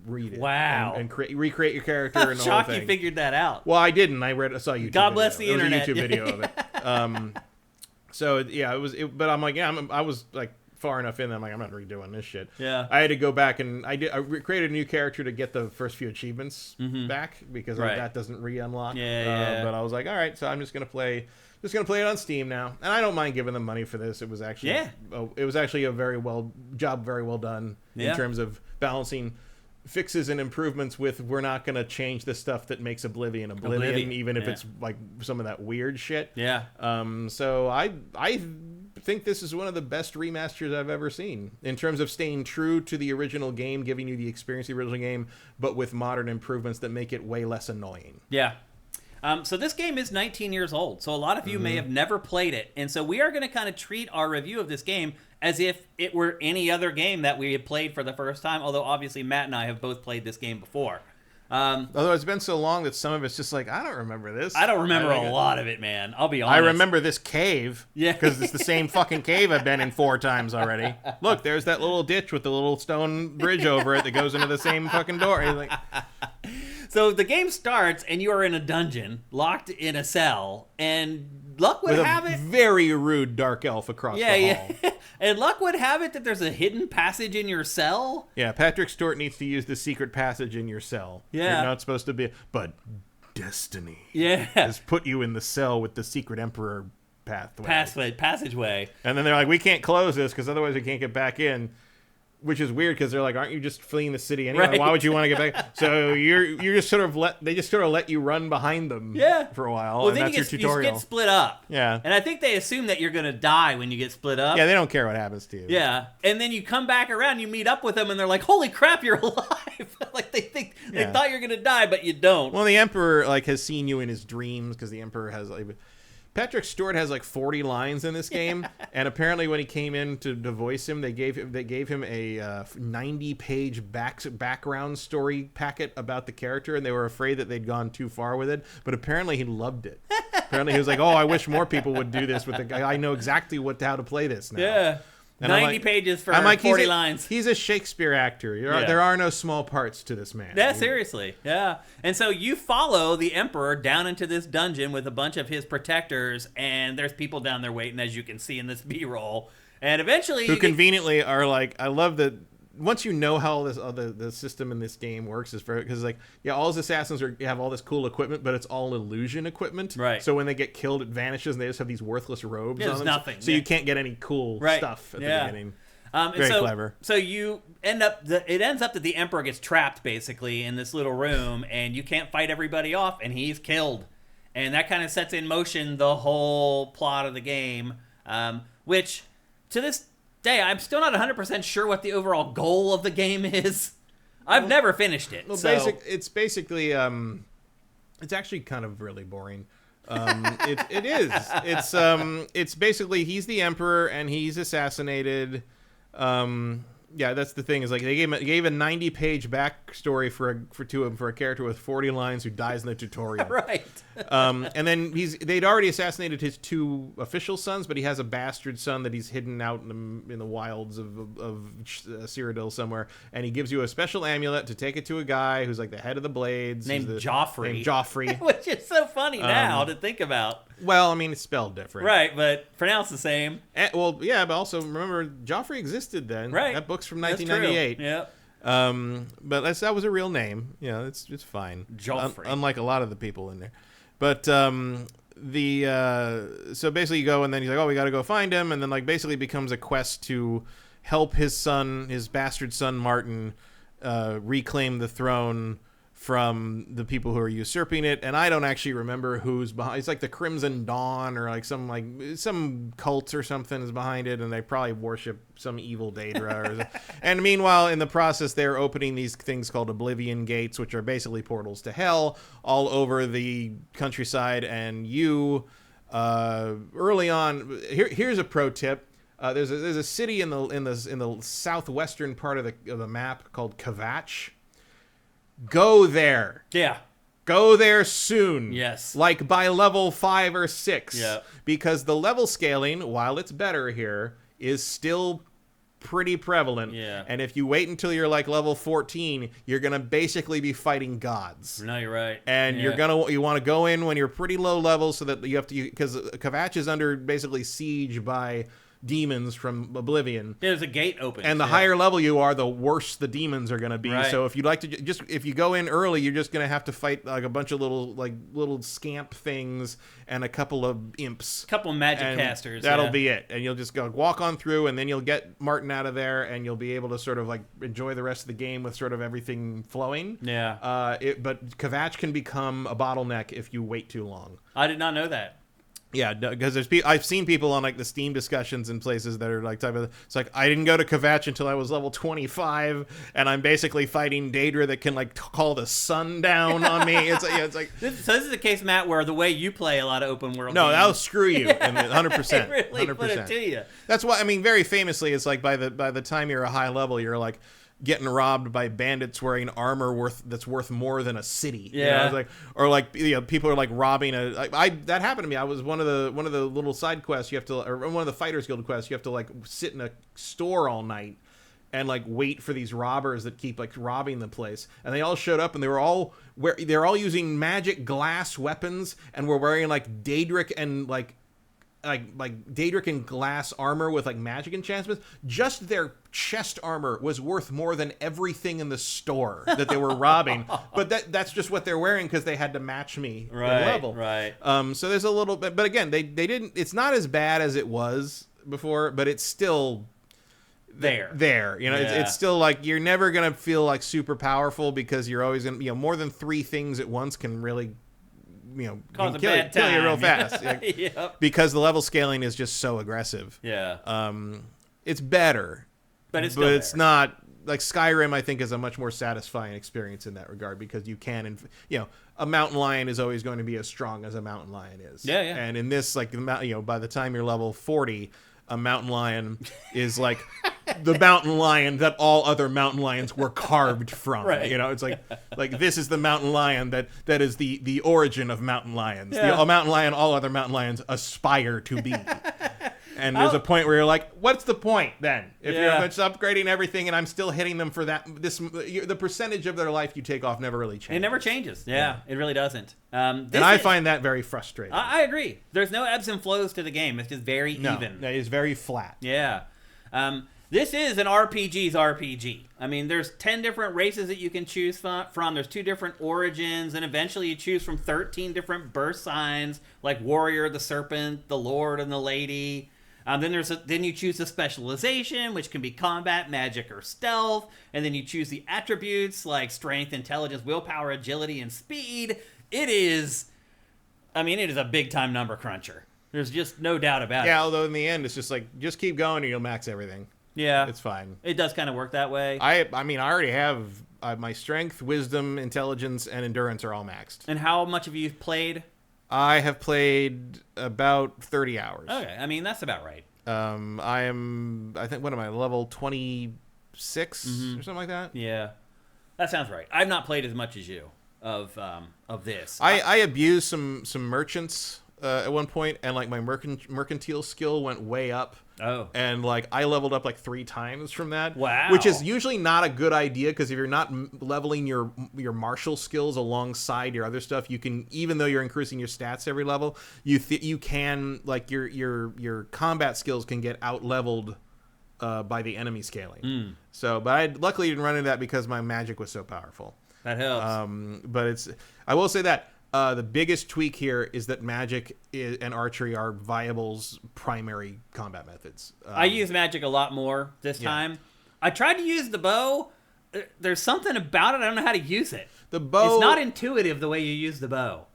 read it. Wow. And recreate your character and the whole Shocked thing. you figured that out. Well, I didn't. I saw a YouTube. God bless the internet. It was a YouTube video of it. So yeah, but I'm like, yeah, I was like far enough in that I'm like, I'm not redoing this shit. Yeah. I had to go back and I created a new character to get the first few achievements back, because that doesn't re-unlock. Yeah. But I was like, all right, so I'm just gonna play it on Steam now, and I don't mind giving them money for this. It was actually a very well done in terms of balancing fixes and improvements with, we're not going to change the stuff that makes Oblivion, even if it's like some of that weird shit. Yeah. So I think this is one of the best remasters I've ever seen in terms of staying true to the original game, giving you the experience of the original game, but with modern improvements that make it way less annoying. Yeah. So this game is 19 years old, so a lot of you may have never played it, and so we are going to kind of treat our review of this game as if it were any other game that we had played for the first time, although obviously Matt and I have both played this game before. Although it's been so long that some of it's just like, I don't remember this. I don't remember a lot of it, man. I'll be honest. I remember this cave. Yeah. Because it's the same fucking cave I've been in 4 times already. Look, there's that little ditch with the little stone bridge over it that goes into the same fucking door. Like... So the game starts, and you are in a dungeon, locked in a cell, and luck would have it... very rude dark elf across the hall. Yeah. And luck would have it that there's a hidden passage in your cell. Yeah, Patrick Stewart needs to use the secret passage in your cell. Yeah. You're not supposed to be... But destiny has put you in the cell with the secret emperor passageway. And then they're like, we can't close this because otherwise we can't get back in. Which is weird, because they're like, aren't you just fleeing the city anyway? Right. Why would you want to get back? So you're just sort of let you run behind them for a while. Well, and then that's your tutorial. You get split up. Yeah. And I think they assume that you're going to die when you get split up. Yeah, they don't care what happens to you. Yeah. And then you come back around, you meet up with them, and they're like, holy crap, you're alive. Like they thought you're going to die, but you don't. Well, the Emperor has seen you in his dreams, because the Emperor has Patrick Stewart has 40 lines in this game, and apparently when he came in to voice him, they gave him a 90-page background story packet about the character, and they were afraid that they'd gone too far with it. But apparently he loved it. Apparently he was like, "Oh, I wish more people would do this with the guy. I know exactly how to play this now." Yeah. And 90 pages for 40 lines. He's a Shakespeare actor. There are no small parts to this man. Yeah, seriously. Yeah. And so you follow the Emperor down into this dungeon with a bunch of his protectors, and there's people down there waiting, as you can see in this B-roll. And eventually... Who conveniently are like... I love that... Once you know how this the system in this game works, is because like all his assassins have all this cool equipment, but it's all illusion equipment. Right. So when they get killed, it vanishes, and they just have these worthless robes on there's them. nothing. So you can't get any cool stuff at the beginning. Very clever. So you end up. It ends up that the Emperor gets trapped basically in this little room, and you can't fight everybody off, and he's killed, and that kind of sets in motion the whole plot of the game, which to this day, I'm still not 100% sure what the overall goal of the game is. I've never finished it. Well, it's basically, it's actually kind of really boring. It is. It's basically he's the Emperor and he's assassinated. Yeah, that's the thing. Is like they gave a 90-page backstory for a character with 40 lines who dies in the tutorial. Right. And then they'd already assassinated his 2 official sons, but he has a bastard son that he's hidden out in the wilds of Cyrodiil somewhere. And he gives you a special amulet to take it to a guy who's like the head of the Blades, named Joffrey. Which is so funny now to think about. Well, I mean, it's spelled different. Right, but pronounced the same. Well, yeah, but also remember, Joffrey existed then. Right. That book's from 1998. Yeah. But that was a real name. You know, it's fine. Joffrey. Unlike a lot of the people in there. But so basically you go, and then he's like, oh, we got to go find him. And then like basically becomes a quest to help his bastard son, Martin, reclaim the throne from the people who are usurping it. And I don't actually remember who's behind. It's like the Crimson Dawn or like some cult or something is behind it, and they probably worship some evil Daedra. And meanwhile, in the process, they're opening these things called Oblivion Gates, which are basically portals to hell all over the countryside. And you, early on, here's a pro tip. There's a city in the southwestern part of the map called Kvatch. Go there. Yeah. Go there soon. Yes. Like by level 5 or 6. Yeah. Because the level scaling, while it's better here, is still pretty prevalent. Yeah. And if you wait until you're like level 14, you're going to basically be fighting gods. No, you're right. And you want to go in when you're pretty low level so that you have to, because Kvatch is under basically siege by demons from Oblivion. There's a gate open, and the higher level you are, the worse the demons are going to be. Right. So if you'd like to if you go in early, you're just going to have to fight like a bunch of little scamp things and a couple of imps, magic casters. That'll be it. And you'll just go walk on through, and then you'll get Martin out of there, and you'll be able to sort of like enjoy the rest of the game with sort of everything flowing. Yeah. But Kvatch can become a bottleneck if you wait too long. I did not know that. Yeah, because I've seen people on like the Steam discussions and places that are like it's like I didn't go to Kvatch until I was level 25, and I'm basically fighting Daedra that can like call the sun down on me. It's like so this is a case, Matt, where the way you play a lot of open world. No, games, that'll screw you. 100%. Really 100%. put it to you. That's why, I mean, very famously, it's like by the time you're a high level, you're like getting robbed by bandits wearing armor that's worth more than a city. Yeah. You know? It's like, or like, you know, people are like robbing that happened to me. I was one of the little side quests you have to, or one of the Fighters Guild quests, you have to like sit in a store all night and like wait for these robbers that keep like robbing the place. And they all showed up, and they're all using magic glass weapons, and were wearing like Daedric and like Daedric and glass armor with like magic enchantments. Just their chest armor was worth more than everything in the store that they were robbing. But that's just what they're wearing because they had to match me in level. Right. So there's a little bit, but again, they didn't. It's not as bad as it was before, but it's still there. You know, it's still like you're never gonna feel like super powerful because you're always gonna, you know, more than 3 things at once can really, you know, kill you real fast. Yep. Because the level scaling is just so aggressive. Yeah. It's better, but it's not like Skyrim. I think is a much more satisfying experience in that regard because you can, you know, a mountain lion is always going to be as strong as a mountain lion is. Yeah. And in this, like, you know, by the time you're level 40, a mountain lion is like the mountain lion that all other mountain lions were carved from. Right. You know, it's like this is the mountain lion that is the origin of mountain lions. Yeah. The mountain lion all other mountain lions aspire to be. And there's a point where you're like, what's the point then? If you're just upgrading everything and I'm still hitting them for the percentage of their life you take off never really changes. It never changes. Yeah. It really doesn't. And I find that very frustrating. I agree. There's no ebbs and flows to the game. It's just very even. It is very flat. Yeah. This is an RPG's RPG. I mean, there's 10 different races that you can choose from. There's 2 different origins, and eventually you choose from 13 different birth signs, like Warrior, the Serpent, the Lord, and the Lady. Then you choose the specialization, which can be combat, magic, or stealth. And then you choose the attributes like strength, intelligence, willpower, agility, and speed. It is a big-time number cruncher. There's just no doubt about it. Yeah, although in the end, it's just like, just keep going and you'll max everything. Yeah. It's fine. It does kind of work that way. I already have my strength, wisdom, intelligence, and endurance are all maxed. And how much have you played? I have played about 30 hours. Okay, I mean, that's about right. I think, what am I, level 26 or something like that? Yeah. That sounds right. I've not played as much as you of this. I abused some merchants at one point, and like my mercantile skill went way up. Oh. And like I leveled up like 3 times from that. Wow. Which is usually not a good idea, because if you're not leveling your martial skills alongside your other stuff, you can, even though you're increasing your stats every level, you can, like, your combat skills can get out leveled by the enemy scaling. So, but I luckily didn't run into that because my magic was so powerful. That helps. But I will say that the biggest tweak here is that magic and archery are Viable's primary combat methods. I use magic a lot more this time. I tried to use the bow. There's something about it. I don't know how to use it. The bow... It's not intuitive the way you use the bow.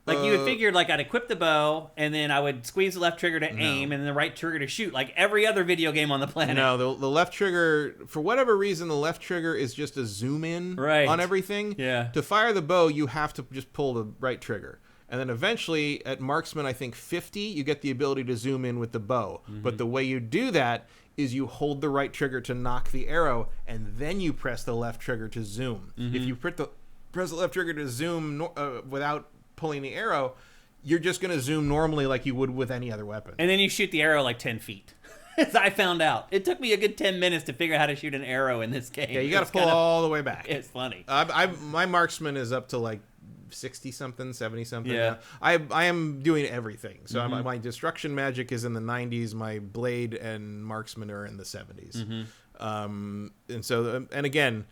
Like, you would figure, like, I'd equip the bow, and then I would squeeze the left trigger to aim, and then the right trigger to shoot, like every other video game on the planet. No, the left trigger, for whatever reason, the left trigger is just a zoom in on everything. Yeah. To fire the bow, you have to just pull the right trigger. And then eventually, at marksman, I think 50, you get the ability to zoom in with the bow. But the way you do that is you hold the right trigger to knock the arrow, and then you press the left trigger to zoom. If you press the left trigger to zoom without pulling the arrow, you're just going to zoom normally like you would with any other weapon. And then you shoot the arrow like 10 feet. As I found out. It took me a good 10 minutes to figure out how to shoot an arrow in this game. Yeah, you got to pull all the way back. It's funny. My marksman is up to like 60-something, 70-something. Yeah. I am doing everything. So my destruction magic is in the 90s. My blade and marksman are in the 70s. And so, and again...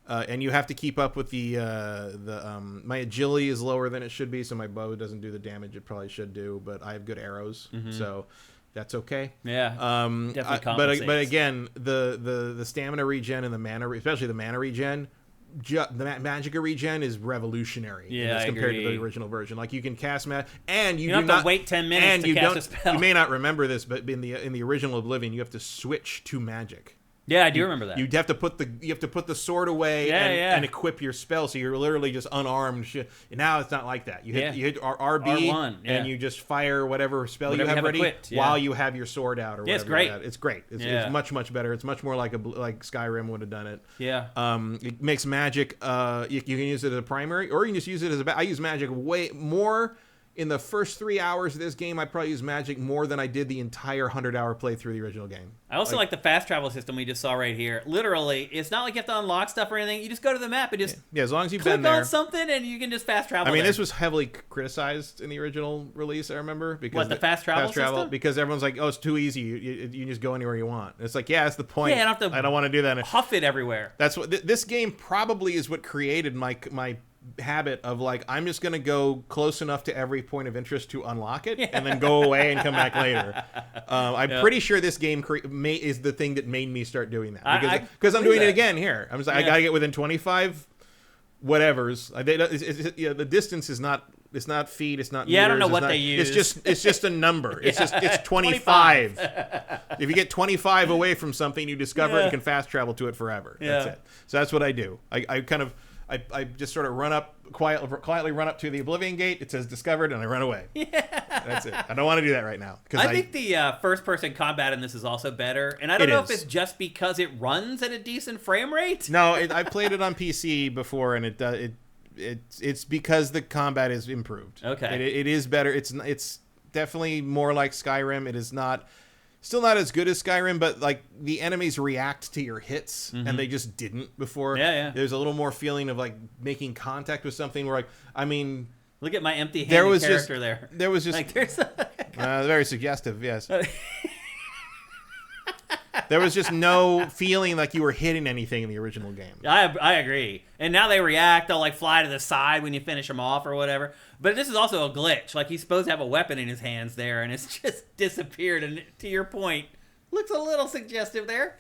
and you have to keep up with my agility is lower than it should be, so my bow doesn't do the damage it probably should do, but I have good arrows, so that's okay. Yeah, definitely compensates. But again, the stamina regen and the mana, especially the mana regen, the Magicka regen is revolutionary. Yeah, compared to the original version. Like, you can cast and you don't have to wait 10 minutes to cast a spell. You may not remember this, but in the original Oblivion, you have to switch to magic. Yeah, I do remember that. You have to put the sword away and equip your spell, so you're literally just unarmed. Now it's not like that. You hit RB R1, and you just fire whatever spell you have ready equipped, while you have your sword out or whatever. It's great. It's great. It's much better. It's much more like Skyrim would have done it. Yeah. It makes magic. You can use it as a primary, or you can just use it as I use magic way more. In the first 3 hours of this game, I probably used magic more than I did the entire 100-hour playthrough of the original game. I also like the fast travel system we just saw right here. Literally, it's not like you have to unlock stuff or anything. You just go to the map and just as long as you've click been there on something and you can just fast travel. I mean, there. This was heavily criticized in the original release, I remember. Because the fast travel system? Because everyone's like, oh, it's too easy. You can just go anywhere you want. It's like, yeah, that's the point. Yeah, I don't want to do that. Huff it everywhere. That's what this game probably is what created my habit of, like, I'm just going to go close enough to every point of interest to unlock it and then go away and come back later. I'm pretty sure this game is the thing that made me start doing that. Because I'm doing it again here. I'm just like, I got to get within 25 whatevers. The distance is not... It's not feet. It's not. Yeah, meters, I don't know what they use. It's just a number. It's 25. If you get 25 away from something, you discover it and can fast travel to it forever. Yeah. That's it. So that's what I do. I just sort of run up quietly run up to the Oblivion Gate. It says discovered, and I run away. Yeah, that's it. I don't want to do that right now. I think the first-person combat in this is also better, and I don't know if it's just because it runs at a decent frame rate. No, I played it on PC before, and it's because the combat is improved. Okay, it is better. It's definitely more like Skyrim. It is not. Still not as good as Skyrim, but like the enemies react to your hits, and they just didn't before. Yeah. There's a little more feeling of like making contact with something. Where like, I mean, look at my empty-handed character there. There was just like there's very suggestive. Yes. There was just no feeling like you were hitting anything in the original game. I agree. And now they react. They'll like fly to the side when you finish them off or whatever. But this is also a glitch. Like he's supposed to have a weapon in his hands there, and it's just disappeared. And to your point, looks a little suggestive there.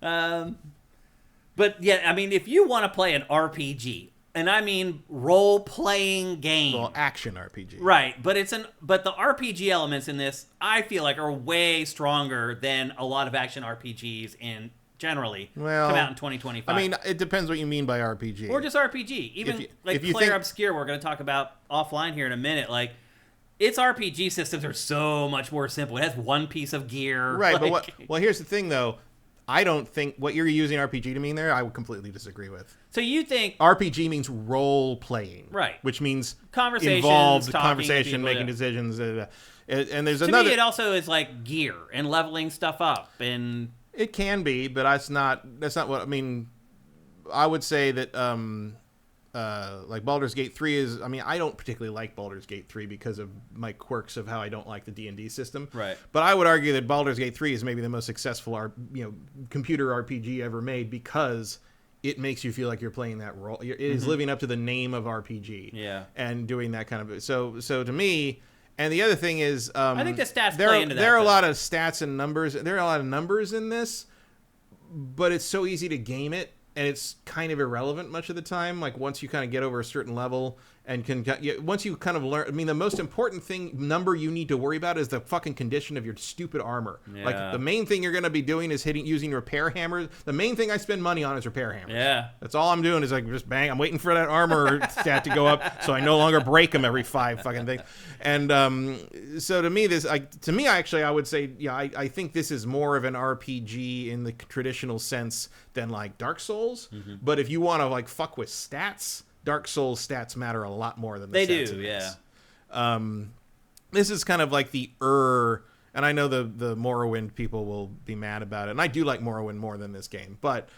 But yeah, I mean, if you want to play an RPG, and I mean role-playing game, Well, action RPG. right? But but the RPG elements in this, I feel like, are way stronger than a lot of action RPGs in generally come out in 2025. I mean, it depends what you mean by RPG. Or just RPG. Even Claire Obscure, we're going to talk about offline here in a minute. Like, its RPG systems are so much more simple. It has one piece of gear. Right, like, but here's the thing, though. I don't think what you're using RPG to mean there, I would completely disagree with. So you think RPG means role playing, right? Which means Conversations, involved talking conversation, people, making yeah. decisions, and there's to another. me, it also is like gear and leveling stuff up, and It can be, but that's not what I mean. I would say that like Baldur's Gate 3 is. I mean, I don't particularly like Baldur's Gate 3 because of my quirks of how I don't like the D&D system. Right. But I would argue that Baldur's Gate 3 is maybe the most successful computer RPG ever made because it makes you feel like you're playing that role. It is living up to the name of RPG. Yeah. And doing that kind of so to me. And the other thing is, I think the stats play into that. There are a lot of stats and numbers. There are a lot of numbers in this, but it's so easy to game it, and it's kind of irrelevant much of the time. Like once you kind of get over a certain level and once you kind of learn. I mean, the most important number you need to worry about is the fucking condition of your stupid armor. Yeah. Like the main thing you're going to be doing is using repair hammers. The main thing I spend money on is repair hammers. Yeah. That's all I'm doing is like just bang. I'm waiting for that armor stat to go up so I no longer break them every 5 fucking things. And so to me, I would say, I think this is more of an RPG in the traditional sense than like Dark Souls. But if you want to like fuck with stats, Dark Souls stats matter a lot more than the stats in this. This is kind of like and I know the Morrowind people will be mad about it, and I do like Morrowind more than this game, but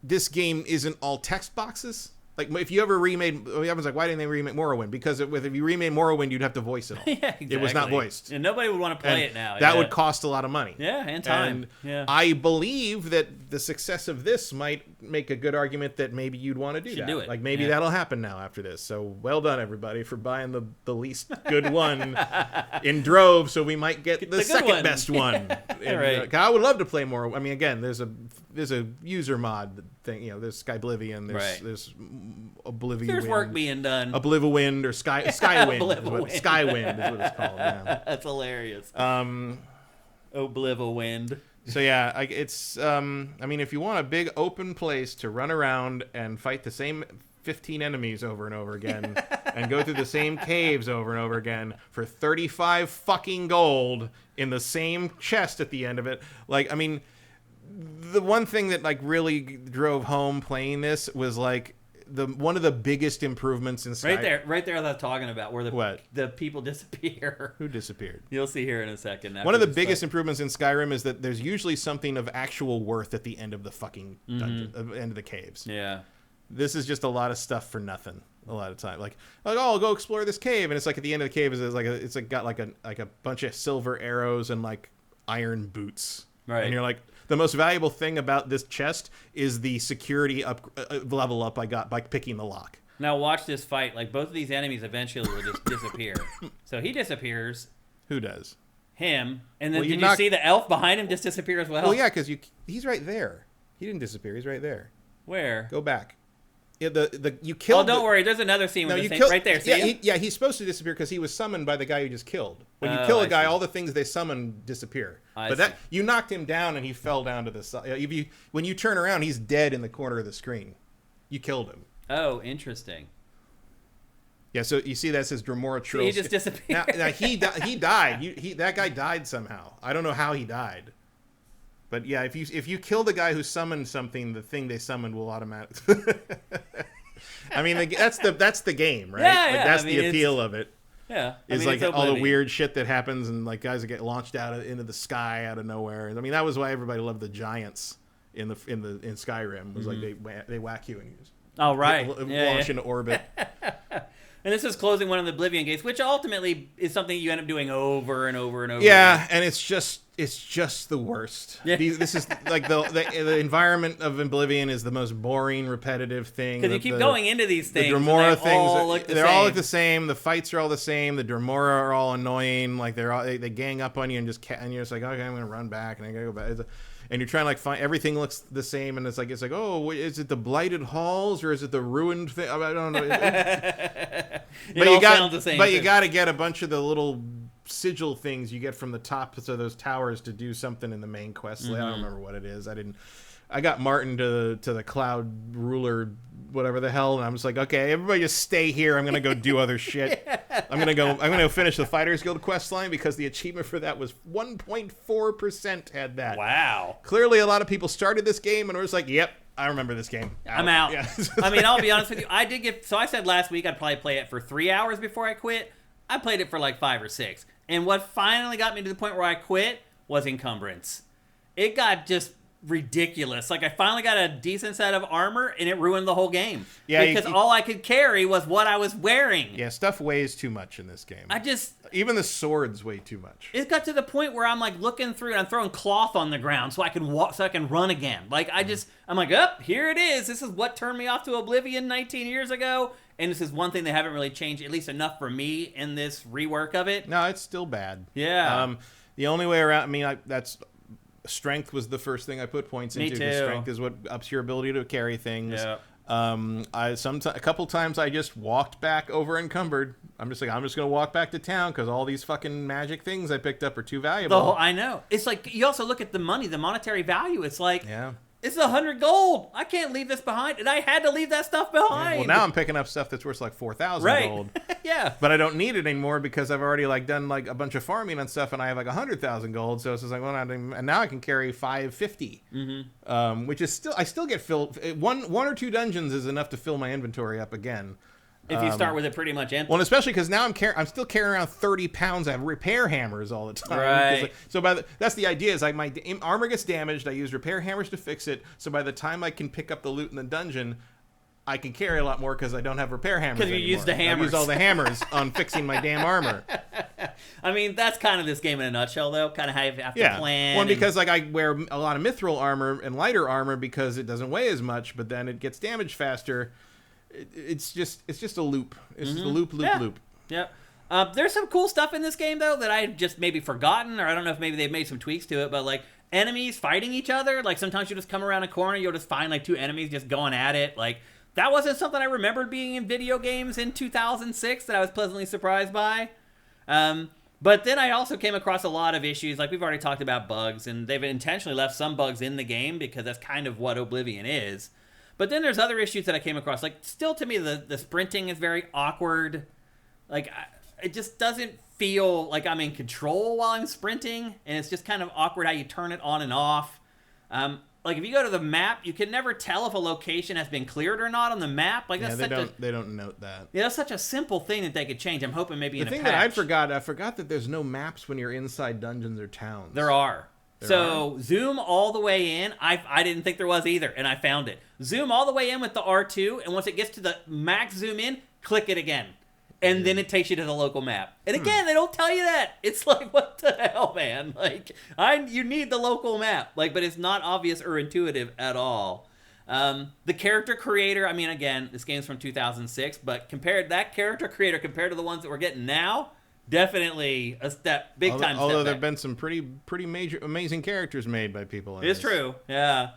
this game isn't all text boxes. Like, if you ever remade... Everyone's like, why didn't they remake Morrowind? Because if you remade Morrowind, you'd have to voice it all. Yeah, exactly. It was not voiced. And nobody would want to play it now. That would cost a lot of money. Yeah, and time. And I believe that the success of this might make a good argument that maybe you'd want to do that. Do it. Like, maybe that'll happen now after this. So, well done, everybody, for buying the least good one in droves, so we might get the second best one. Right. I would love to play more. I mean, again, there's a user mod thing. There's Skyblivion. There's Oblivion. There's work being done. Oblivion or Skywind. Skywind is what it's called. Yeah. That's hilarious. Oblivion. So yeah, it's. I mean, if you want a big open place to run around and fight the same 15 enemies over and over again, and go through the same caves over and over again for 35 fucking gold in the same chest at the end of it, like, I mean. The one thing that like really drove home playing this was like one of the biggest improvements in Skyrim. Right there that I'm talking about where the people disappear. Who disappeared? You'll see here in a second. One of the biggest improvements in Skyrim is that there's usually something of actual worth at the end of the fucking dungeon, end of the caves. Yeah. This is just a lot of stuff for nothing. A lot of time, like oh, I'll go explore this cave, and it's like at the end of the cave it's got like a bunch of silver arrows and like iron boots. Right. And you're like, the most valuable thing about this chest is the security level up I got by picking the lock. Now watch this fight. Like, both of these enemies eventually will just disappear. So he disappears. Who does? Him. And then did you see the elf behind him just disappear as well? Well, yeah, because he's right there. He didn't disappear. He's right there. Where? Go back. Yeah, you killed. Oh, don't worry. There's another scene with right there. See he's supposed to disappear because he was summoned by the guy you just killed. When you kill a guy, all the things they summon disappear. You knocked him down and he fell down to the side. When you turn around, he's dead in the corner of the screen. You killed him. Oh, interesting. Yeah, so you see that says Dremora Trill. He just disappeared. Now he died. That guy died somehow. I don't know how he died. But yeah, if you kill the guy who summoned something, the thing they summoned will automatically. I mean, that's the game, right? Yeah, that's the appeal of it. Yeah. It's like all the weird shit that happens and like guys that get launched into the sky out of nowhere. I mean, that was why everybody loved the giants in Skyrim. Was like they whack you and you just launch into orbit. And this is closing one of the Oblivion gates, which ultimately is something you end up doing over and over and over. Yeah, and it's just the worst. Yeah. This is like the environment of Oblivion is the most boring, repetitive thing. Because you keep going into these things. The Dremora things, all look the same. The fights are all the same. The Dremora are all annoying. Like they gang up on you and you're just like, okay, I'm gonna run back and I gotta go back. And you're trying to like find everything looks the same, and it's like oh, is it the blighted halls or is it the ruined thing? I don't know. But you got to get a bunch of the little sigil things you get from the tops of those towers to do something in the main quest. I don't remember what it is. I got Martin to the cloud ruler, whatever the hell, and I'm just like, okay, everybody just stay here. I'm gonna go do other shit. Yeah. I'm gonna go finish the Fighters Guild quest line because the achievement for that was 1.4% had that. Wow. Clearly, a lot of people started this game and were just like, yep, I remember this game. I'm out. Yeah. I mean, I'll be honest with you. I said last week I'd probably play it for 3 hours before I quit. I played it for like 5 or 6. And what finally got me to the point where I quit was encumbrance. It got just ridiculous. Like I finally got a decent set of armor and it ruined the whole game. Yeah, because all I could carry was what I was wearing. Yeah, stuff weighs too much in this game. Even the swords weigh too much. It got to the point where I'm like looking through and I'm throwing cloth on the ground so I can walk, so I can run again. Like I'm like, here it is. This is what turned me off to Oblivion 19 years ago. And this is one thing they haven't really changed, at least enough for me in this rework of it. No, it's still bad. Yeah. The only way around, I mean, strength was the first thing I put points into. Me too. Strength is what ups your ability to carry things. Yeah. A couple times I just walked back over encumbered. I'm just gonna walk back to town because all these fucking magic things I picked up are too valuable. I know. It's like you also look at the money, the monetary value. It's like, it's 100 gold. I can't leave this behind, and I had to leave that stuff behind. Yeah, well, now I'm picking up stuff that's worth like 4,000 gold. Yeah. But I don't need it anymore because I've already like done like a bunch of farming and stuff, and I have like 100,000 gold. So it's just like, and now I can carry 550, which is I still get filled. One or two dungeons is enough to fill my inventory up again. If you start with it pretty much empty. Well, and especially because now I'm still carrying around 30 pounds of repair hammers all the time. Right. So that's the idea is like my armor gets damaged. I use repair hammers to fix it. So by the time I can pick up the loot in the dungeon, I can carry a lot more because I don't have repair hammers anymore. Because you use the hammers. I use all the hammers on fixing my damn armor. I mean, that's kind of this game in a nutshell, though. Kind of how you have to plan. Well, because like I wear a lot of mithril armor and lighter armor because it doesn't weigh as much, but then it gets damaged faster. It's just a loop. It's just a loop. Yep. There's some cool stuff in this game though that I just maybe forgotten, or I don't know if maybe they've made some tweaks to it. But like enemies fighting each other, like sometimes you just come around a corner, you'll just find like two enemies just going at it. Like that wasn't something I remembered being in video games in 2006 that I was pleasantly surprised by. But then I also came across a lot of issues, like we've already talked about bugs, and they've intentionally left some bugs in the game because that's kind of what Oblivion is. But then there's other issues that I came across. Like, still to me, the sprinting is very awkward. Like, it just doesn't feel like I'm in control while I'm sprinting. And it's just kind of awkward how you turn it on and off. Like, if you go to the map, you can never tell if a location has been cleared or not on the map. Like, that's they don't note that. Yeah, that's such a simple thing that they could change. I'm hoping maybe in a patch. The thing that I forgot that there's no maps when you're inside dungeons or towns. There are. Zoom all the way in. I didn't think there was either, and I found it. Zoom all the way in with the R2, and once it gets to the max zoom in, click it again. And then it takes you to the local map. And again, they don't tell you that. It's like, what the hell, man? Like, you need the local map. Like, but it's not obvious or intuitive at all. The character creator, I mean, again, this game's from 2006, but that character creator compared to the ones that we're getting now, definitely a big time step although there have been some pretty major, amazing characters made by people. It's true, yeah.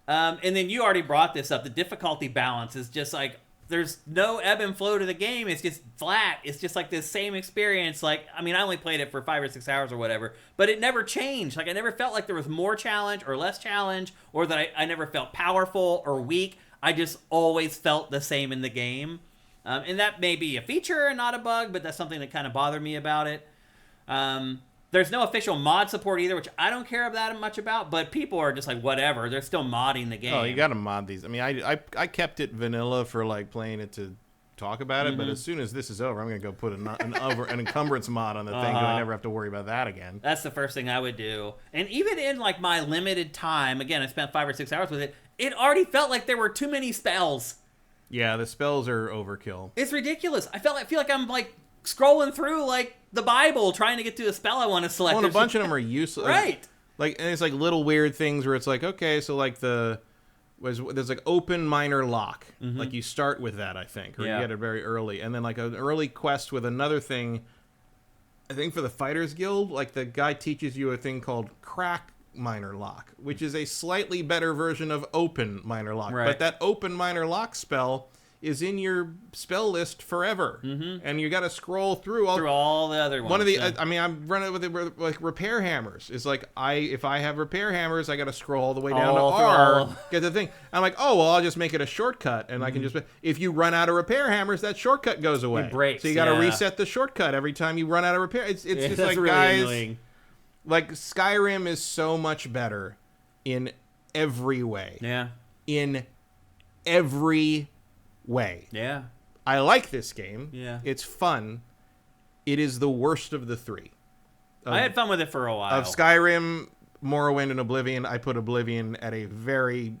And then you already brought this up. The difficulty balance is just like, there's no ebb and flow to the game. It's just flat. It's just like this same experience. Like, I mean, I only played it for 5 or 6 hours or whatever, but it never changed. Like, I never felt like there was more challenge or less challenge, or that I never felt powerful or weak. I just always felt the same in the game. And that may be a feature and not a bug, but that's something that kind of bothered me about it. There's no official mod support either, which I don't care that much about, but people are just like, whatever. They're still modding the game. Oh, you got to mod these. I mean, I kept it vanilla for like playing it to talk about it, but as soon as this is over, I'm going to go put an encumbrance mod on the thing, so I never have to worry about that again. That's the first thing I would do. And even in like my limited time, again, I spent 5 or 6 hours with it. It already felt like there were too many spells. Yeah, the spells are overkill. It's ridiculous. I feel like I'm like scrolling through like the Bible trying to get to a spell I want to select. Well, and a bunch of them are useless. Right. Like, and it's like little weird things where it's like, okay, so like there's like open minor lock. Like you start with that, I think, or you get it very early, and then like an early quest with another thing. I think for the Fighters Guild, like the guy teaches you a thing called crack minor lock, which is a slightly better version of open minor lock. Right. But that open minor lock spell is in your spell list forever, and you got to scroll through all the other ones. One of the, I mean, I'm running with it like repair hammers. It's like if I have repair hammers, I got to scroll all the way down to R. Get the thing. I'm like, oh well, I'll just make it a shortcut, and I can just. If you run out of repair hammers, that shortcut goes away. It breaks. So you got to reset the shortcut every time you run out of repair. It's just like really guys. Annoying. Like Skyrim is so much better in every way. Yeah. In every way. Yeah. I like this game. Yeah. It's fun. It is the worst of the three. I had fun with it for a while. Of Skyrim, Morrowind, and Oblivion, I put Oblivion at a very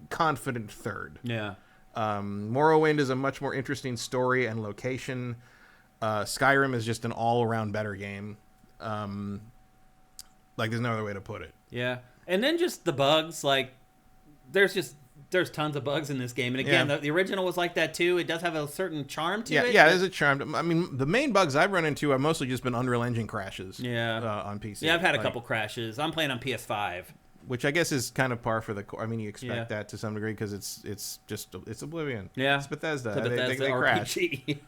confident third. Yeah. Morrowind is a much more interesting story and location. Skyrim is just an all-around better game. Like, there's no other way to put it. Yeah. And then just the bugs, like, there's tons of bugs in this game. And again, the original was like that too. It does have a certain charm to it. Yeah, there's a charm. I mean, the main bugs I've run into have mostly just been Unreal Engine crashes. On PC. Yeah, I've had a couple crashes. I'm playing on PS5. Which I guess is kind of par for the course. I mean, you expect that to some degree because it's Oblivion. Yeah, it's Bethesda. It's a Bethesda they RPG.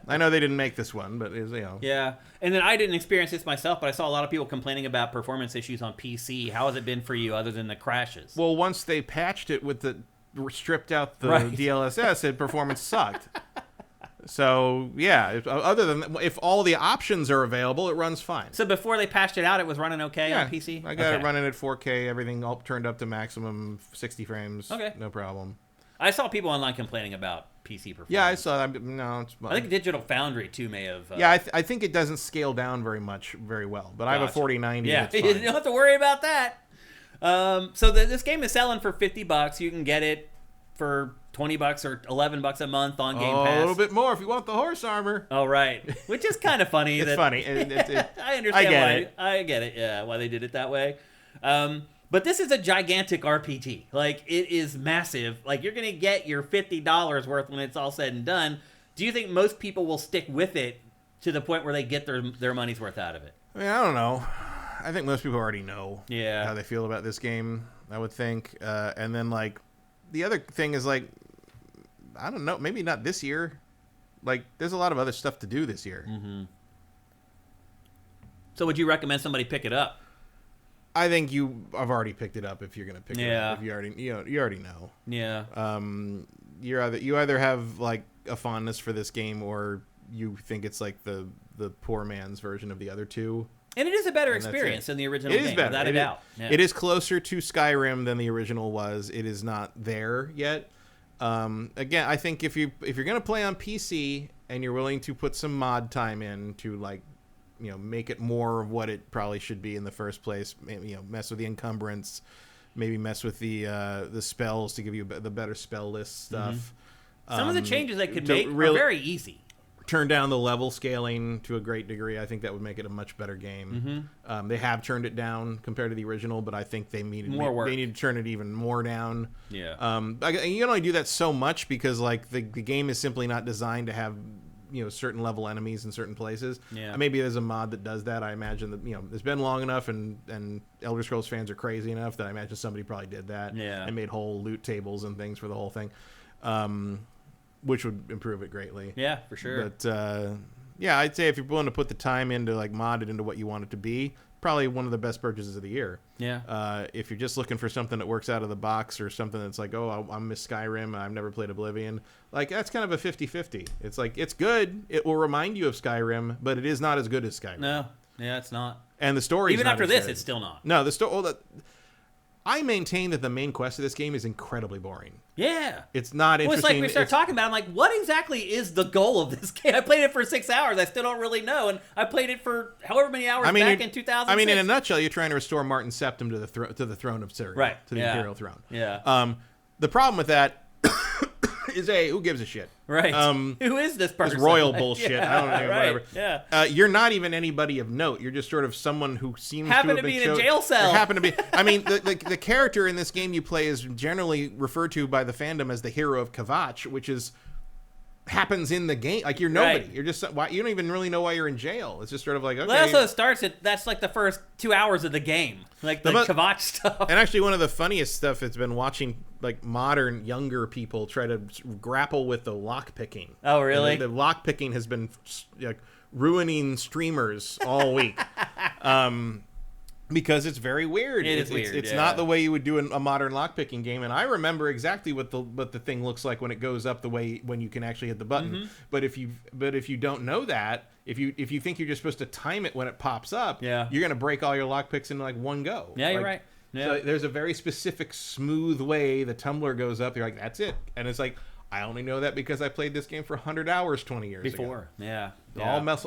I know they didn't make this one, but it was, Yeah, and then I didn't experience this myself, but I saw a lot of people complaining about performance issues on PC. How has it been for you, other than the crashes? Well, once they patched it with stripped out the DLSS, performance sucked. So yeah, other than if all the options are available, it runs fine. So before they patched it out, it was running okay on PC? I got it running at 4K, everything all turned up to maximum 60 frames. Okay. No problem. I saw people online complaining about PC performance. Yeah, I saw that. No, it's fine. I think Digital Foundry too may have. I think it doesn't scale down very well. But I have a 4090. Yeah, it's fine. You don't have to worry about that. So this game is selling for $50. You can get it for $20 or $11 a month on Game Pass. A little bit more if you want the horse armor. Oh, right. Which is kind of funny. It's funny. I understand I get it. Yeah, why they did it that way. But this is a gigantic RPG. Like, it is massive. Like, you're going to get your $50 worth when it's all said and done. Do you think most people will stick with it to the point where they get their money's worth out of it? I mean, I don't know. I think most people already know how they feel about this game, I would think. And then, like, the other thing is, like, I don't know, maybe not this year. Like, there's a lot of other stuff to do this year. Mm-hmm. So would you recommend somebody pick it up? I think I've already picked it up if you're going to pick it up. If you already know. Yeah. You either have, like, a fondness for this game or you think it's, like, the poor man's version of the other two. And it is a better experience than the original game, without a doubt. It is closer to Skyrim than the original was. It is not there yet. Again, I think if you're going to play on PC and you're willing to put some mod time in to, like, make it more of what it probably should be in the first place, mess with the encumbrance, maybe mess with the spells to give you the better spell list stuff. Mm-hmm. Some of the changes they could make are very easy. Turn down the level scaling to a great degree. I think that would make it a much better game. Mm-hmm. They have turned it down compared to the original, but I think they need to turn it even more down. Yeah. You can only do that so much because, like, the game is simply not designed to have certain level enemies in certain places. Yeah. Maybe there's a mod that does that. I imagine that it's been long enough and Elder Scrolls fans are crazy enough that I imagine somebody probably did that. Yeah. And made whole loot tables and things for the whole thing. Which would improve it greatly. Yeah, for sure. But I'd say if you're willing to put the time into, like, mod it into what you want it to be, probably one of the best purchases of the year. Yeah. If you're just looking for something that works out of the box or something that's like, oh, I miss Skyrim, I've never played Oblivion, like, that's kind of a 50-50. It's like, it's good. It will remind you of Skyrim, but it is not as good as Skyrim. No. Yeah, it's not. And the story even after this, it's still not. No, the story. I maintain that the main quest of this game is incredibly boring. Yeah. It's not interesting. Well, it's like we start talking about it, I'm like, what exactly is the goal of this game? I played it for 6 hours. I still don't really know. And I played it for however many hours back in 2006. I mean, in a nutshell, you're trying to restore Martin Septim to the throne of Syria. Right. To the Imperial throne. Yeah. The problem with that is, who gives a shit? Right. Who is this person? It's royal bullshit. Yeah, I don't know, right. whatever. Yeah. You're not even anybody of note. You're just sort of someone who seems Happen to be have in been a jail cell. Happen to be. I mean, the character in this game you play is generally referred to by the fandom as the hero of Kavach, which happens in the game. Like, you're nobody. Right. You're just, you don't even really know why you're in jail. It's just sort of like, okay. Well, also starts that's like the first 2 hours of the game, like the Kavach stuff. And actually, one of the funniest stuff has been watching like modern younger people try to grapple with the lock picking. Oh, really? The lock picking has been like ruining streamers all week. Because it's very weird. It's weird. It's not the way you would do a modern lockpicking game, and I remember exactly what the thing looks like when it goes up the way when you can actually hit the button. Mm-hmm. But if you don't know that, if you think you're just supposed to time it when it pops up, you're gonna break all your lockpicks in like one go. Yeah, you're right. Yeah. So there's a very specific smooth way the tumbler goes up. You're like, that's it, and it's like, I only know that because I played this game for 100 hours 20 years ago. Yeah.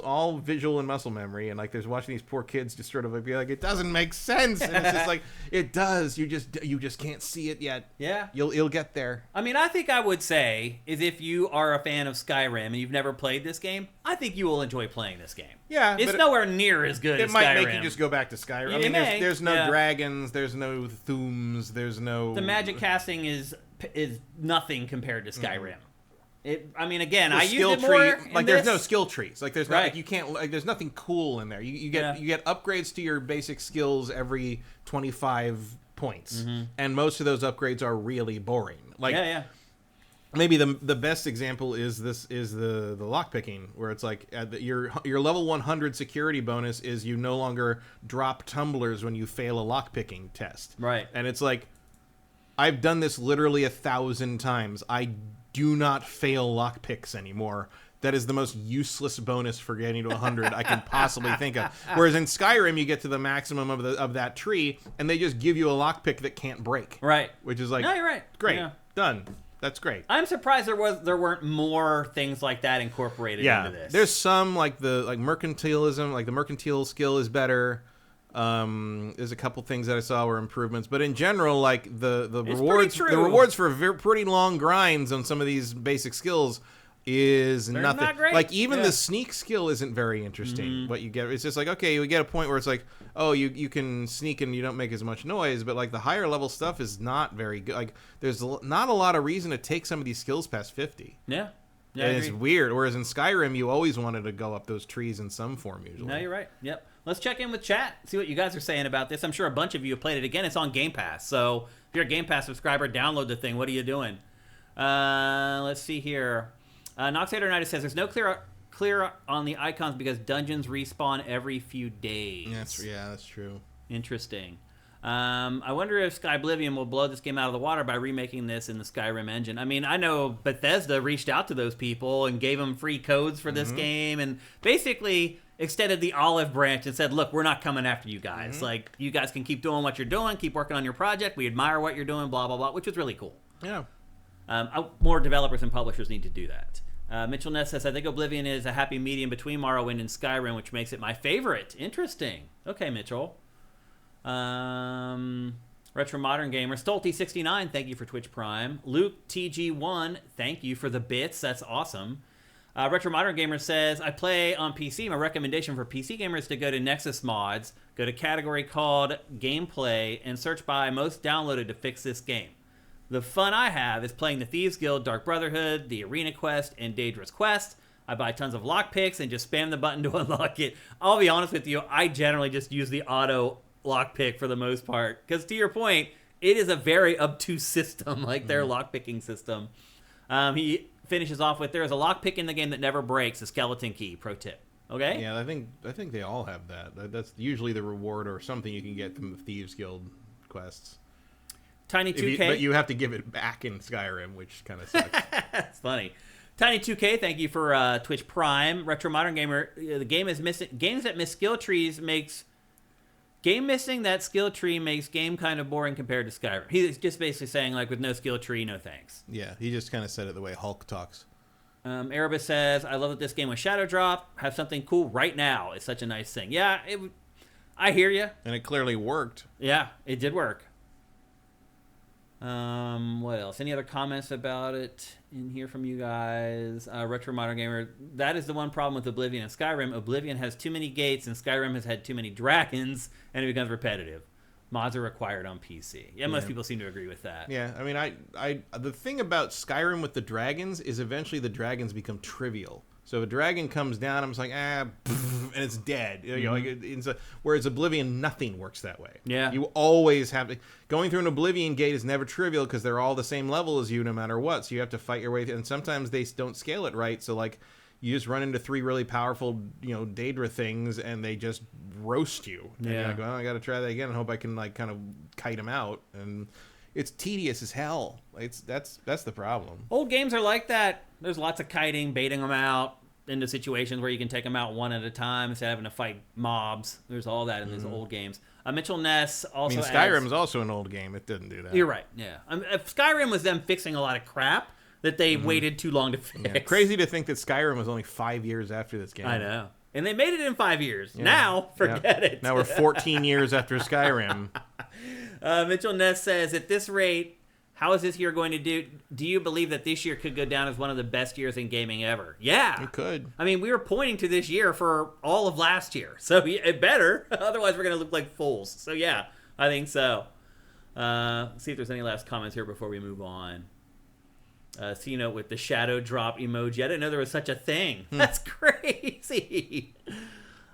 All visual and muscle memory, and like there's watching these poor kids just sort of be like, it doesn't make sense, and it's just like, it does. You just can't see it yet. Yeah. You'll get there. I mean, I think I would say is if you are a fan of Skyrim and you've never played this game, I think you will enjoy playing this game. Yeah, it's nowhere near as good as Skyrim. It might make you just go back to Skyrim. I mean, there's no dragons, there's no Thooms, there's no. The magic casting is nothing compared to Skyrim. I mean, again, I used it more like there's no skill trees. Like there's not, like you can't, like there's nothing cool in there. You get upgrades to your basic skills every 25 points, and most of those upgrades are really boring. Like maybe the best example is the lockpicking, where it's like your level 100 security bonus is you no longer drop tumblers when you fail a lockpicking test. Right. And it's like, I've done this literally 1,000 times. I do not fail lockpicks anymore. That is the most useless bonus for getting to 100 I can possibly think of. Whereas in Skyrim, you get to the maximum of that tree, and they just give you a lockpick that can't break. Right. Which is like, no, you're right. Great. Yeah. Done. That's great. I'm surprised there weren't more things like that incorporated into this. There's some like mercantilism, like the mercantile skill is better. There's a couple things that I saw were improvements, but in general, like the rewards for pretty long grinds on some of these basic skills is They're nothing. Not great. Like even the sneak skill isn't very interesting. What you get, it's just like, okay, you get a point where it's like, oh, you can sneak and you don't make as much noise, but like the higher level stuff is not very good. Like there's not a lot of reason to take some of these skills past 50. Yeah. And it's weird. Whereas in Skyrim, you always wanted to go up those trees in some form usually. No, you're right. Yep. Let's check in with chat, see what you guys are saying about this. I'm sure a bunch of you have played it. Again, it's on Game Pass. So if you're a Game Pass subscriber, download the thing. What are you doing? Let's see here. Noxator United says, there's no clear on the icons because dungeons respawn every few days. That's true. Interesting. I wonder if Oblivion will blow this game out of the water by remaking this in the Skyrim engine. I mean, I know Bethesda reached out to those people and gave them free codes for this game and basically extended the olive branch and said, look, we're not coming after you guys. Like, you guys can keep doing what you're doing, keep working on your project. We admire what you're doing, blah, blah, blah, which was really cool. Yeah. More developers and publishers need to do that. Mitchell Ness says, I think Oblivion is a happy medium between Morrowind and Skyrim, which makes it my favorite. Interesting. Okay, Mitchell. Retro Modern Gamer. Stolty69, thank you for Twitch Prime. Luke TG1, thank you for the bits. That's awesome. Retro Modern Gamer says, I play on PC. My recommendation for PC gamers is to go to Nexus Mods, go to category called Gameplay, and search by most downloaded to fix this game. The fun I have is playing the Thieves Guild, Dark Brotherhood, the Arena Quest, and Daedra's Quest. I buy tons of lockpicks and just spam the button to unlock it. I'll be honest with you, I generally just use the auto lockpick for the most part. Because to your point, it is a very obtuse system, like their lockpicking system. He finishes off with, there is a lockpick in the game that never breaks, a skeleton key. Pro tip. Okay? Yeah, I think they all have that. That's usually the reward or something you can get from the Thieves Guild quests. Tiny2K. But you have to give it back in Skyrim, which kind of sucks. That's funny. Tiny2K, thank you for Twitch Prime. Retro Modern Gamer, the game is missing. Games that miss skill trees makes Game missing that skill tree makes game kind of boring compared to Skyrim. He's just basically saying, like, with no skill tree, no thanks. Yeah, he just kind of said it the way Hulk talks. Erebus says, I love that this game was Shadow Drop. Have something cool right now. It's such a nice thing. Yeah, I hear you. And it clearly worked. Yeah, it did work. What else? Any other comments about it in here from you guys? Retro Modern Gamer, that is the one problem with Oblivion and Skyrim. Oblivion has too many gates, and Skyrim has had too many dragons, and it becomes repetitive. Mods are required on PC. Yeah, most people seem to agree with that. Yeah, I mean, I the thing about Skyrim with the dragons is eventually the dragons become trivial. So if a dragon comes down, I'm just like, and it's dead. You know, like whereas Oblivion, nothing works that way. Yeah. You always have to... Going through an Oblivion gate is never trivial because they're all the same level as you no matter what. So you have to fight your way through. And sometimes they don't scale it right. So, like, you just run into 3 really powerful, Daedra things, and they just roast you. And you're like, well, I got to try that again and hope I can, like, kind of kite them out. And... it's tedious as hell. That's the problem. Old games are like that. There's lots of kiting, baiting them out into situations where you can take them out one at a time instead of having to fight mobs. There's all that in these old games. Mitchell Ness also Skyrim's also an old game. It didn't do that. You're right, yeah. Skyrim was them fixing a lot of crap that they waited too long to fix. Yeah. Crazy to think that Skyrim was only 5 years after this game. I know. And they made it in 5 years. Yeah. Now, forget it. Now we're 14 years after Skyrim. Mitchell Ness says, at this rate, how is this year going to do? Do you believe that this year could go down as one of the best years in gaming ever? Yeah. It could. I mean, we were pointing to this year for all of last year. So it better. Otherwise, we're going to look like fools. So, yeah, I think so. Let's see if there's any last comments here before we move on. C-Note with the shadow drop emoji. I didn't know there was such a thing. That's crazy.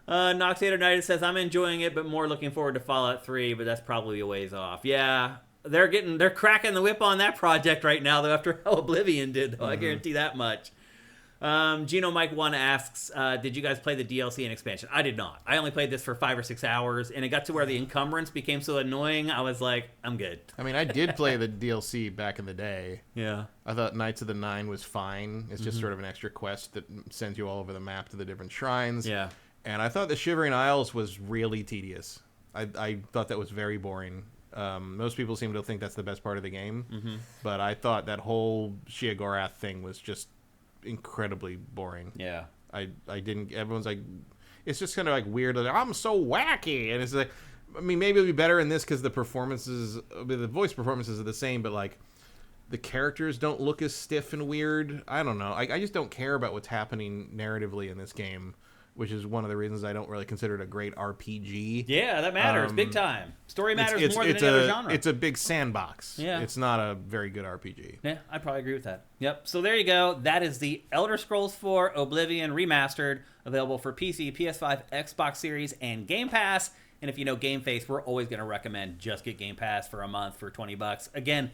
Noxator United says, I'm enjoying it, but more looking forward to Fallout 3, but that's probably a ways off. Yeah, they're cracking the whip on that project right now, though, after how Oblivion did, though. I guarantee that much. Geno Mike 1 asks, did you guys play the DLC and expansion? I did not. I only played this for 5 or 6 hours, and it got to where the encumbrance became so annoying, I was like, I'm good. I mean, I did play the DLC back in the day. Yeah. I thought Knights of the Nine was fine. It's just sort of an extra quest that sends you all over the map to the different shrines. Yeah. And I thought the Shivering Isles was really tedious. I thought that was very boring. Most people seem to think that's the best part of the game. But I thought that whole Sheogorath thing was just incredibly boring. Yeah. I didn't... Everyone's like... It's just kind of like weird. Like, I'm so wacky! And it's like... I mean, maybe it'll be better in this because the performances... The voice performances are the same, but like... The characters don't look as stiff and weird. I don't know. I just don't care about what's happening narratively in this game, which is one of the reasons I don't really consider it a great RPG. Yeah, that matters big time. Story matters more than any other genre. It's a big sandbox. Yeah. It's not a very good RPG. Yeah, I'd probably agree with that. Yep. So there you go. That is the Elder Scrolls 4 Oblivion Remastered, available for PC, PS5, Xbox Series, and Game Pass. And if you know GameFace, we're always going to recommend just get Game Pass for a month for $20. Again,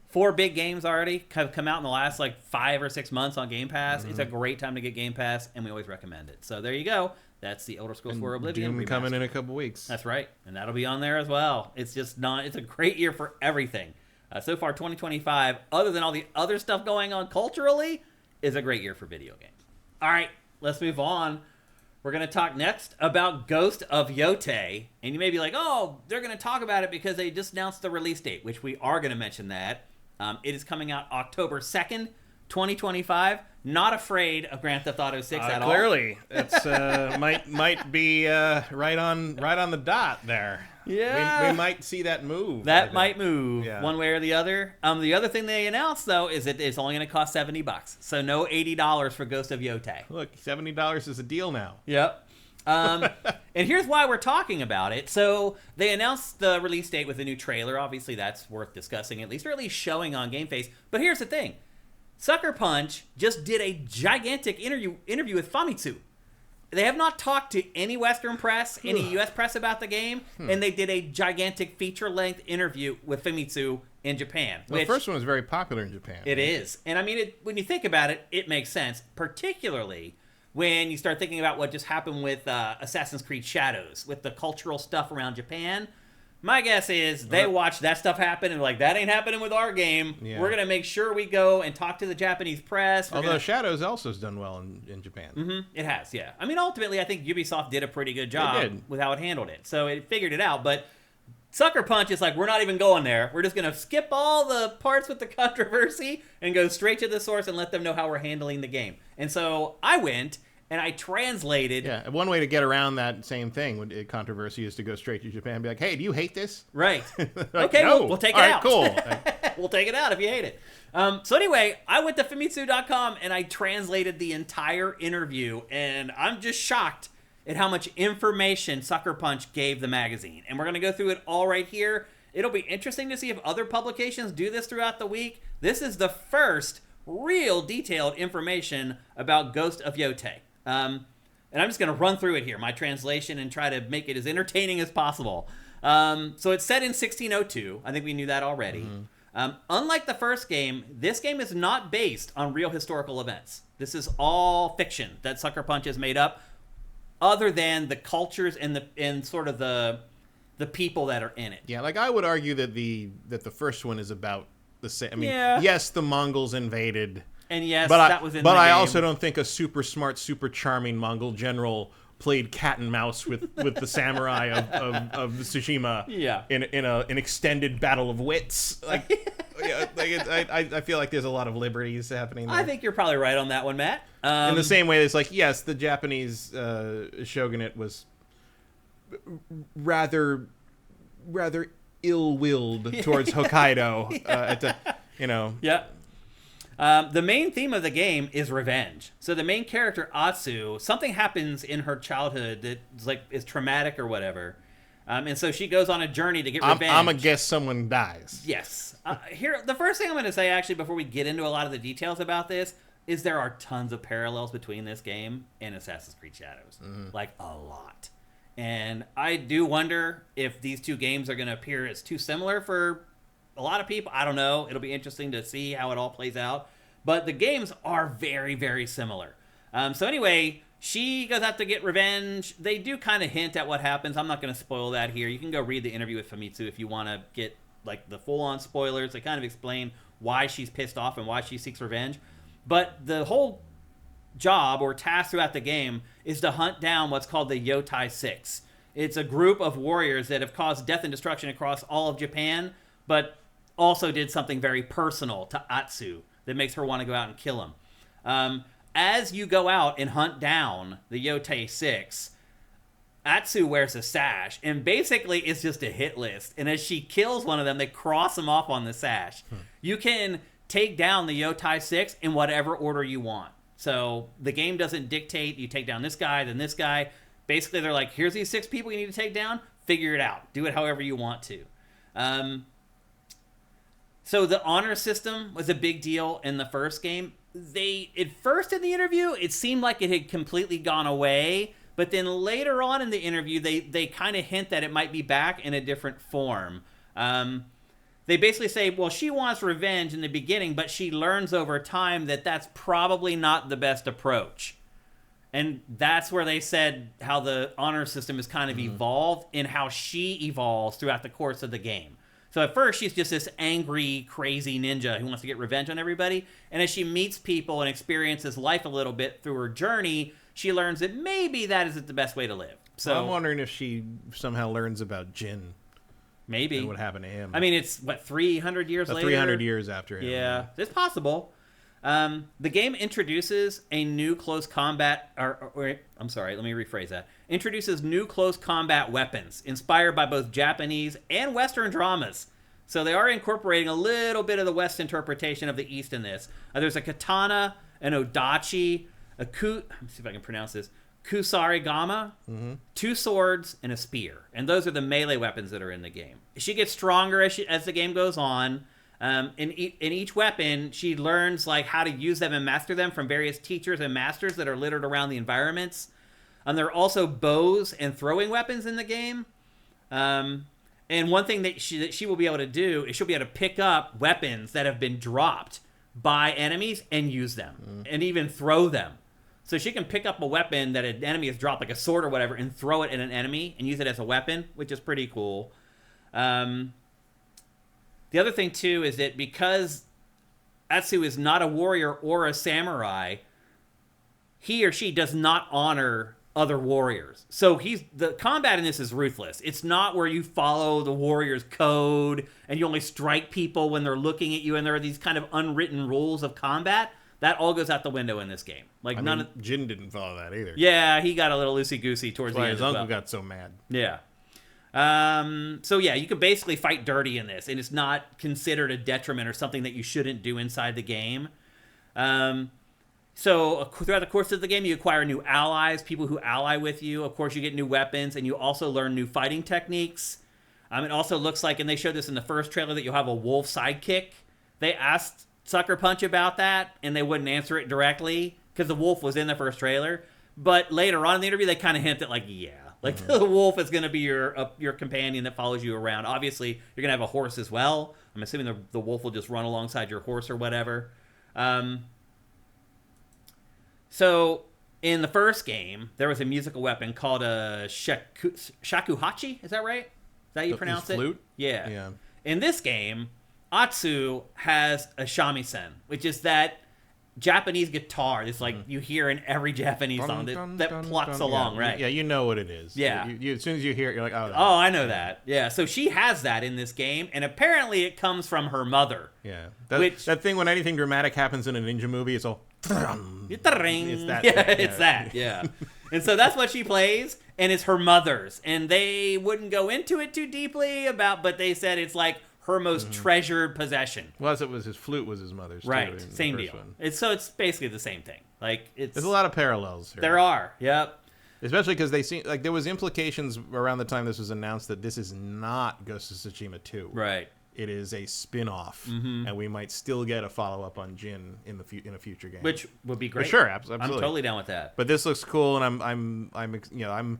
4 big games already have come out in the last 5 or 6 months on Game Pass. It's a great time to get Game Pass, and we always recommend it. So there you go. That's the Elder Scrolls 4 Oblivion Doom Remastered. coming in a couple weeks. That's right, and that'll be on there as well. It's just it's a great year for everything. So far, 2025, other than all the other stuff going on culturally, is a great year for video games. All right, let's move on. We're going to talk next about Ghost of Yotei. And you may be like, oh, they're going to talk about it because they just announced the release date, which we are going to mention that. It is coming out October 2nd, 2025. Not afraid of Grand Theft Auto 6 at all. Clearly, it's might be right on the dot there. Yeah, we might see that move. That might move one way or the other. The other thing they announced though is that it's only going to cost $70, so no $80 for Ghost of Yotei. Look, $70 is a deal now. Yep. And here's why we're talking about it. So they announced the release date with a new trailer. Obviously, that's worth discussing at least, or at least showing on GameFace. But here's the thing. Sucker Punch just did a gigantic interview with Famitsu. They have not talked to any Western press, any U.S. press about the game, and they did a gigantic feature-length interview with Famitsu in Japan. Well, the first one was very popular in Japan. It is. And I mean, when you think about it, it makes sense, particularly when you start thinking about what just happened with Assassin's Creed Shadows, with the cultural stuff around Japan. My guess is they watched that stuff happen and like, that ain't happening with our game. Yeah. We're going to make sure we go and talk to the Japanese press. Although Shadows also has done well in Japan. Mm-hmm. It has, yeah. I mean, ultimately, I think Ubisoft did a pretty good job with how it handled it. So it figured it out. But Sucker Punch is like, we're not even going there. We're just going to skip all the parts with the controversy and go straight to the source and let them know how we're handling the game. And so I went... and I translated... Yeah, one way to get around that same thing with controversy is to go straight to Japan and be like, hey, do you hate this? Right. Like, okay, no. we'll take it out. Cool. We'll take it out if you hate it. So anyway, I went to Famitsu.com and I translated the entire interview, and I'm just shocked at how much information Sucker Punch gave the magazine. And we're going to go through it all right here. It'll be interesting to see if other publications do this throughout the week. This is the first real detailed information about Ghost of Yotei. And I'm just going to run through it here, my translation, and try to make it as entertaining as possible. So it's set in 1602. I think we knew that already. Mm-hmm. Unlike the first game, this game is not based on real historical events. This is all fiction that Sucker Punch has made up, other than the cultures and sort of the people that are in it. Yeah, like I would argue that the first one is about the same. I mean, yes, the Mongols invaded. And yes, that was in the game. But I also don't think a super smart, super charming Mongol general played cat and mouse with the samurai of Tsushima in an extended battle of wits. Like, I feel like there's a lot of liberties happening there. I think you're probably right on that one, Matt. In the same way, it's like, yes, the Japanese shogunate was rather ill-willed towards Hokkaido at the, Yeah. The main theme of the game is revenge. So the main character, Atsu, something happens in her childhood that is traumatic or whatever. And so she goes on a journey to get revenge. I'm going to guess someone dies. Yes. Here, the first thing I'm going to say, actually, before we get into a lot of the details about this, is there are tons of parallels between this game and Assassin's Creed Shadows. Mm-hmm. Like, a lot. And I do wonder if these two games are going to appear as too similar for a lot of people. I don't know. It'll be interesting to see how it all plays out. But the games are very, very similar. So anyway, she goes out to get revenge. They do kind of hint at what happens. I'm not going to spoil that here. You can go read the interview with Famitsu if you want to get like the full-on spoilers. They kind of explain why she's pissed off and why she seeks revenge. But the whole job or task throughout the game is to hunt down what's called the Yotei 6. It's a group of warriors that have caused death and destruction across all of Japan, but also did something very personal to Atsu that makes her want to go out and kill him. As you go out and hunt down the Yotei 6, Atsu wears a sash, and basically it's just a hit list. And as she kills one of them, they cross them off on the sash. You can take down the Yotei 6 in whatever order you want. So the game doesn't dictate you take down this guy, then this guy. Basically, they're like, here's these 6 people you need to take down. Figure it out. Do it however you want to. So the honor system was a big deal in the first game. At first in the interview, it seemed like it had completely gone away. But then later on in the interview, they kind of hint that it might be back in a different form. They basically say, well, she wants revenge in the beginning, but she learns over time that that's probably not the best approach. And that's where they said how the honor system has kind of evolved and how she evolves throughout the course of the game. So at first, she's just this angry, crazy ninja who wants to get revenge on everybody. And as she meets people and experiences life a little bit through her journey, she learns that maybe that isn't the best way to live. So I'm wondering if she somehow learns about Jin. Maybe. And what happened to him. I mean, it's, 300 years later? 300 years after him. Yeah, it's possible. The game introduces a new close combat... I'm sorry, let me rephrase that. Introduces new close combat weapons, inspired by both Japanese and Western dramas. So they are incorporating a little bit of the West interpretation of the East in this. There's a katana, an odachi, let me see if I can pronounce this, kusarigama, 2 swords, and a spear. And those are the melee weapons that are in the game. She gets stronger as the game goes on. In each weapon, she learns like how to use them and master them from various teachers and masters that are littered around the environments. And there are also bows and throwing weapons in the game. And one thing that she will be able to do is she'll be able to pick up weapons that have been dropped by enemies and use them, and even throw them. So she can pick up a weapon that an enemy has dropped, like a sword or whatever, and throw it at an enemy and use it as a weapon, which is pretty cool. The other thing, too, is that because Atsu is not a warrior or a samurai, he or she does not honor other warriors. So the combat in this is ruthless. It's not where you follow the warrior's code and you only strike people when they're looking at you and there are these kind of unwritten rules of combat. That all goes out the window in this game. Like Jin didn't follow that either. Yeah, he got a little loosey-goosey towards the end. His uncle got so mad. Yeah. So yeah, you can basically fight dirty in this, and it's not considered a detriment or something that you shouldn't do inside the game. So throughout the course of the game, you acquire new allies, people who ally with you. Of course, you get new weapons, and you also learn new fighting techniques. It also looks like, and they showed this in the first trailer, that you'll have a wolf sidekick. They asked Sucker Punch about that, and they wouldn't answer it directly because the wolf was in the first trailer. But later on in the interview, they kind of hint at, like, yeah, like the wolf is going to be your companion that follows you around. Obviously, you're going to have a horse as well. I'm assuming the wolf will just run alongside your horse or whatever. So in the first game, there was a musical weapon called a shakuhachi. Is that right? Is that how you pronounce it? Flute? Yeah. In this game, Atsu has a shamisen, which is that Japanese guitar. It's like you hear in every Japanese song that plucks along, right? Yeah, you know what it is. Yeah. You, as soon as you hear it, you're like, oh. Oh, I know that. Yeah, so she has that in this game, and apparently it comes from her mother. Yeah. That thing when anything dramatic happens in a ninja movie, it's all... It's that. Yeah, it's that. Yeah. And so that's what she plays, and it's her mother's. And they wouldn't go into it too deeply but they said it's like her most treasured possession. Well, as it was his flute was his mother's, right? Too, same deal. It's basically the same thing. Like there's a lot of parallels here. There are. Yep. Especially because they seem like there was implications around the time this was announced that this is not Ghost of Tsushima 2. Right. It is a spin-off, and we might still get a follow-up on Jin in a future game, which would be great. For sure, absolutely. I'm totally down with that. But this looks cool, and I'm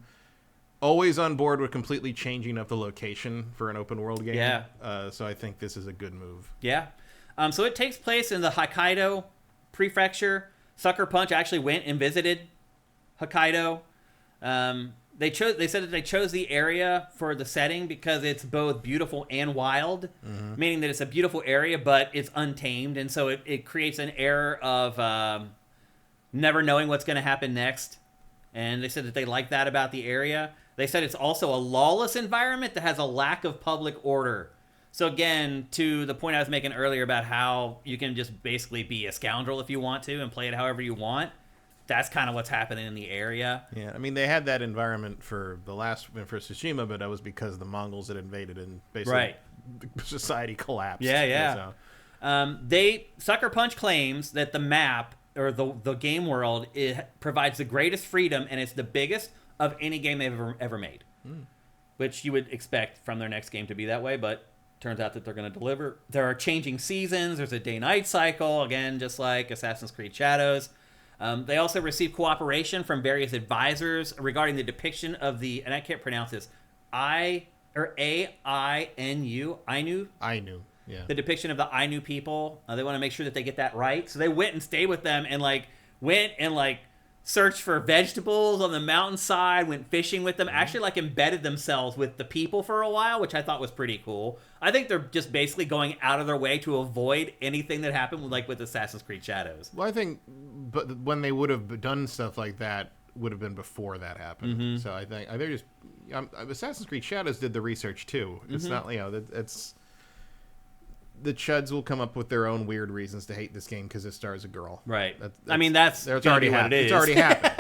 always on board with completely changing up the location for an open-world game. Yeah. So I think this is a good move. Yeah. So it takes place in the Hokkaido prefecture. Sucker Punch actually went and visited Hokkaido. They said that they chose the area for the setting because it's both beautiful and wild, meaning that it's a beautiful area, but it's untamed. And so it creates an air of never knowing what's going to happen next. And they said that they like that about the area. They said it's also a lawless environment that has a lack of public order. So again, to the point I was making earlier about how you can just basically be a scoundrel if you want to and play it however you want. That's kind of what's happening in the area. Yeah, I mean, they had that environment for Tsushima, but that was because the Mongols had invaded and basically society collapsed. Yeah. Sucker Punch claims that the map, or the game world, provides the greatest freedom, and it's the biggest of any game they've ever made. Which you would expect from their next game to be that way, but turns out that they're going to deliver. There are changing seasons. There's a day-night cycle, again, just like Assassin's Creed Shadows. They also received cooperation from various advisors regarding the depiction of and I can't pronounce this, Ainu, Ainu, yeah. The depiction of the Ainu people. They want to make sure that they get that right. So they went and stayed with them and searched for vegetables on the mountainside, went fishing with them, actually embedded themselves with the people for a while, which I thought was pretty cool. I think they're just basically going out of their way to avoid anything that happened with Assassin's Creed Shadows. Well, I think but when they would have done stuff like that would have been before that happened. So I think they're just Assassin's Creed Shadows did the research too. It's not, it's the chuds will come up with their own weird reasons to hate this game because it stars a girl. Right. That's already what it is. It's already happened.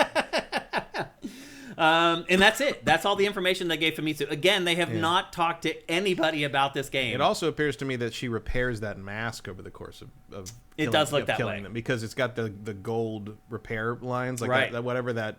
And that's it. That's all the information they gave Famitsu. Again, they have not talked to anybody about this game. It also appears to me that she repairs that mask over the course of it does look that killing way them because it's got the gold repair lines, whatever that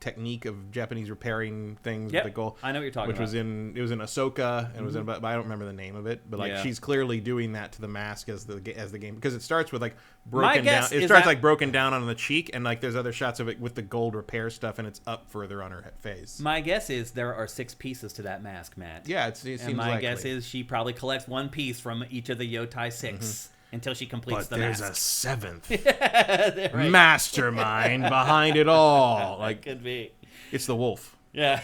technique of Japanese repairing things with the gold. I know what you're talking about. It was in Ahsoka and it was in, but I don't remember the name of it. But she's clearly doing that to the mask as the game, because it starts with broken down. It starts broken down on the cheek, and there's other shots of it with the gold repair stuff, and it's up further on her face. My guess is there are 6 pieces to that mask, Matt. Yeah, it seems and my likely. guess is she probably collects one piece from each of the Yotei 6. Until she completes the mask. But there's a 7th mastermind behind it all. Could be. It's the wolf. Yeah,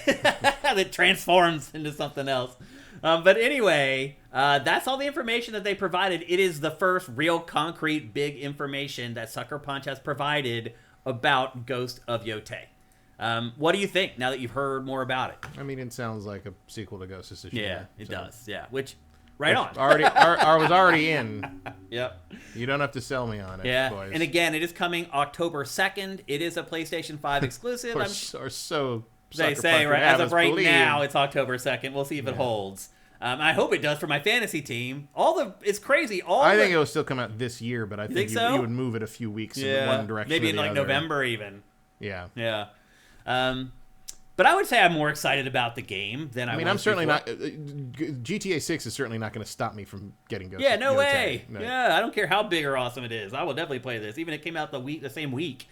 that transforms into something else. But anyway, that's all the information that they provided. It is the first real concrete big information that Sucker Punch has provided about Ghost of Yotei. What do you think now that you've heard more about it? I mean, it sounds like a sequel to Ghost of Tsushima. Yeah, it does. Yeah, which on. I was already in. Yep. You don't have to sell me on it, yeah. boys. And again, it is coming October 2nd. It is a PlayStation 5 exclusive. or so they say, right? As of right believe. now, it's October 2nd. We'll see if it holds. I hope it does for my fantasy team. It's crazy. I think it will still come out this year, but I think so? you would move it a few weeks in one direction. Maybe in or the like other. November even. Yeah. Yeah. But I would say I'm more excited about the game than I was I'm certainly before. not. GTA 6 is certainly not going to stop me from getting Ghost. Yeah, no Yotei. way. No. Yeah, I don't care how big or awesome it is. I will definitely play this, even if it came out the same week.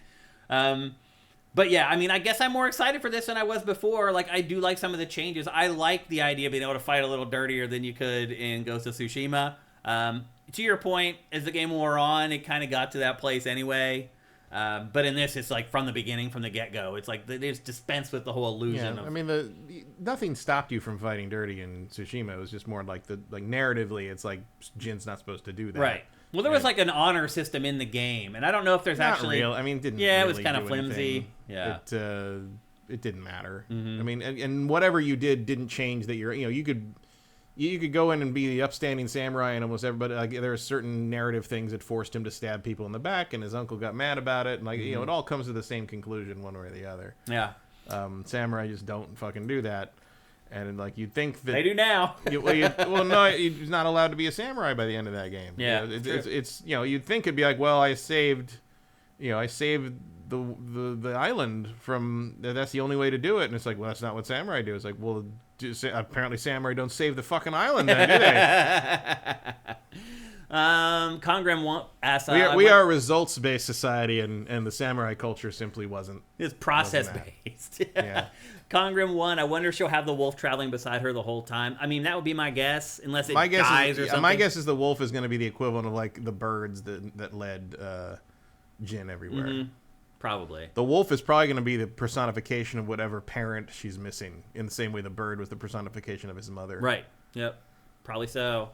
But yeah, I mean, I guess I'm more excited for this than I was before. Like, I do like some of the changes. I like the idea of being able to fight a little dirtier than you could in Ghost of Tsushima. To your point, as the game wore on, it kind of got to that place anyway. But in this, it's like from the beginning, from the get-go. It's like they just dispense with the whole illusion. Yeah, I mean, nothing stopped you from fighting dirty in Tsushima. It was just more like narratively, it's like Jin's not supposed to do that. Right. Well, there was like an honor system in the game, and I don't know if there's not actually real. I mean, it didn't. Yeah, really it was kind of do flimsy. anything. Yeah. It didn't matter. Mm-hmm. I mean, and whatever you did didn't change that you could go in and be the upstanding samurai and almost everybody. Like, there are certain narrative things that forced him to stab people in the back, and his uncle got mad about it. And it all comes to the same conclusion one way or the other. Yeah. Samurai just don't fucking do that. And you'd think that they do now. No, he's not allowed to be a samurai by the end of that game. Yeah, it's you'd think it'd be like, well, I saved the island from. That's the only way to do it, and it's like, well, that's not what samurai do. It's like, well, apparently samurai don't save the fucking island, then, do they? Congram asks, we are a results-based society, and the samurai culture simply wasn't. It's process-based. Yeah. Congram 1, I wonder if she'll have the wolf traveling beside her the whole time. I mean, that would be my guess, unless it dies or something. My guess is the wolf is going to be the equivalent of like the birds that led Jin everywhere. Mm-hmm. Probably. The wolf is probably going to be the personification of whatever parent she's missing, in the same way the bird was the personification of his mother. Right. Yep. Probably so.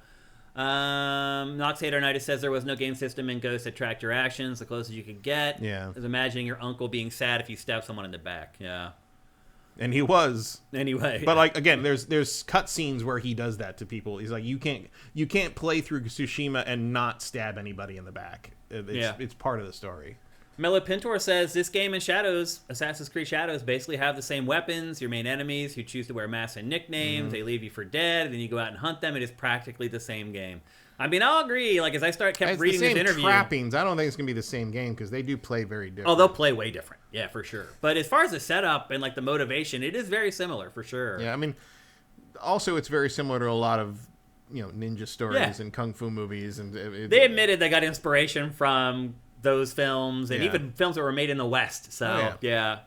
Noxator says there was no game system in Ghost that tracked your actions, the closest you could get. Yeah. I was imagining your uncle being sad if you stabbed someone in the back. Yeah. And he was. Anyway. But again, there's cutscenes where he does that to people. He's like, you can't play through Tsushima and not stab anybody in the back. It's part of the story. Melopintor says this game and Shadows, Assassin's Creed Shadows, basically have the same weapons. Your main enemies who choose to wear masks and nicknames, they leave you for dead, and then you go out and hunt them. It is practically the same game. I mean, I'll agree. Like, as I kept reading this interview, trappings. I don't think it's gonna be the same game because they do play very different. Oh, they'll play way different. Yeah, for sure. But as far as the setup and like the motivation, it is very similar for sure. Yeah, I mean, also it's very similar to a lot of ninja stories and kung fu movies, and they admitted they got inspiration from those films and even films that were made in the West. So the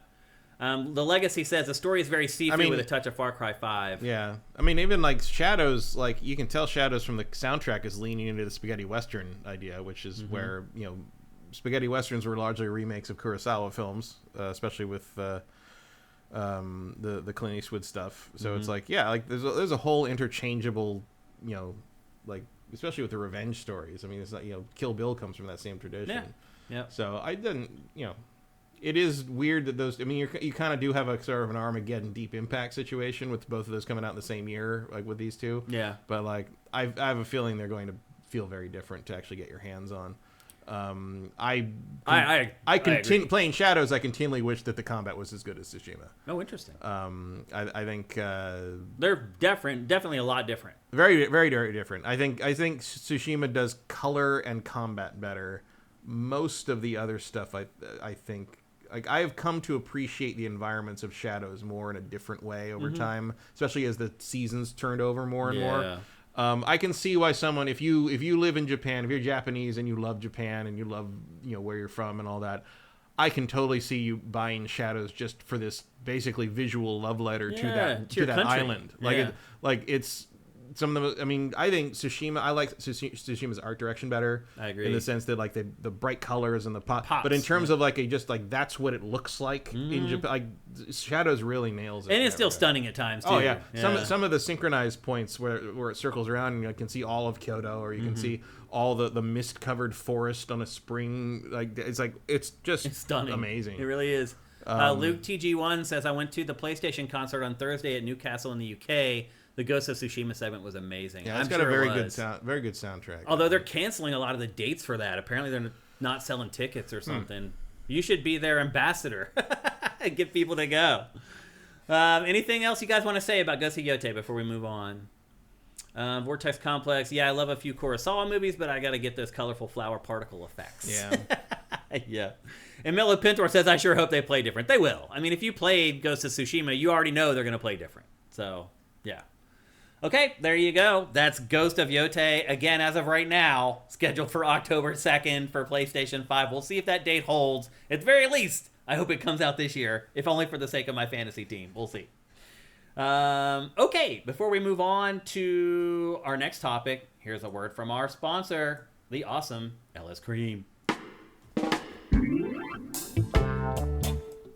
Legacy says the story is very Sifu with a touch of Far Cry 5. Yeah, I mean, even like Shadows, like you can tell Shadows from the soundtrack is leaning into the spaghetti western idea, which is where spaghetti westerns were largely remakes of Kurosawa films, especially with the Clint Eastwood stuff. So it's like there's a whole interchangeable, like especially with the revenge stories. I mean, it's not Kill Bill comes from that same tradition. Yeah. So I didn't it is weird that those. I mean, you kind of do have a sort of an Armageddon Deep Impact situation with both of those coming out in the same year, like with these two. Yeah. But like, I have a feeling they're going to feel very different to actually get your hands on. Playing Shadows, I continually wish that the combat was as good as Tsushima. Oh, interesting. I think they're definitely a lot different. Very, very, very different. I think Tsushima does color and combat better. Most of the other stuff, I think. Like, I have come to appreciate the environments of Shadows more in a different way over time, especially as the seasons turned over more and more. I can see why someone, if you live in Japan, if you're Japanese and you love Japan and you love where you're from and all that, I can totally see you buying Shadows just for this basically visual love letter to that country. island. It's some of the, I mean, I think Tsushima, I like Tsushima's art direction better. I agree. In the sense that like the bright colors and the pops. But in terms of like that's what it looks like in Japan. Like Shadows really nails it. And it's still stunning at times too. Oh yeah. Some of the synchronized points where it circles around and you can see all of Kyoto, or you can see all the mist covered forest on a spring. Like it's just stunning, amazing. It really is. Luke TG1 says, I went to the PlayStation concert on Thursday at Newcastle in the UK. The Ghost of Tsushima segment was amazing. Yeah, it's got a very good soundtrack. Although they're canceling a lot of the dates for that. Apparently they're not selling tickets or something. You should be their ambassador and get people to go. Anything else you guys want to say about Ghost of Yotei before we move on? Vortex Complex. Yeah, I love a few Kurosawa movies, but I got to get those colorful flower particle effects. Yeah. Yeah. And Milo Pintor says, I sure hope they play different. They will. I mean, if you played Ghost of Tsushima, you already know they're going to play different. So, yeah. Okay, there you go. That's Ghost of Yotei. Again, as of right now, scheduled for October 2nd for PlayStation 5. We'll see if that date holds. At the very least, I hope it comes out this year, if only for the sake of my fantasy team. We'll see. Okay, before we move on to our next topic, here's a word from our sponsor, the awesome LS Cream.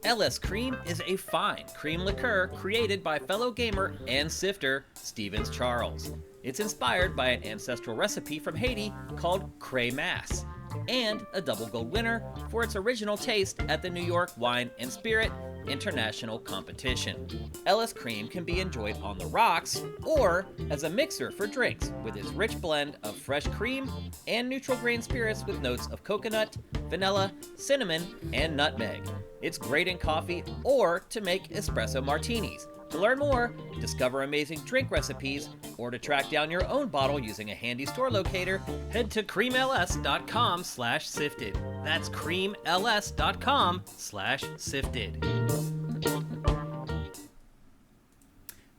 LS Cream is a fine cream liqueur created by fellow gamer and sifter Stevens Charles. It's inspired by an ancestral recipe from Haiti called Cray Mass, and a double gold winner for its original taste at the New York Wine and Spirit International Competition. LS Cream can be enjoyed on the rocks or as a mixer for drinks with its rich blend of fresh cream and neutral grain spirits with notes of coconut, vanilla, cinnamon, and nutmeg. It's great in coffee or to make espresso martinis. To learn more, discover amazing drink recipes, or to track down your own bottle using a handy store locator, head to creamls.com/sifted. That's creamls.com/sifted.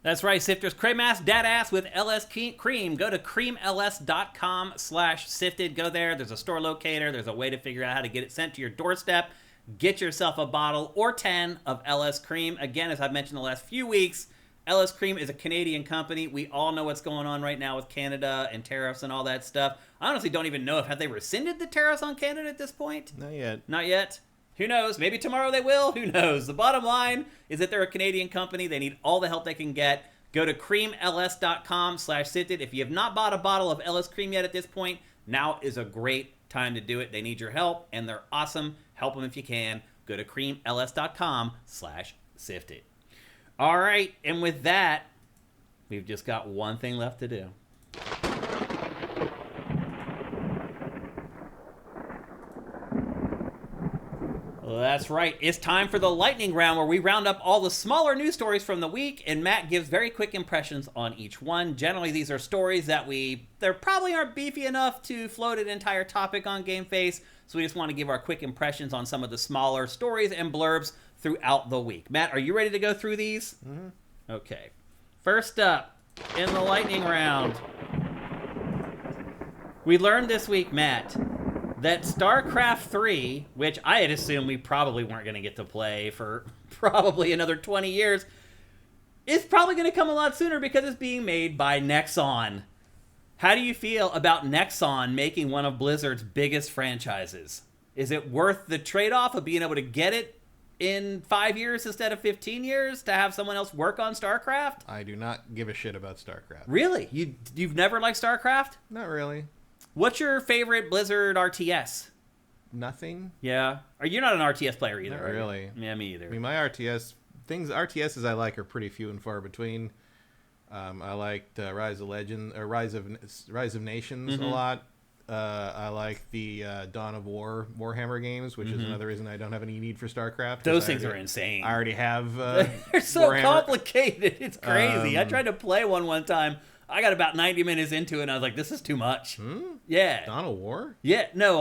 That's right, sifters. Cremass Dadass with LS Cream. Go to creamls.com/sifted. Go there. There's a store locator. There's a way to figure out how to get it sent to your doorstep. Get yourself a bottle or 10 of LS Cream. Again, as I've mentioned the last few weeks, LS Cream is a Canadian company. We all know what's going on right now with Canada and tariffs and all that stuff. I honestly don't even know have they rescinded the tariffs on Canada at this point? Not yet. Not yet. Who knows? Maybe tomorrow they will. Who knows? The bottom line is that they're a Canadian company. They need all the help they can get. Go to creamls.com/sifted. If you have not bought a bottle of LS Cream yet at this point, now is a great time to do it. They need your help, and they're awesome. Help them if you can. Go to creamls.com/sifted. All right, and with that, we've just got one thing left to do. Well, that's right. It's time for the lightning round, where we round up all the smaller news stories from the week, and Matt gives very quick impressions on each one. Generally, these are stories that they probably aren't beefy enough to float an entire topic on GameFace, so we just want to give our quick impressions on some of the smaller stories and blurbs throughout the week. Matt, are you ready to go through these? Mm-hmm. Okay. First up, in the lightning round, we learned this week, Matt, that StarCraft 3, which I had assumed we probably weren't going to get to play for probably another 20 years, is probably going to come a lot sooner because it's being made by Nexon. How do you feel about Nexon making one of Blizzard's biggest franchises? Is it worth the trade-off of being able to get it in 5 years instead of 15 years to have someone else work on StarCraft? I do not give a shit about StarCraft. Really? You've never liked StarCraft? Not really. What's your favorite Blizzard RTS? Nothing. Yeah. You're not an RTS player either, Not are you? really. Yeah, me either. I mean, my RTSs I like are pretty few and far between. I liked Rise of Nations a lot. I like the Dawn of War Warhammer games, which is another reason I don't have any need for StarCraft. Those things are insane. I already have. They're so Warhammer. complicated. It's crazy. I tried to play one time. I got about 90 minutes into it, and I was like, "This is too much." Yeah. Dawn of War? Yeah. No.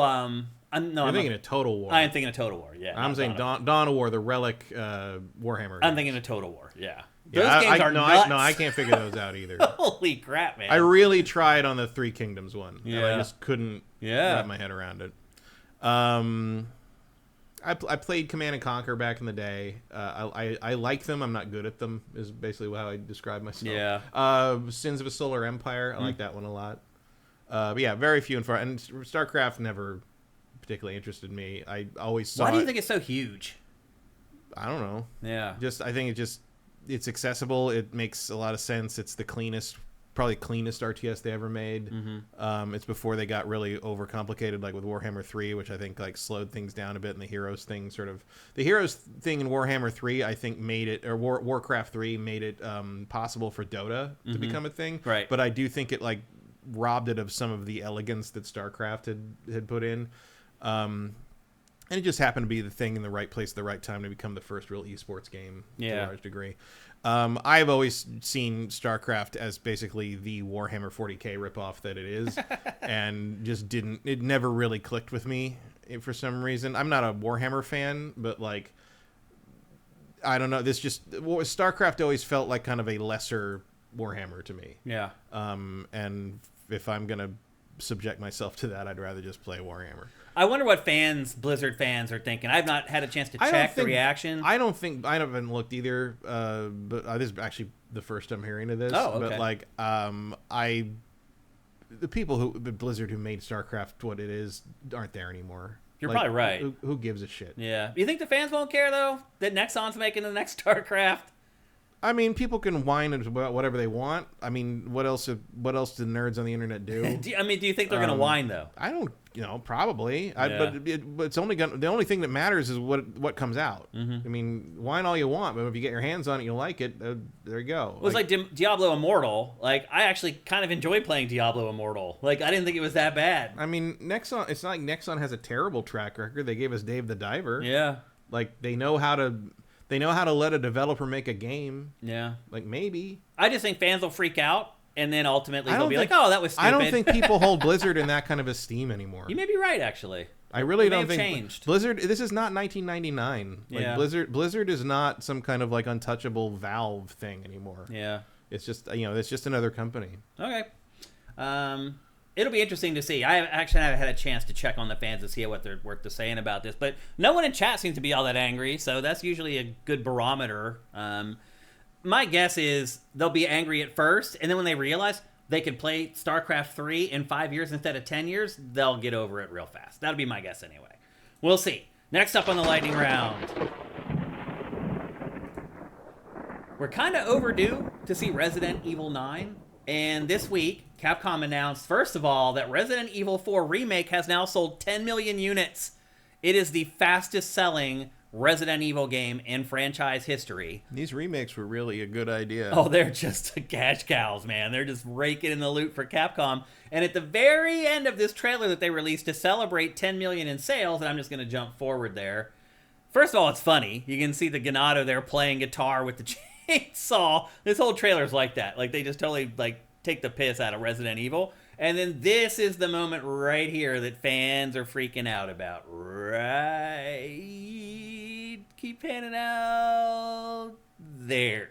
You're thinking of Total War. I am thinking of Total War. Yeah. I'm saying Dawn of War, the Relic Warhammer. I'm thinking of Total War. Yeah. Yeah, Those games are nuts. I can't figure those out either. Holy crap, man! I really tried on the Three Kingdoms one. Yeah. And I just couldn't wrap my head around it. I I played Command and Conquer back in the day. I like them. I'm not good at them. Is basically how I describe myself. Yeah. Sins of a Solar Empire. I like that one a lot. But yeah, very few and far. And StarCraft never particularly interested me. I always saw. Why do you think it's so huge? I don't know. Yeah. I think it's accessible. It makes a lot of sense. It's the probably cleanest RTS they ever made. It's before they got really overcomplicated, like with Warhammer 3, which I think like slowed things down a bit, and the Heroes thing in Warhammer 3 I think made it, or Warcraft 3 made it possible for Dota to become a thing. Right. But I do think it like robbed it of some of the elegance that StarCraft had put in. And it just happened to be the thing in the right place at the right time to become the first real esports game to a large degree. I've always seen StarCraft as basically the Warhammer 40K ripoff that it is, and it never really clicked with me for some reason. I'm not a Warhammer fan, but like, I don't know. StarCraft always felt like kind of a lesser Warhammer to me. Yeah. And if I'm going to subject myself to that, I'd rather just play Warhammer. I wonder what Blizzard fans are thinking. I've not had a chance to check the reaction. I haven't looked either, but this is actually the first I'm hearing of this. Oh, okay. But like, the people Blizzard who made StarCraft what it is aren't there anymore. You're like, probably right. Who gives a shit? Yeah. You think the fans won't care though that Nexon's making the next StarCraft? I mean, people can whine about whatever they want. I mean, what else do nerds on the internet do? Do you think they're going to whine though? I don't, probably. Yeah. But it's only the only thing that matters is what comes out. Mm-hmm. I mean, whine all you want, but if you get your hands on it, you like it. There you go. It was like Diablo Immortal. Like, I actually kind of enjoyed playing Diablo Immortal. Like, I didn't think it was that bad. I mean, Nexon. It's not like Nexon has a terrible track record. They gave us Dave the Diver. Yeah. Like they know how to let a developer make a game. Yeah. Like, maybe. I just think fans will freak out, and then ultimately they'll be like, oh, that was stupid. I don't think people hold Blizzard in that kind of esteem anymore. You may be right, actually. I really don't think changed. Blizzard. This is not 1999. Like, yeah. Blizzard is not some kind of like untouchable Valve thing anymore. Yeah. It's just it's just another company. Okay. It'll be interesting to see. I actually haven't had a chance to check on the fans to see what they're saying about this, but no one in chat seems to be all that angry, so that's usually a good barometer. My guess is they'll be angry at first, and then when they realize they could play StarCraft 3 in 5 years instead of 10 years, they'll get over it real fast. That'll be my guess anyway. We'll see. Next up on the lightning round. We're kind of overdue to see Resident Evil 9. And this week, Capcom announced, first of all, that Resident Evil 4 Remake has now sold 10 million units. It is the fastest selling Resident Evil game in franchise history. These remakes were really a good idea. Oh, they're just cash cows, man. They're just raking in the loot for Capcom. And at the very end of this trailer that they released to celebrate 10 million in sales, and I'm just going to jump forward there. First of all, it's funny. You can see the Ganado there playing guitar with the chainsaw. This whole trailer's like that. Like, they just totally take the piss out of Resident Evil. And then this is the moment right here that fans are freaking out about. Right. Keep panning out. There.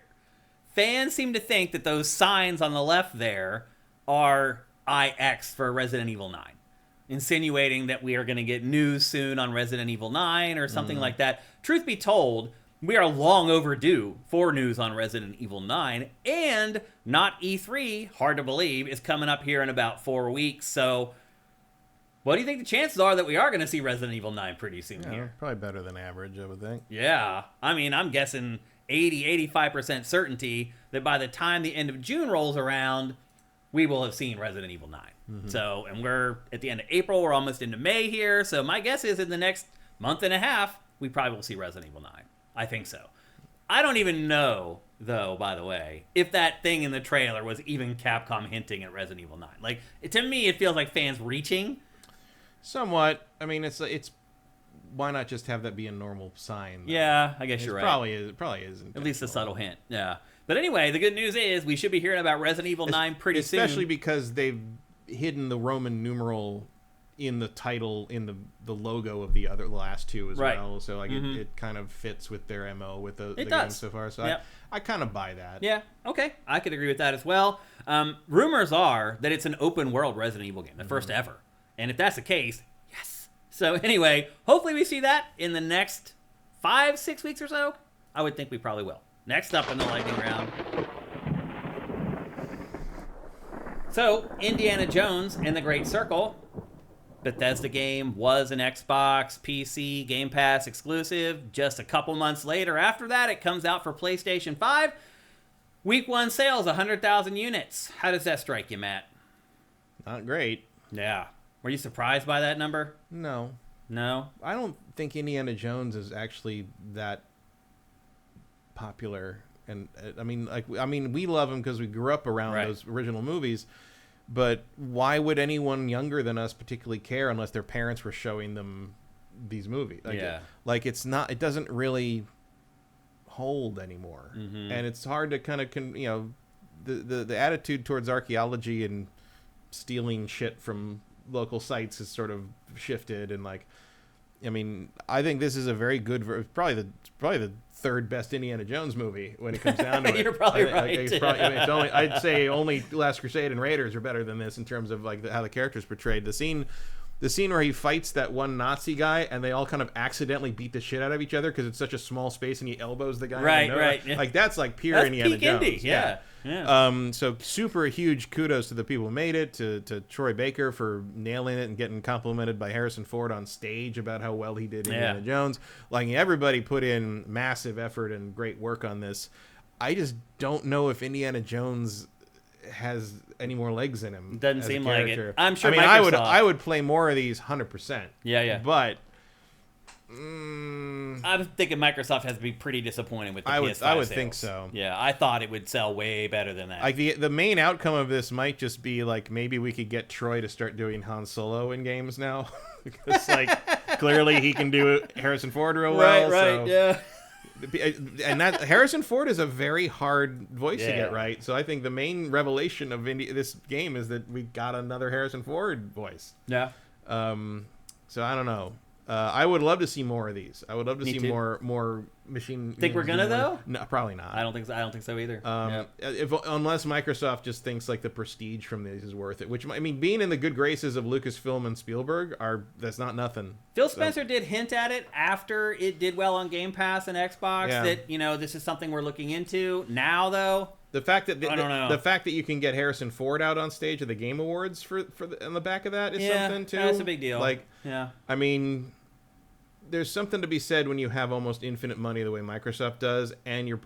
Fans seem to think that those signs on the left there are IX for Resident Evil 9. Insinuating that we are going to get news soon on Resident Evil 9 or something like that. Truth be told, we are long overdue for news on Resident Evil 9, and not E3, hard to believe, is coming up here in about 4 weeks. So, what do you think the chances are that we are going to see Resident Evil 9 pretty soon here? Probably better than average, I would think. Yeah. I mean, I'm guessing 80-85% certainty that by the time the end of June rolls around, we will have seen Resident Evil 9. Mm-hmm. So, and we're at the end of April, we're almost into May here, so my guess is in the next month and a half, we probably will see Resident Evil 9. I think so. I don't even know, though, by the way, if that thing in the trailer was even Capcom hinting at Resident Evil 9. Like, to me, it feels like fans reaching. Somewhat. I mean, it's why not just have that be a normal sign? Yeah, I guess you're right. Probably isn't. At least a subtle hint. Yeah. But anyway, the good news is we should be hearing about Resident Evil 9 pretty soon. Especially because they've hidden the Roman numeral in the title, in the logo of the last two as well. So like it kind of fits with their MO with the game so far. So yep. I kind of buy that. Yeah. Okay. I could agree with that as well. Rumors are that it's an open world Resident Evil game, the first ever. And if that's the case, yes, So anyway, hopefully we see that in the next 5-6 weeks or so. I would think we probably will. Next up in the lightning round. So, Indiana Jones and the Great Circle. Bethesda game was an Xbox, PC, Game Pass exclusive. Just a couple months later after that, it comes out for PlayStation 5. Week 1 sales, 100,000 units. How does that strike you, Matt? Not great. Yeah. Were you surprised by that number? No. No? I don't think Indiana Jones is actually that popular. And I mean, we love him because we grew up around those original movies. But why would anyone younger than us particularly care unless their parents were showing them these movies? It doesn't really hold anymore. Mm-hmm. And it's hard to kind of, the attitude towards archaeology and stealing shit from local sites has sort of shifted. And I think this is a very good, probably the third best Indiana Jones movie when it comes down to it. You're probably right. I'd say only Last Crusade and Raiders are better than this in terms of how the character's portrayed. The scene where he fights that one Nazi guy and they all kind of accidentally beat the shit out of each other because it's such a small space and he elbows the guy. Right. Yeah. That's pure Indiana Jones. Indie. Yeah. So super huge kudos to the people who made it, to Troy Baker for nailing it and getting complimented by Harrison Ford on stage about how well he did Indiana Jones. Everybody put in massive effort and great work on this. I just don't know if Indiana Jones has any more legs in him. Doesn't seem like it. I'm sure. I would play more of these 100%. Yeah. But I'm thinking Microsoft has to be pretty disappointed with the PS5 I would sales. think so. Yeah, I thought it would sell way better than that. The main outcome of this might just be maybe we could get Troy to start doing Han Solo in games now, because clearly he can do Harrison Ford real well. Right, yeah. And that Harrison Ford is a very hard voice to get right. So I think the main revelation of this game is that we got another Harrison Ford voice. Yeah. So I don't know. I would love to see more of these. I would love to see more machine. Think we're gonna though? No, probably not. I don't think so either. Unless Microsoft just thinks the prestige from these is worth it. Which being in the good graces of Lucasfilm and Spielberg that's not nothing. Phil Spencer did hint at it after it did well on Game Pass and Xbox that this is something we're looking into. Now though, the fact that the fact that you can get Harrison Ford out on stage at the Game Awards on the back of that is something too. That's a big deal. There's something to be said when you have almost infinite money the way Microsoft does, and you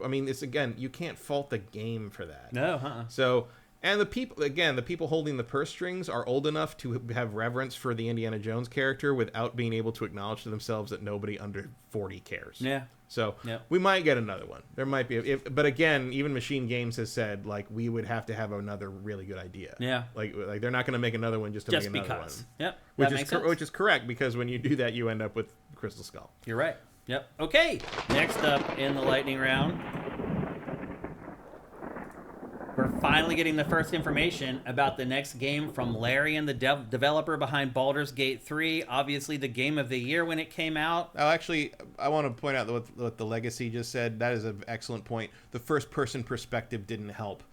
can't fault the game for that. No, So, and the people holding the purse strings are old enough to have reverence for the Indiana Jones character without being able to acknowledge to themselves that nobody under 40 cares. Yeah. So we might get another one. There might be, but again, even Machine Games has said we would have to have another really good idea. Yeah, they're not going to make another one just to make another one. Yep, which is correct, because when you do that, you end up with Crystal Skull. You're right. Yep. Okay. Next up in the lightning round, we're finally getting the first information about the next game from Larian, the developer behind Baldur's Gate 3. Obviously, the game of the year when it came out. Oh, actually, I want to point out what the Legacy just said. That is an excellent point. The first-person perspective didn't help.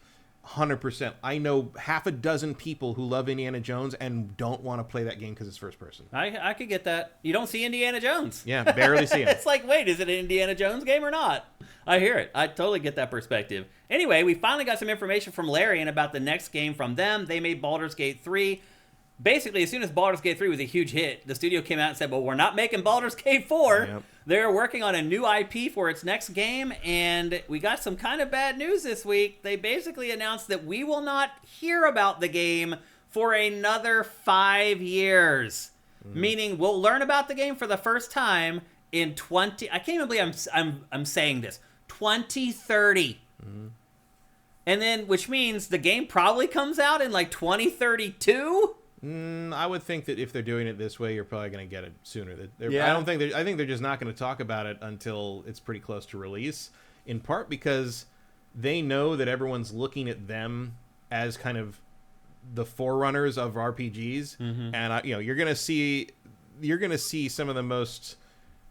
100%. I know half a dozen people who love Indiana Jones and don't want to play that game because it's first person. I could get that. You don't see Indiana Jones. Yeah, barely see him. It's wait, is it an Indiana Jones game or not? I hear it. I totally get that perspective. Anyway, we finally got some information from Larian about the next game from them. They made Baldur's Gate 3. Basically, as soon as Baldur's Gate 3 was a huge hit, the studio came out and said, well, we're not making Baldur's Gate 4. Yep. They're working on a new IP for its next game, and we got some kind of bad news this week. They basically announced that we will not hear about the game for another 5 years. Meaning we'll learn about the game for the first time in I can't even believe I'm saying this, 2030. And then, which means the game probably comes out in 2032? I would think that if they're doing it this way, you're probably going to get it sooner. I think they're just not going to talk about it until it's pretty close to release. In part because they know that everyone's looking at them as kind of the forerunners of RPGs, and you're going to see some of the most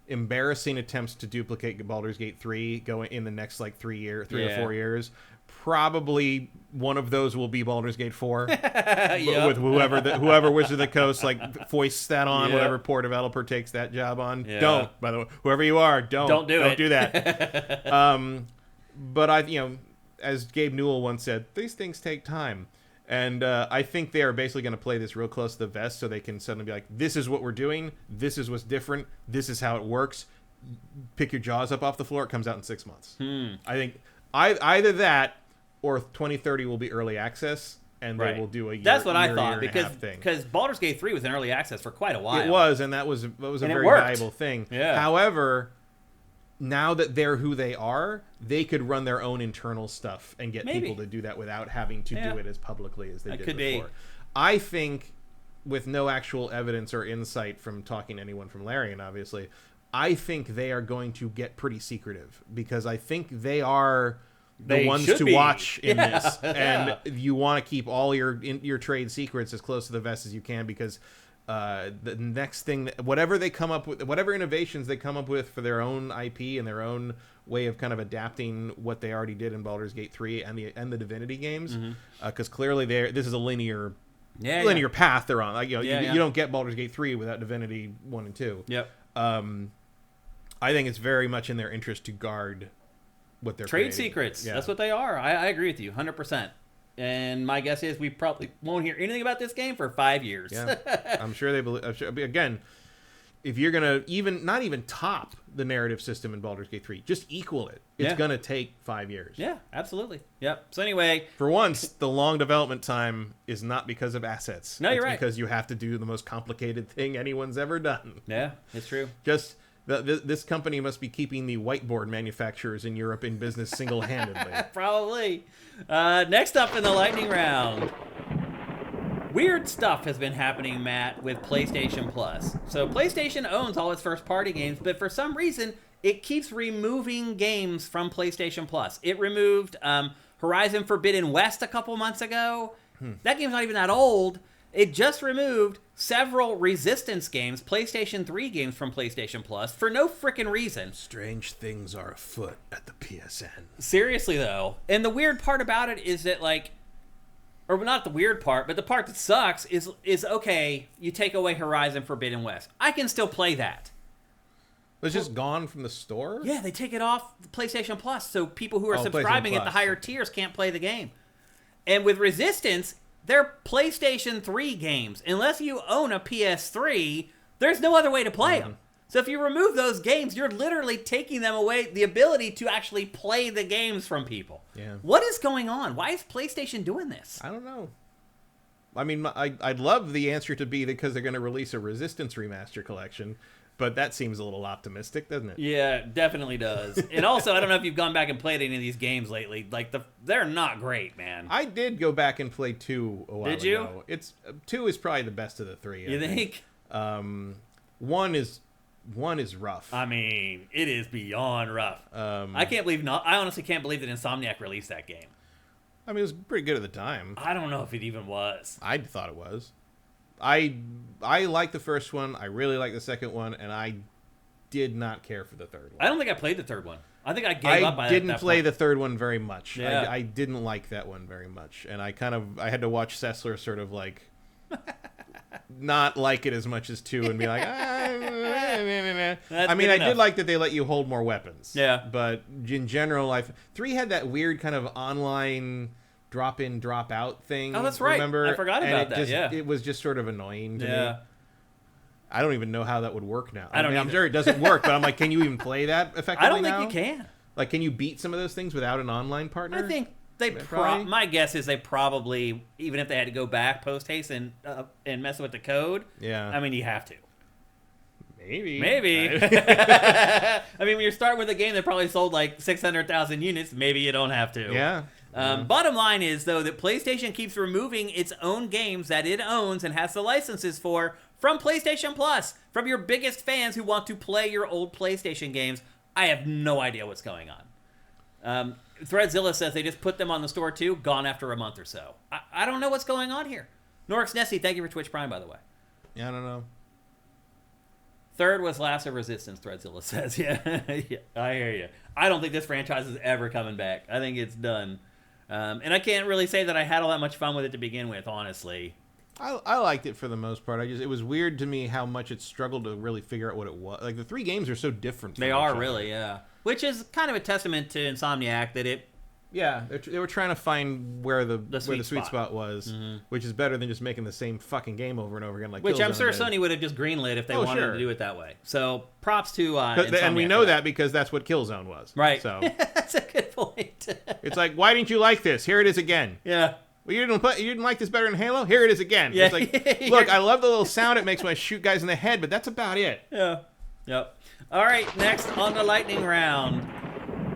embarrassing attempts to duplicate Baldur's Gate 3 going in the next like 3 or 4 years. Probably one of those will be Baldur's Gate 4 with whoever Wizard of the Coast like foists that on, whatever poor developer takes that job on. Yeah. Don't, by the way, whoever you are, don't do that. But as Gabe Newell once said, these things take time. And I think they are basically going to play this real close to the vest so they can suddenly be like, this is what we're doing. This is what's different. This is how it works. Pick your jaws up off the floor. It comes out in 6 months. I think either that or 2030 will be early access, and they will do a year. That's what I thought, because Baldur's Gate 3 was in early access for quite a while. It was, and that was a very valuable thing. Yeah. However, now that they're who they are, they could run their own internal stuff and get people to do that without having to do it as publicly as they did before. I think, with no actual evidence or insight from talking to anyone from Larian, obviously, I think they are going to get pretty secretive, because I think they are the ones to watch in this, and you want to keep all your trade secrets as close to the vest as you can, because the next thing, whatever they come up with, whatever innovations they come up with for their own IP and their own way of kind of adapting what they already did in Baldur's Gate 3 and the Divinity games, because clearly this is a linear path they're on. Like, you don't get Baldur's Gate 3 without Divinity 1 and 2. Yep. I think it's very much in their interest to guard what they're trade secrets. Yeah. That's what they are. I agree with you 100%. And my guess is we probably won't hear anything about this game for 5 years. Yeah, I'm sure they believe. Again, if you're gonna not even top the narrative system in Baldur's Gate 3, just equal it. It's gonna take 5 years. Yeah, absolutely. Yep. So anyway, for once, the long development time is not because of assets. No, you're right. Because you have to do the most complicated thing anyone's ever done. Yeah, it's true. Just. This company must be keeping the whiteboard manufacturers in Europe in business single-handedly. Probably. Next up in the lightning round. Weird stuff has been happening, Matt, with PlayStation Plus. So PlayStation owns all its first-party games, but for some reason, it keeps removing games from PlayStation Plus. It removed Horizon Forbidden West a couple months ago. That game's not even that old. It just removed several Resistance games, PlayStation 3 games from PlayStation Plus, for no frickin' reason. Strange things are afoot at the PSN. Seriously, though. And the weird part about it is that, like, or not the weird part, but the part that sucks is okay, you take away Horizon Forbidden West. I can still play that. It's just gone from the store? Yeah, they take it off PlayStation Plus, so people who are subscribing at the higher tiers can't play the game. And with Resistance, they're PlayStation 3 games. Unless you own a PS3, there's no other way to play them. So if you remove those games, you're literally taking them away, the ability to actually play the games from people. Yeah. What is going on? Why is PlayStation doing this? I don't know. I mean, I'd love the answer to be because they're going to release a Resistance Remaster collection, but that seems a little optimistic, doesn't it? Yeah, it definitely does. And also, I don't know if you've gone back and played any of these games lately. Like, they're not great, man. I did go back and play 2 a while ago. Did you? 2 is probably the best of the 3. You think? 1 is rough. I mean, it is beyond rough. I honestly can't believe that Insomniac released that game. I mean, it was pretty good at the time. I don't know if it even was. I thought it was. I liked the first one. I really liked the second one, and I did not care for the third one. I don't think I played the third one. I think I gave up by that point. I didn't play the third one very much. Yeah. I didn't like that one very much, and I had to watch Sessler sort of like not like it as much as 2 and be like, I did like that they let you hold more weapons. Yeah. But in general, 3 had that weird kind of online drop in, drop out thing. Oh, that's right. Remember? I forgot about that. It was just sort of annoying to me. I don't even know how that would work now. I'm sure it doesn't work, but I'm like, can you even play that effectively? I don't think you can. Like, can you beat some of those things without an online partner? I think my guess is they probably, even if they had to go back post haste and mess with the code. Yeah. I mean, you have to. Maybe. I mean, when you're starting with a game that probably sold like 600,000 units, maybe you don't have to. Yeah. Bottom line is, though, that PlayStation keeps removing its own games that it owns and has the licenses for from PlayStation Plus, from your biggest fans who want to play your old PlayStation games. I have no idea what's going on. Threadzilla says they just put them on the store, too, gone after a month or so. I don't know what's going on here. Norix Nessie, thank you for Twitch Prime, by the way. Yeah, I don't know. Third was Last of Resistance, Threadzilla says. Yeah. Yeah, I hear you. I don't think this franchise is ever coming back. I think it's done. And I can't really say that I had all that much fun with it to begin with, honestly. I liked it for the most part. It was weird to me how much it struggled to really figure out what it was. Like, the 3 games are so different. They are really, yeah. Which is kind of a testament to Insomniac that it... Yeah, they were trying to find where the sweet spot was, which is better than just making the same fucking game over and over again. Like which Killzone I'm sure did. Sony would have just greenlit if they wanted to do it that way. So props to Insomniac. And we know that because that's what Killzone was. Right. So that's a good point. It's like, why didn't you like this? Here it is again. Yeah. Well, you didn't like this better than Halo? Here it is again. Yeah. It's like, look, I love the little sound it makes when I shoot guys in the head, but that's about it. Yeah. Yep. All right, next on the lightning round.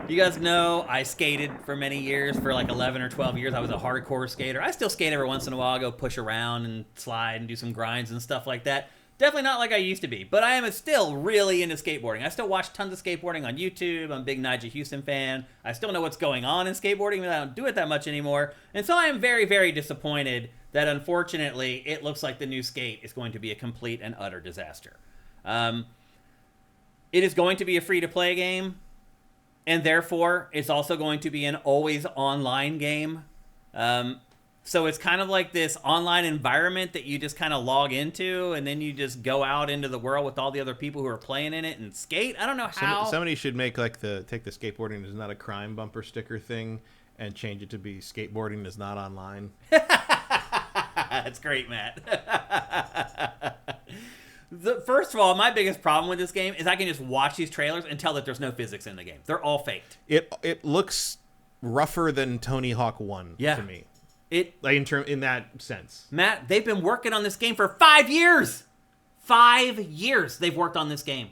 You guys know I skated for many years. For like 11 or 12 years, I was a hardcore skater. I still skate every once in a while. I go push around and slide and do some grinds and stuff like that. Definitely not like I used to be, but I am still really into skateboarding. I still watch tons of skateboarding on YouTube. I'm a big Nigel Houston fan. I still know what's going on in skateboarding, even though I don't do it that much anymore. And so I am very, very disappointed that, unfortunately, it looks like the new Skate is going to be a complete and utter disaster. It is going to be a free-to-play game, and therefore it's also going to be an always online game. So it's kind of like this online environment that you just kind of log into, and then you just go out into the world with all the other people who are playing in it and skate. I don't know how. Somebody should make take the skateboarding is not a crime bumper sticker thing and change it to be skateboarding is not online. That's great, Matt. First of all, my biggest problem with this game is I can just watch these trailers and tell that there's no physics in the game. They're all faked. It looks rougher than Tony Hawk 1 to me. In that sense. Matt, they've been working on this game for 5 years. 5 years they've worked on this game.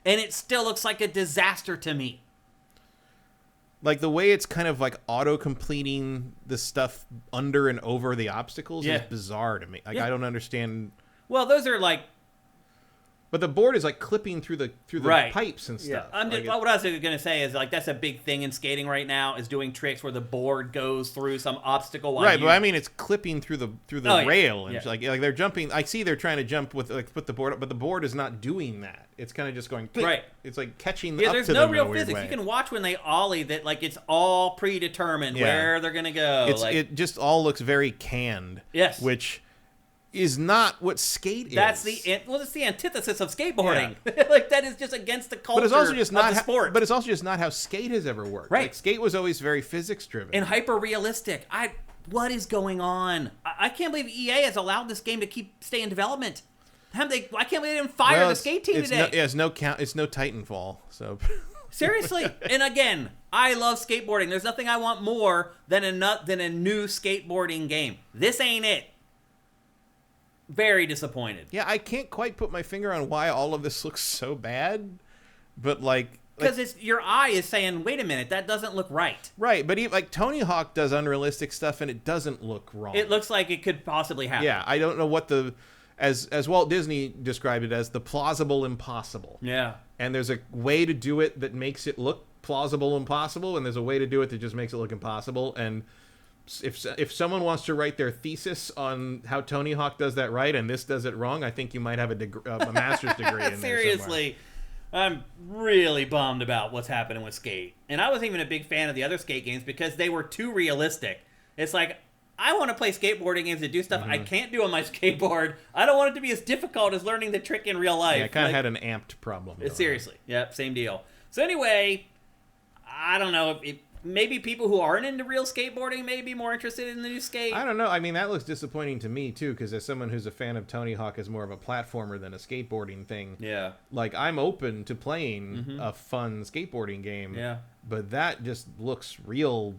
And it still looks like a disaster to me. Like, the way it's kind of like auto-completing the stuff under and over the obstacles is bizarre to me. Like, I don't understand. Well, those are like... But the board is like clipping through the pipes and stuff. Yeah. What I was going to say is, like, that's a big thing in skating right now, is doing tricks where the board goes through some obstacle. But I mean, it's clipping through the rail and like they're jumping. I see they're trying to jump with put the board up, but the board is not doing that. It's kind of just going right. It's like catching. Yeah, up there's to no them real in a weird physics. way. You can watch when they ollie that, like, it's all predetermined where they're going to go. It just all looks very canned. Yes, which is not what skate is. It's the antithesis of skateboarding. Yeah. Like, that is just against the culture. But it's also just not the sport. But it's also just not how skate has ever worked. Right. Like, skate was always very physics driven and hyper realistic. What is going on? I can't believe EA has allowed this game to stay in development. I can't believe they didn't fire the skate team today. It's no Titanfall. So seriously. And again, I love skateboarding. There's nothing I want more than a new skateboarding game. This ain't it. Very disappointed. Yeah, I can't quite put my finger on why all of this looks so bad, but because your eye is saying, "Wait a minute, that doesn't look right." Right, but like Tony Hawk does unrealistic stuff, and it doesn't look wrong. It looks like it could possibly happen. Yeah, I don't know what as Walt Disney described it as the plausible impossible. Yeah, and there's a way to do it that makes it look plausible impossible, and there's a way to do it that just makes it look impossible. And if someone wants to write their thesis on how Tony Hawk does that right and this does it wrong, I think you might have a master's degree in there. Seriously, I'm really bummed about what's happening with Skate. And I wasn't even a big fan of the other Skate games because they were too realistic. It's like, I want to play skateboarding games that do stuff I can't do on my skateboard. I don't want it to be as difficult as learning the trick in real life. Yeah, I kind of had an amped problem. Seriously. Yep, same deal. So anyway, I don't know if maybe people who aren't into real skateboarding may be more interested in the new Skate. I don't know. I mean, that looks disappointing to me, too, because as someone who's a fan of Tony Hawk as more of a platformer than a skateboarding thing, like, I'm open to playing a fun skateboarding game, but that just looks real.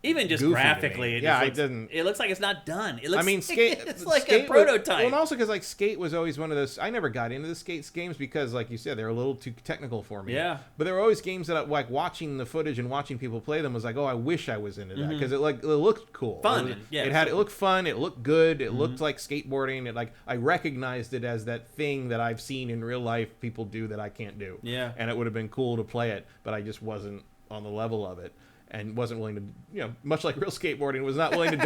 Even just graphically, it looks like it's not done. It looks, I mean, Skate. It's like a prototype. Well, and also because, like, Skate was always one of those. I never got into the Skate games because, like you said, they were a little too technical for me. Yeah. But there were always games that, like, watching the footage and watching people play them was like, oh, I wish I was into that because it looked cool, fun. It looked fun. It looked good. It looked like skateboarding. It I recognized it as that thing that I've seen in real life people do that I can't do. Yeah. And it would have been cool to play it, but I just wasn't on the level of it. and wasn't willing to, much like real skateboarding, was not willing to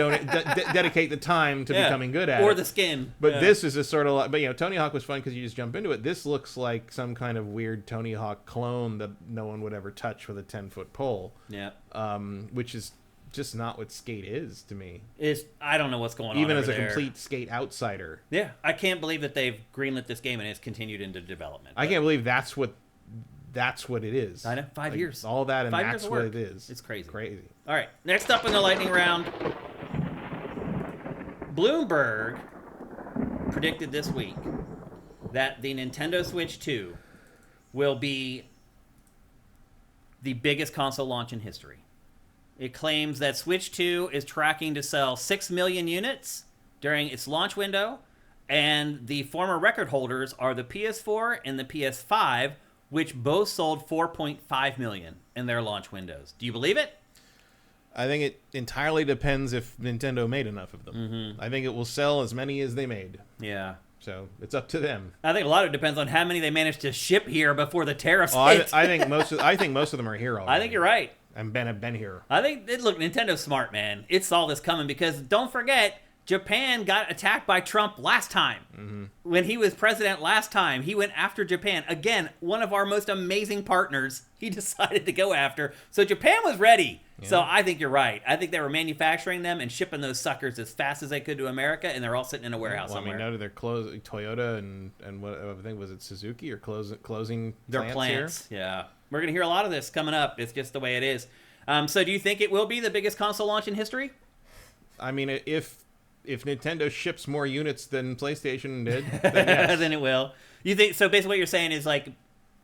dedicate the time to becoming good at it. Or the skin. But this is just sort of like, but Tony Hawk was fun because you just jump into it. This looks like some kind of weird Tony Hawk clone that no one would ever touch with a 10-foot pole. Yeah. Which is just not what skate is to me. I don't know what's going on even as a there. complete skate outsider. Yeah, I can't believe that they've greenlit this game and it's continued into development. I can't believe that's what it is. I know, 5 years. All that, and 5 that's years of what work. it is. It's crazy. Crazy. All right, next up in the lightning round, Bloomberg predicted this week that the Nintendo Switch 2 will be the biggest console launch in history. It claims that Switch 2 is tracking to sell 6 million units during its launch window, and the former record holders are the PS4 and the PS5, which both sold 4.5 million in their launch windows. Do you believe it? I think it entirely depends if Nintendo made enough of them. Mm-hmm. I think it will sell as many as they made. Yeah. So it's up to them. I think a lot of it depends on how many they managed to ship here before the tariffs hit. I think most of them are here already. I think you're right. And have been here. I think, look, Nintendo's smart, man. It saw this coming because don't forget, Japan got attacked by Trump last time. Mm-hmm. When he was president last time, he went after Japan. Again, one of our most amazing partners, he decided to go after. So Japan was ready. Yeah. So I think you're right. I think they were manufacturing them and shipping those suckers as fast as they could to America, and they're all sitting in a warehouse somewhere. I mean, now they're closing Toyota and what I think was it Suzuki or closing their plants here? Yeah. We're going to hear a lot of this coming up. It's just the way it is. So do you think it will be the biggest console launch in history? I mean, if Nintendo ships more units than PlayStation did, then yes. Then it will. You think so? Basically, what you're saying is like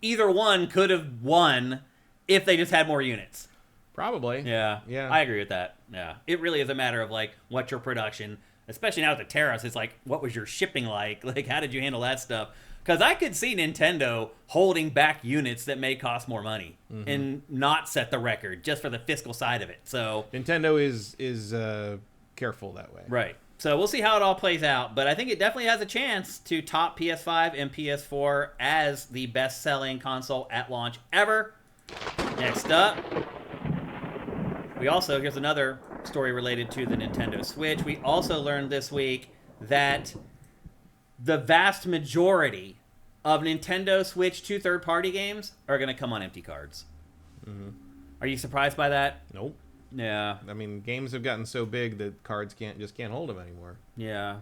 either one could have won if they just had more units. Probably. Yeah. Yeah. I agree with that. Yeah. It really is a matter of like what's your production, especially now with the tariffs. It's like what was your shipping like? Like how did you handle that stuff? Because I could see Nintendo holding back units that may cost more money and not set the record just for the fiscal side of it. So Nintendo is careful that way. Right. So we'll see how it all plays out. But I think it definitely has a chance to top PS5 and PS4 as the best-selling console at launch ever. Next up, here's another story related to the Nintendo Switch. We also learned this week that the vast majority of Nintendo Switch 2 third-party games are going to come on empty cards. Mm-hmm. Are you surprised by that? Nope. Yeah. I mean, games have gotten so big that cards can't hold them anymore. Yeah.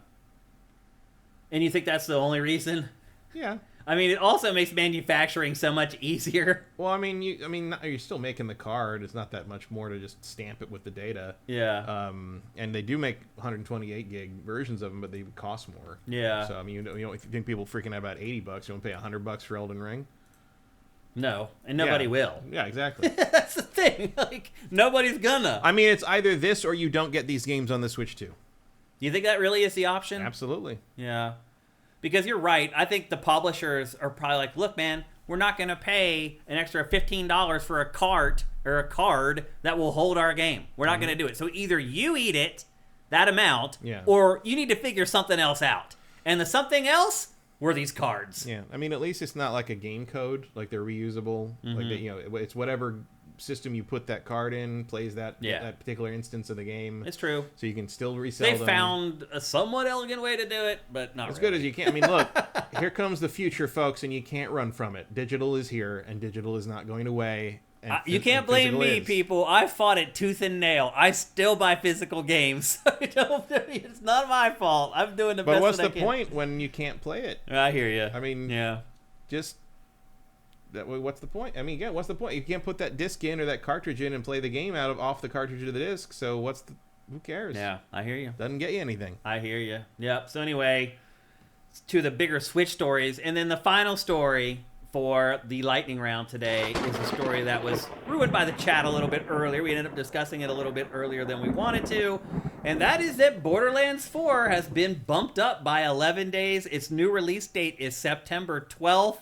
And you think that's the only reason? Yeah. I mean, it also makes manufacturing so much easier. Well, I mean, you're still making the card. It's not that much more to just stamp it with the data. Yeah. And they do make 128 gig versions of them, but they cost more. Yeah. So I mean, you don't think people freaking out about $80? You want to pay $100 for Elden Ring? No, and nobody will. Yeah, exactly. That's the thing. Like nobody's gonna. I mean, it's either this or you don't get these games on the Switch 2. Do you think that really is the option? Absolutely. Yeah. Because you're right. I think the publishers are probably like, look, man, we're not going to pay an extra $15 for a cart or a card that will hold our game. We're not going to do it. So either you eat it, that amount, or you need to figure something else out. And the something else were these cards. Yeah. I mean, at least it's not like a game code. Like they're reusable. Like it's whatever system you put that card in plays that particular instance of the game. It's true. So you can still resell them. They found a somewhat elegant way to do it, but not as really. good as you can. I mean, look, here comes the future, folks, and you can't run from it. Digital is here, and digital is not going away. You can't blame me, people. I fought it tooth and nail. I still buy physical games. It's not my fault. I'm doing the best that I can. But what's the point when you can't play it? I hear you. I mean, just... What's the point? I mean, again, what's the point? You can't put that disc in or that cartridge in and play the game off the cartridge of the disc. So who cares? Yeah, I hear you. Doesn't get you anything. I hear you. Yep. So anyway, to the bigger Switch stories, and then the final story for the lightning round today is a story that was ruined by the chat a little bit earlier. We ended up discussing it a little bit earlier than we wanted to, and that is that Borderlands 4 has been bumped up by 11 days. Its new release date is September 12th.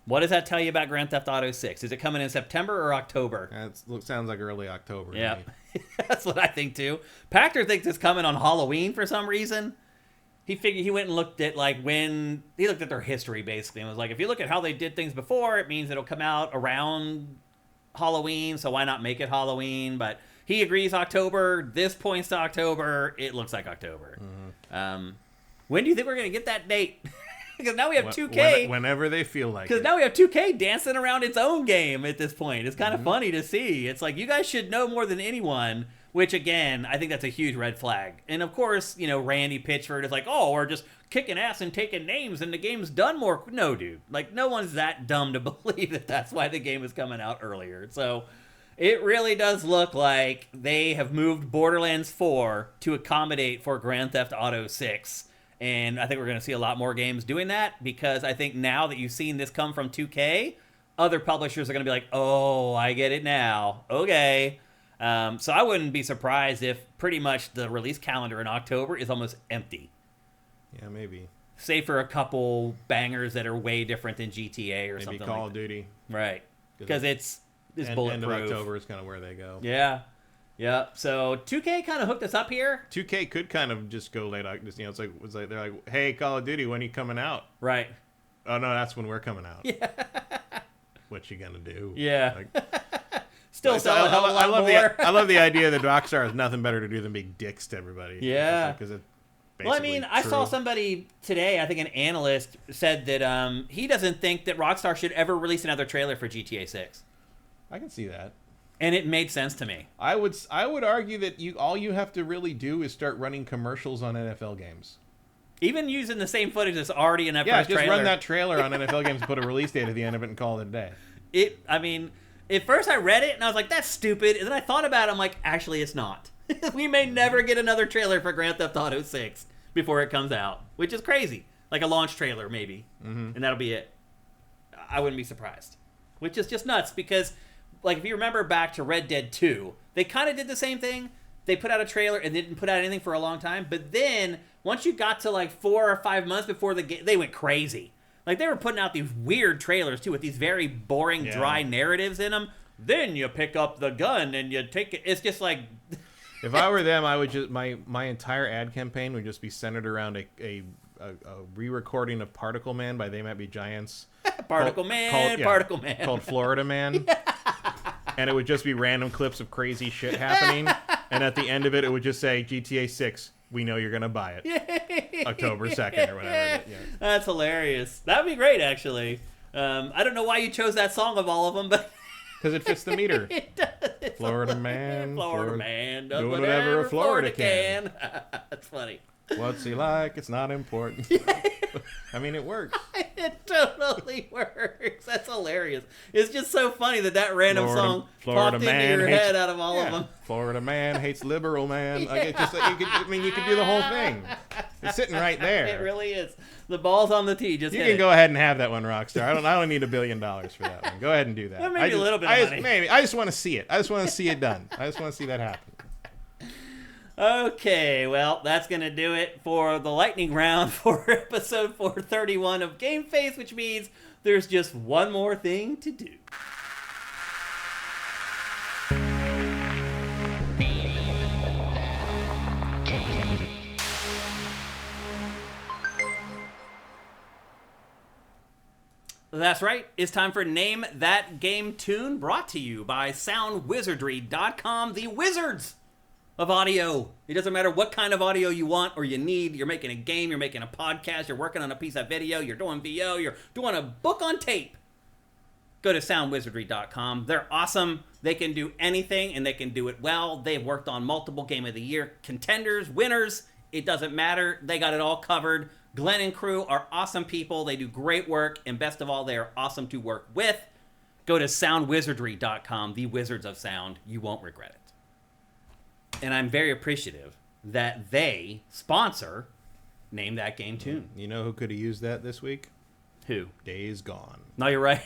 What does that tell you about Grand Theft Auto 6? Is it coming in September or October? That sounds like early October. Yeah, that's what I think too. Pachter thinks it's coming on Halloween for some reason. He went and looked at he looked at their history basically and was like, if you look at how they did things before, it means it'll come out around Halloween, so why not make it Halloween? But he agrees October. This points to October. It looks like October. When do you think we're going to get that date? Because now we have 2K. Whenever they feel like it. Because now we have 2K dancing around its own game at this point. It's kind of funny to see. It's like, you guys should know more than anyone, which, again, I think that's a huge red flag. And, of course, you know, Randy Pitchford is like, oh, we're just kicking ass and taking names and the game's done more. No, dude. Like, no one's that dumb to believe that that's why the game is coming out earlier. So it really does look like they have moved Borderlands 4 to accommodate for Grand Theft Auto 6. And I think we're going to see a lot more games doing that, because I think now that you've seen this come from 2K, other publishers are going to be like, oh, I get it now. Okay. So I wouldn't be surprised if pretty much the release calendar in October is almost empty. Yeah, maybe. Save for a couple bangers that are way different than GTA or something like that. Maybe Call of Duty. Right. Because it's bulletproof. End of October is kind of where they go. Yeah. Yeah, so 2K kind of hooked us up here. 2K could kind of just go late. You know, it's like they're like, "Hey, Call of Duty, when are you coming out?" Right. Oh no, that's when we're coming out. Yeah. What you gonna do? Yeah. Like, Still selling a hell of a lot more. I love the idea that Rockstar has nothing better to do than be dicks to everybody. Yeah. Because it's well, I mean, I saw somebody today, I think an analyst, said that he doesn't think that Rockstar should ever release another trailer for GTA 6. I can see that. And it made sense to me. I would argue that all you have to really do is start running commercials on NFL games. Even using the same footage that's already in that first trailer. Yeah, just run that trailer on NFL games and put a release date at the end of it and call it a day. I mean, at first I read it and I was like, that's stupid. And then I thought about it. I'm like, actually, it's not. We may never get another trailer for Grand Theft Auto 6 before it comes out, which is crazy. Like a launch trailer, maybe. And that'll be it. I wouldn't be surprised. Which is just nuts, because like, if you remember back to Red Dead 2, they kind of did the same thing. They put out a trailer and didn't put out anything for a long time. But then, once you got to like 4 or 5 months before the game, they went crazy. Like, they were putting out these weird trailers, too, with these very boring, dry narratives in them. Then you pick up the gun and you take it. It's just like... If I were them, I would just... My entire ad campaign would just be centered around a re-recording of Particle Man by They Might Be Giants. Particle Man. Called Florida Man. And it would just be random clips of crazy shit happening. And at the end of it, it would just say, GTA 6, we know you're going to buy it. October 2nd or whatever. Yeah. That's hilarious. That would be great, actually. I don't know why you chose that song of all of them, but... Because it fits the meter. It does. Florida man does doing whatever a Florida can. That's funny. What's he like? It's not important. I mean, it works. It totally works. That's hilarious. It's just so funny that random song popped into your head out of all of them. Florida man hates liberal man. Like, it's just like, you could do the whole thing. It's sitting right there. It really is. The ball's on the tee. Just you can go ahead and have that one, Rockstar. I don't need $1 billion for that one. Go ahead and do that. Well, maybe a little bit of money. Maybe. I just want to see it. I just want to see it done. I just want to see that happen. Okay, well, that's going to do it for the lightning round for episode 431 of GameFace, which means there's just one more thing to do. That's right. It's time for Name That Game Tune, brought to you by Soundwizardry.com, the wizards of audio. It doesn't matter what kind of audio you want or you need. You're making a game, you're making a podcast, you're working on a piece of video, you're doing VO, you're doing a book on tape. Go to soundwizardry.com. They're awesome. They can do anything and they can do it well. They've worked on multiple Game of the Year contenders, winners. It doesn't matter. They got it all covered. Glenn and crew are awesome people. They do great work, and best of all, they are awesome to work with. Go to soundwizardry.com, the wizards of sound. You won't regret it. And I'm very appreciative that they sponsor Name That Game Tune. You know who could have used that this week? Who? Days Gone. No, you're right.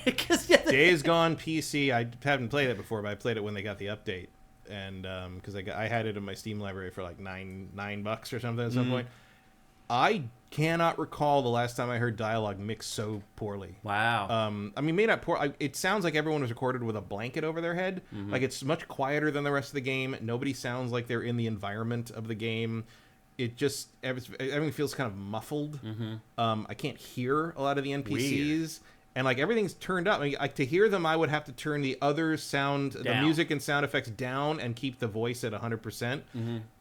Days Gone PC. I haven't played it before, but I played it when they got the update. And because I had it in my Steam library for like $9 or something at some point. I cannot recall the last time I heard dialogue mixed so poorly. Wow. I mean, maybe not poor. It sounds like everyone was recorded with a blanket over their head. Like, it's much quieter than the rest of the game. Nobody sounds like they're in the environment of the game. It just, everything feels kind of muffled. I can't hear a lot of the NPCs. Weird. and like everything's turned up. I mean, like to hear them, I would have to turn the other sound, Down. the music and sound effects down, and keep the voice at 100%.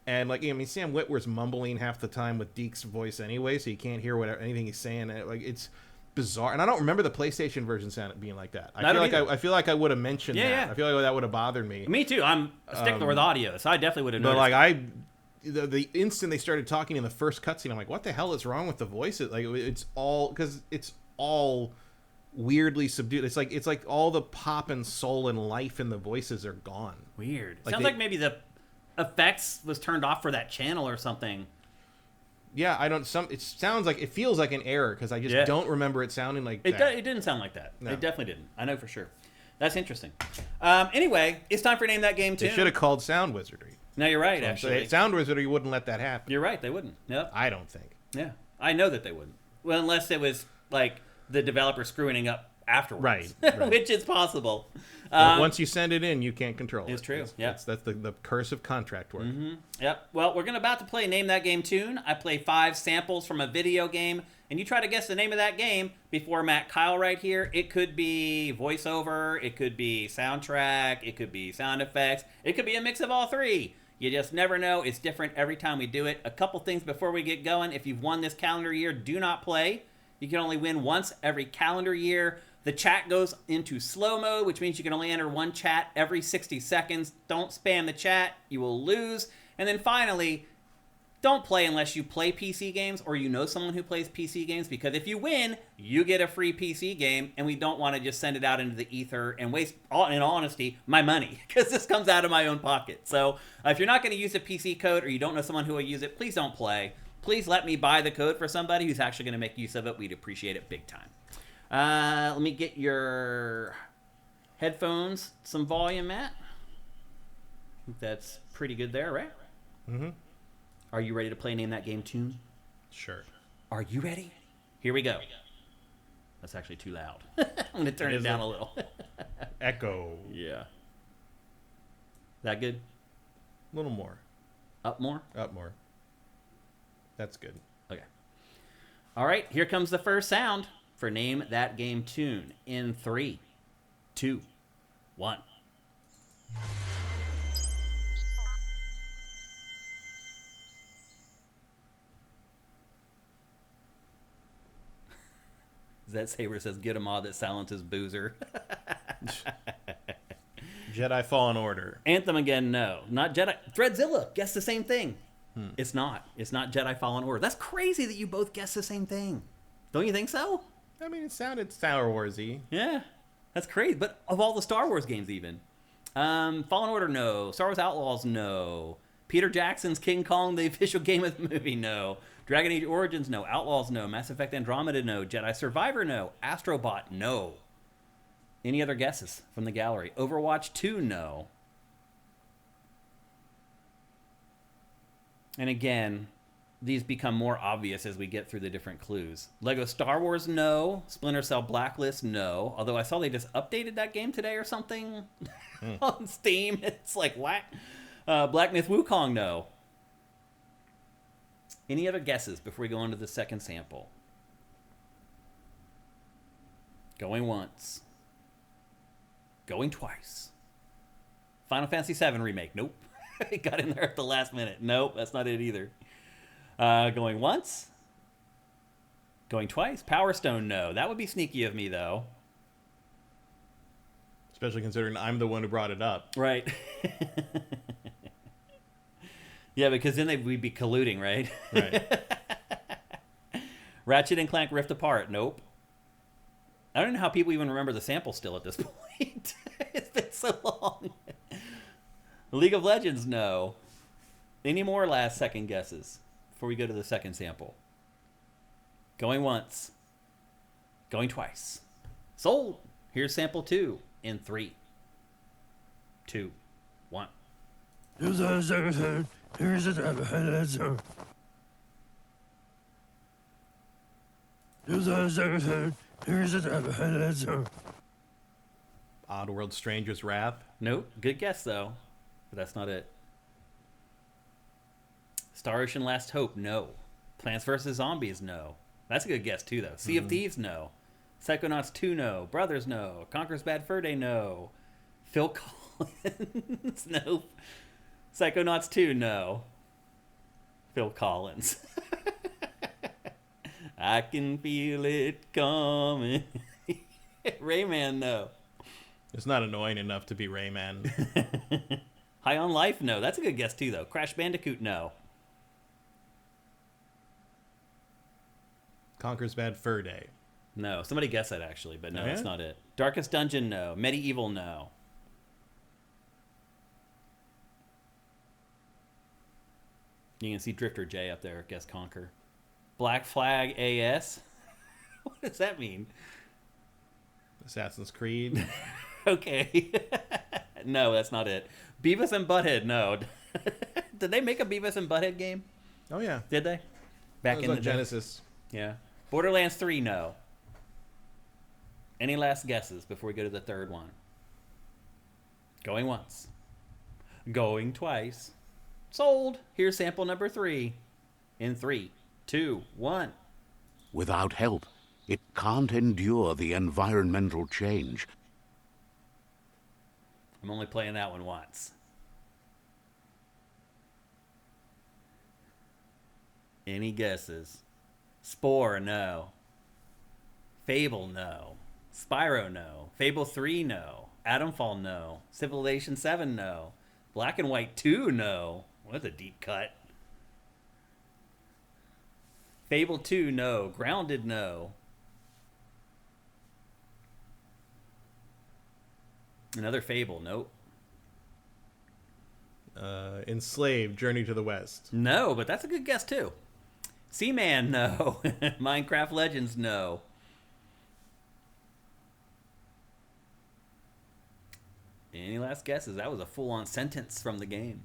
And like, I mean, Sam Witwer's mumbling half the time with Deke's voice anyway, so you can't hear anything he's saying. Like, it's bizarre, and I don't remember the PlayStation version sound being like that. I feel like I would have mentioned that. Yeah. I feel like that would have bothered me. Me too. I'm a stickler with audio, so I definitely would have But noticed. like the instant they started talking in the first cutscene, I'm like, what the hell is wrong with the voices? Like, it's all weirdly subdued. It's like all the pop and soul and life in the voices are gone. Weird. Like Sounds like maybe the effects was turned off for that channel or something. Yeah, it sounds like, it feels like an error because I just don't remember it sounding like that. It didn't sound like that. No. It definitely didn't. I know for sure. That's interesting. Anyway, it's time for Name That Game too. They should have called Soundwizardry. No, you're right, actually. Soundwizardry wouldn't let that happen. You're right, they wouldn't. Yep. I don't think. Yeah. I know that they wouldn't. Well, unless it was like the developer screwing up afterwards. Right. Which is possible. Once you send it in, you can't control it. It's true. That's the curse of contract work. Yep. Well, we're about to play Name That Game Tune. I play 5 samples from a video game, and you try to guess the name of that game before Matt Keil right here. It could be voiceover, it could be soundtrack, it could be sound effects, it could be a mix of all 3. You just never know. It's different every time we do it. A couple things before we get going. If you've won this calendar year, do not play. You can only win once every calendar year. The chat goes into slow mode, which means you can only enter one chat every 60 seconds. Don't spam the chat. You will lose. And then finally, don't play unless you play PC games or you know someone who plays PC games, because if you win, you get a free PC game, and we don't want to just send it out into the ether and waste, in all honesty, my money, because this comes out of my own pocket. So if you're not going to use a PC code or you don't know someone who will use it, please don't play. Please let me buy the code for somebody who's actually going to make use of it. We'd appreciate it big time. Let me get your headphones some volume, Matt. I think that's pretty good there, right? Mm-hmm. Are you ready to play Name That Game Tune? Sure. Are you ready? Here we go. That's actually too loud. I'm going to turn it down a little. Echo. Yeah. That good? A little more. Up more? Up more. That's good. Okay. All right, here comes the first sound for Name That Game Tune in 3, 2, 1. Zed Saber says, get a mod that silences Boozer. Jedi Fallen Order. Anthem again, no. Not Jedi. Threadzilla, guess the same thing. It's not. It's not Jedi Fallen Order. That's crazy that you both guessed the same thing. Don't you think so? I mean, it sounded Star Warsy. Yeah. That's crazy. But of all the Star Wars games even. Fallen Order, no. Star Wars Outlaws, no. Peter Jackson's King Kong, the official game of the movie, no. Dragon Age Origins, no. Outlaws, no. Mass Effect Andromeda, no. Jedi Survivor, no. Astrobot, no. Any other guesses from the gallery? Overwatch 2, no. And again, these become more obvious as we get through the different clues. Lego Star Wars, no. Splinter Cell Blacklist, no. Although I saw they just updated that game today or something on Steam. It's like, what? Black Myth Wukong, no. Any other guesses before we go on to the second sample? Going once. Going twice. Final Fantasy VII Remake, nope. It got in there at the last minute. Nope, that's not it either. Going once. Going twice. Power Stone, no. That would be sneaky of me, though. Especially considering I'm the one who brought it up. Right. Yeah, because then we'd be colluding, right? Right. Ratchet and Clank Rift Apart, nope. I don't know how people even remember the sample still at this point. It's been so long. League of Legends, no. Any more last second guesses before we go to the second sample? Going once. Going twice. Sold. Here's sample 2 in 3, 2, 1. Oddworld Stranger's Wrath. Nope. Good guess, though. But that's not it. Star Ocean Last Hope, no. Plants vs. Zombies, no. That's a good guess, too, though. Sea of Thieves, no. Psychonauts 2, no. Brothers, no. Conquer's Bad Fur Day, no. Phil Collins, no. Psychonauts 2, no. Phil Collins. I can feel it coming. Rayman, no. It's not annoying enough to be Rayman. High on Life, no. That's a good guess, too, though. Crash Bandicoot, no. Conquer's Bad Fur Day. No. Somebody guessed that, actually, but no, Yeah? that's not it. Darkest Dungeon, no. Medieval, no. You can see Drifter J up there. Guess Conquer. Black Flag AS? What does that mean? Assassin's Creed. Okay. No, that's not it. Beavis and Butthead, no. Did they make a Beavis and Butthead game? Oh, yeah. Did they? Back That was in on the Genesis. day? Yeah. Borderlands 3, no. Any last guesses before we go to the third one? Going once. Going twice. Sold. Here's sample number 3. In 3, 2, 1. Without help, it can't endure the environmental change. I'm only playing that one once. Any guesses? Spore, no. Fable, no. Spyro, no. Fable 3, no. Atomfall, no. Civilization 7, no. Black and White 2, no. Well, that's a deep cut. Fable 2, no. Grounded, no. Another Fable, nope. Enslaved, Journey to the West. No, but that's a good guess too. Seaman, no. Minecraft Legends, no. Any last guesses? That was a full-on sentence from the game.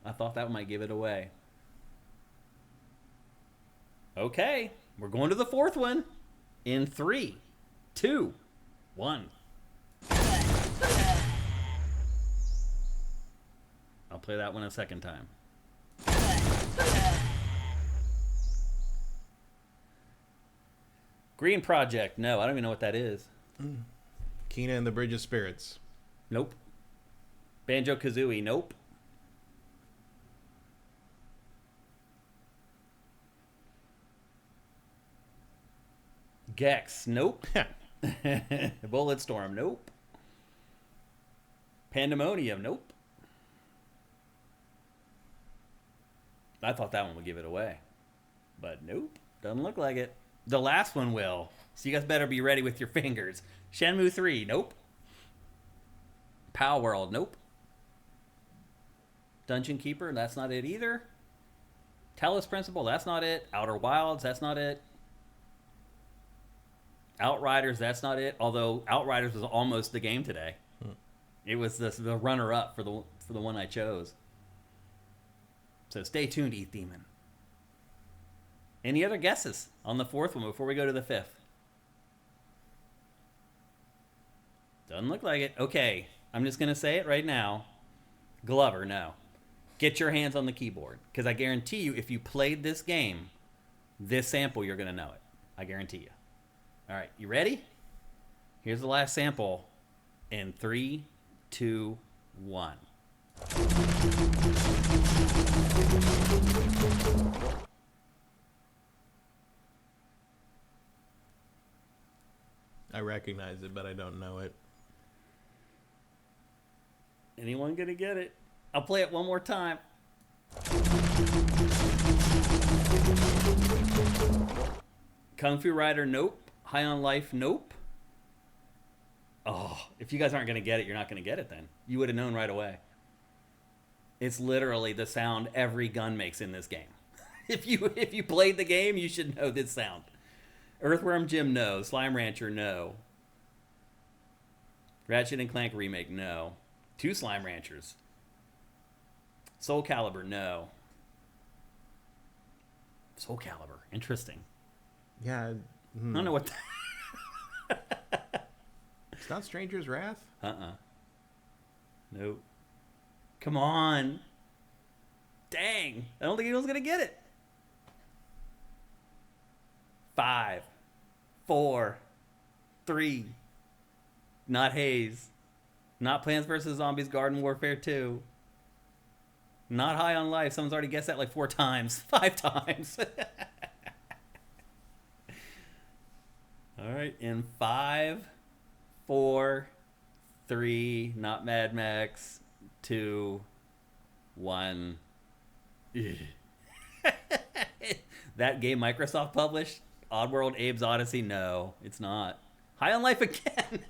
I thought that might give it away. Okay, we're going to the fourth one. In 3, 2, 1. I'll play that one a second time. Green Project, no, I don't even know what that is. Kena and the Bridge of Spirits. Nope. Banjo-Kazooie, nope. Gex, nope. Bulletstorm, nope. Pandemonium, nope. I thought that one would give it away. But nope, doesn't look like it. The last one will. So you guys better be ready with your fingers. Shenmue 3, nope. Power World, nope. Dungeon Keeper, that's not it either. Talos Principle, that's not it. Outer Wilds, that's not it. Outriders, that's not it. Although Outriders was almost the game today. It was the runner-up for the one I chose. So stay tuned, Eth Demon. Any other guesses on the fourth one before we go to the fifth? Doesn't look like it. Okay, I'm just going to say it right now. Glover, no. Get your hands on the keyboard. Because I guarantee you, if you played this game, this sample, you're going to know it. I guarantee you. All right, you ready? Here's the last sample in 3, 2, 1. I recognize it, but I don't know it. Anyone gonna get it? I'll play it one more time. Kung Fu Rider, nope. High on Life, nope. Oh, if you guys aren't gonna get it, you're not gonna get it then. You would have known right away. It's literally the sound every gun makes in this game. If you played the game, you should know this sound. Earthworm Jim, no. Slime Rancher, no. Ratchet and Clank Remake, no. 2 Slime Ranchers. Soul Calibur, no. Soul Calibur, interesting. Yeah. I don't know what... It's not Stranger's Wrath? Nope. Come on. Dang. I don't think anyone's going to get it. 5, 4, 3. Not Haze. Not Plants vs. Zombies Garden Warfare 2. Not High on Life. Someone's already guessed that like 4 times. 5 times. All right. In 5, 4, 3. Not Mad Max. 2, 1. That game Microsoft published? Oddworld Abe's Odyssey? No, it's not. High on Life again.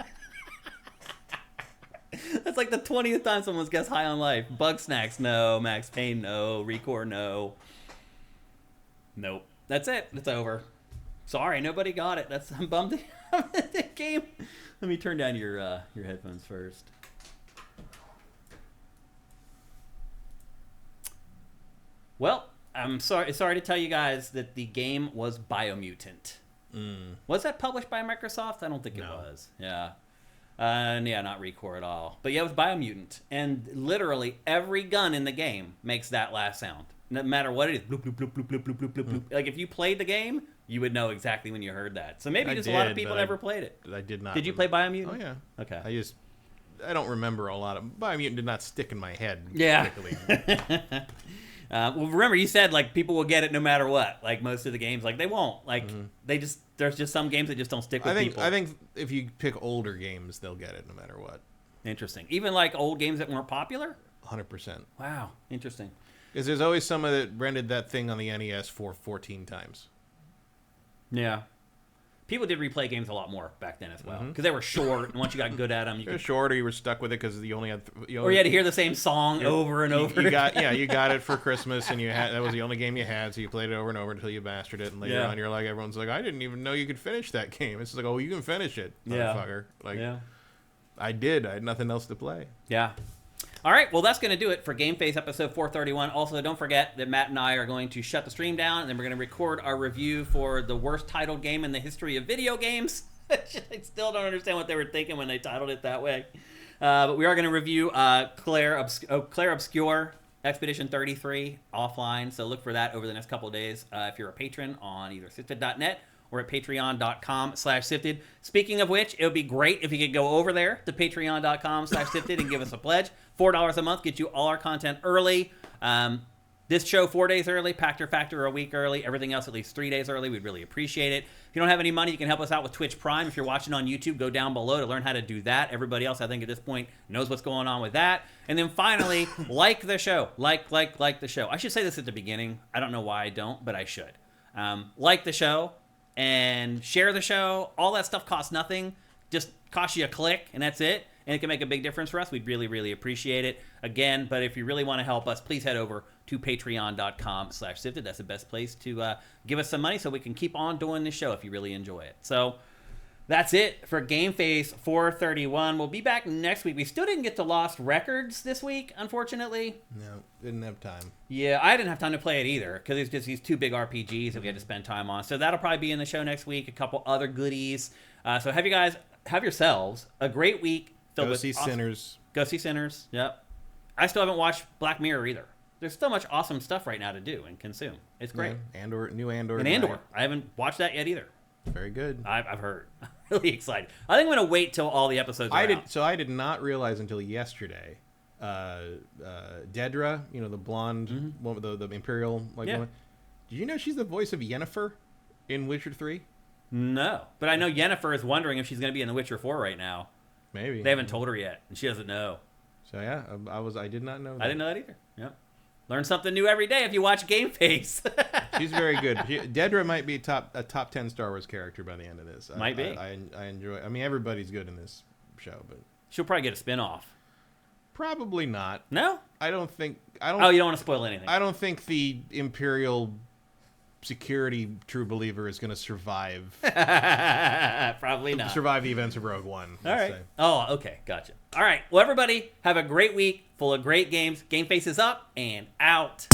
That's like the 20th time someone's guessed High on Life. Bug Snacks? No. Max Payne? No. Recore? No. Nope. That's it. It's over. Sorry, nobody got it. I'm bummed. The game. Let me turn down your headphones first. Well, I'm sorry to tell you guys that the game was Biomutant. Was that published by Microsoft? I don't think it was. Yeah. Yeah, not Recore at all. But yeah, it was Biomutant. And literally every gun in the game makes that last sound. No matter what it is. Bloop, bloop, bloop, bloop, bloop, bloop, bloop, bloop. Like if you played the game, you would know exactly when you heard that. So maybe just a lot of people never played it. I did not. Did you play Biomutant? Oh, yeah. Okay. I don't remember a lot of... Biomutant did not stick in my head. Yeah. Well, remember you said like people will get it no matter what. Like most of the games, like they won't. Like there's just some games that just don't stick with people. I think if you pick older games, they'll get it no matter what. Interesting. Even like old games that weren't popular. 100%. Wow. Interesting. Because there's always someone that rented that thing on the NES for 14 times. Yeah. People did replay games a lot more back then as well because they were short, and once you got good at them, you were short, or you were stuck with it because you only had. Or you had to hear the same song over and over. You got it for Christmas, and that was the only game you had, so you played it over and over until you mastered it. And later on, you're like, everyone's like, I didn't even know you could finish that game. It's like, oh, you can finish it, motherfucker. Like, I did. I had nothing else to play. Yeah. All right, well, that's going to do it for GameFace episode 431. Also, don't forget that Matt and I are going to shut the stream down, and then we're going to record our review for the worst titled game in the history of video games. I still don't understand what they were thinking when they titled it that way. But we are going to review Claire Obscure Expedition 33 offline, so look for that over the next couple of days if you're a patron on either SIFTD.net or at patreon.com/sifted. Speaking of which, it would be great if you could go over there to patreon.com/sifted and give us a pledge. $4 a month gets you all our content early. This show 4 days early, Pactor Factor a week early, everything else at least 3 days early. We'd really appreciate it. If you don't have any money, you can help us out with Twitch Prime. If you're watching on YouTube, go down below to learn how to do that. Everybody else, I think, at this point knows what's going on with that. And then finally, like the show. Like the show. I should say this at the beginning. I don't know why I don't, but I should. Like the show. And share the show. All that stuff costs nothing. Just costs you a click, and that's it. And it can make a big difference for us. We'd really, really appreciate it. Again, but if you really want to help us, please head over to patreon.com/sifted. That's the best place to give us some money so we can keep on doing this show if you really enjoy it. So that's it for GameFace 431. We'll be back next week. We still didn't get to Lost Records this week, unfortunately. No, didn't have time. Yeah, I didn't have time to play it either because it's just these 2 big RPGs that we had to spend time on. So that'll probably be in the show next week. A couple other goodies. So have yourselves a great week. Go see Sinners. Go see Sinners. Yep. I still haven't watched Black Mirror either. There's so much awesome stuff right now to do and consume. It's great. Yeah, Andor. And Andor. I haven't watched that yet either. Very good. I've heard. I'm really excited. I think I'm going to wait till all the episodes are out. So I did not realize until yesterday, Dedra, the blonde woman, the Imperial woman. Did you know she's the voice of Yennefer in Witcher 3? No. But I know Yennefer is wondering if she's going to be in The Witcher 4 right now. Maybe. They haven't told her yet, and she doesn't know. So yeah, I did not know that. I didn't know that either. Yep. Learn something new every day if you watch GameFace. She's very good. Dedra might be a top 10 Star Wars character by the end of this. Might be. I enjoy. I mean, everybody's good in this show, but she'll probably get a spinoff. Probably not. No, I don't think. Oh, you don't want to spoil anything. I don't think the Imperial security true believer is going to survive. Probably not. Survive the events of Rogue One. All right. Say. Oh, okay. Gotcha. All right. Well, everybody, have a great week full of great games. GameFace is up and out.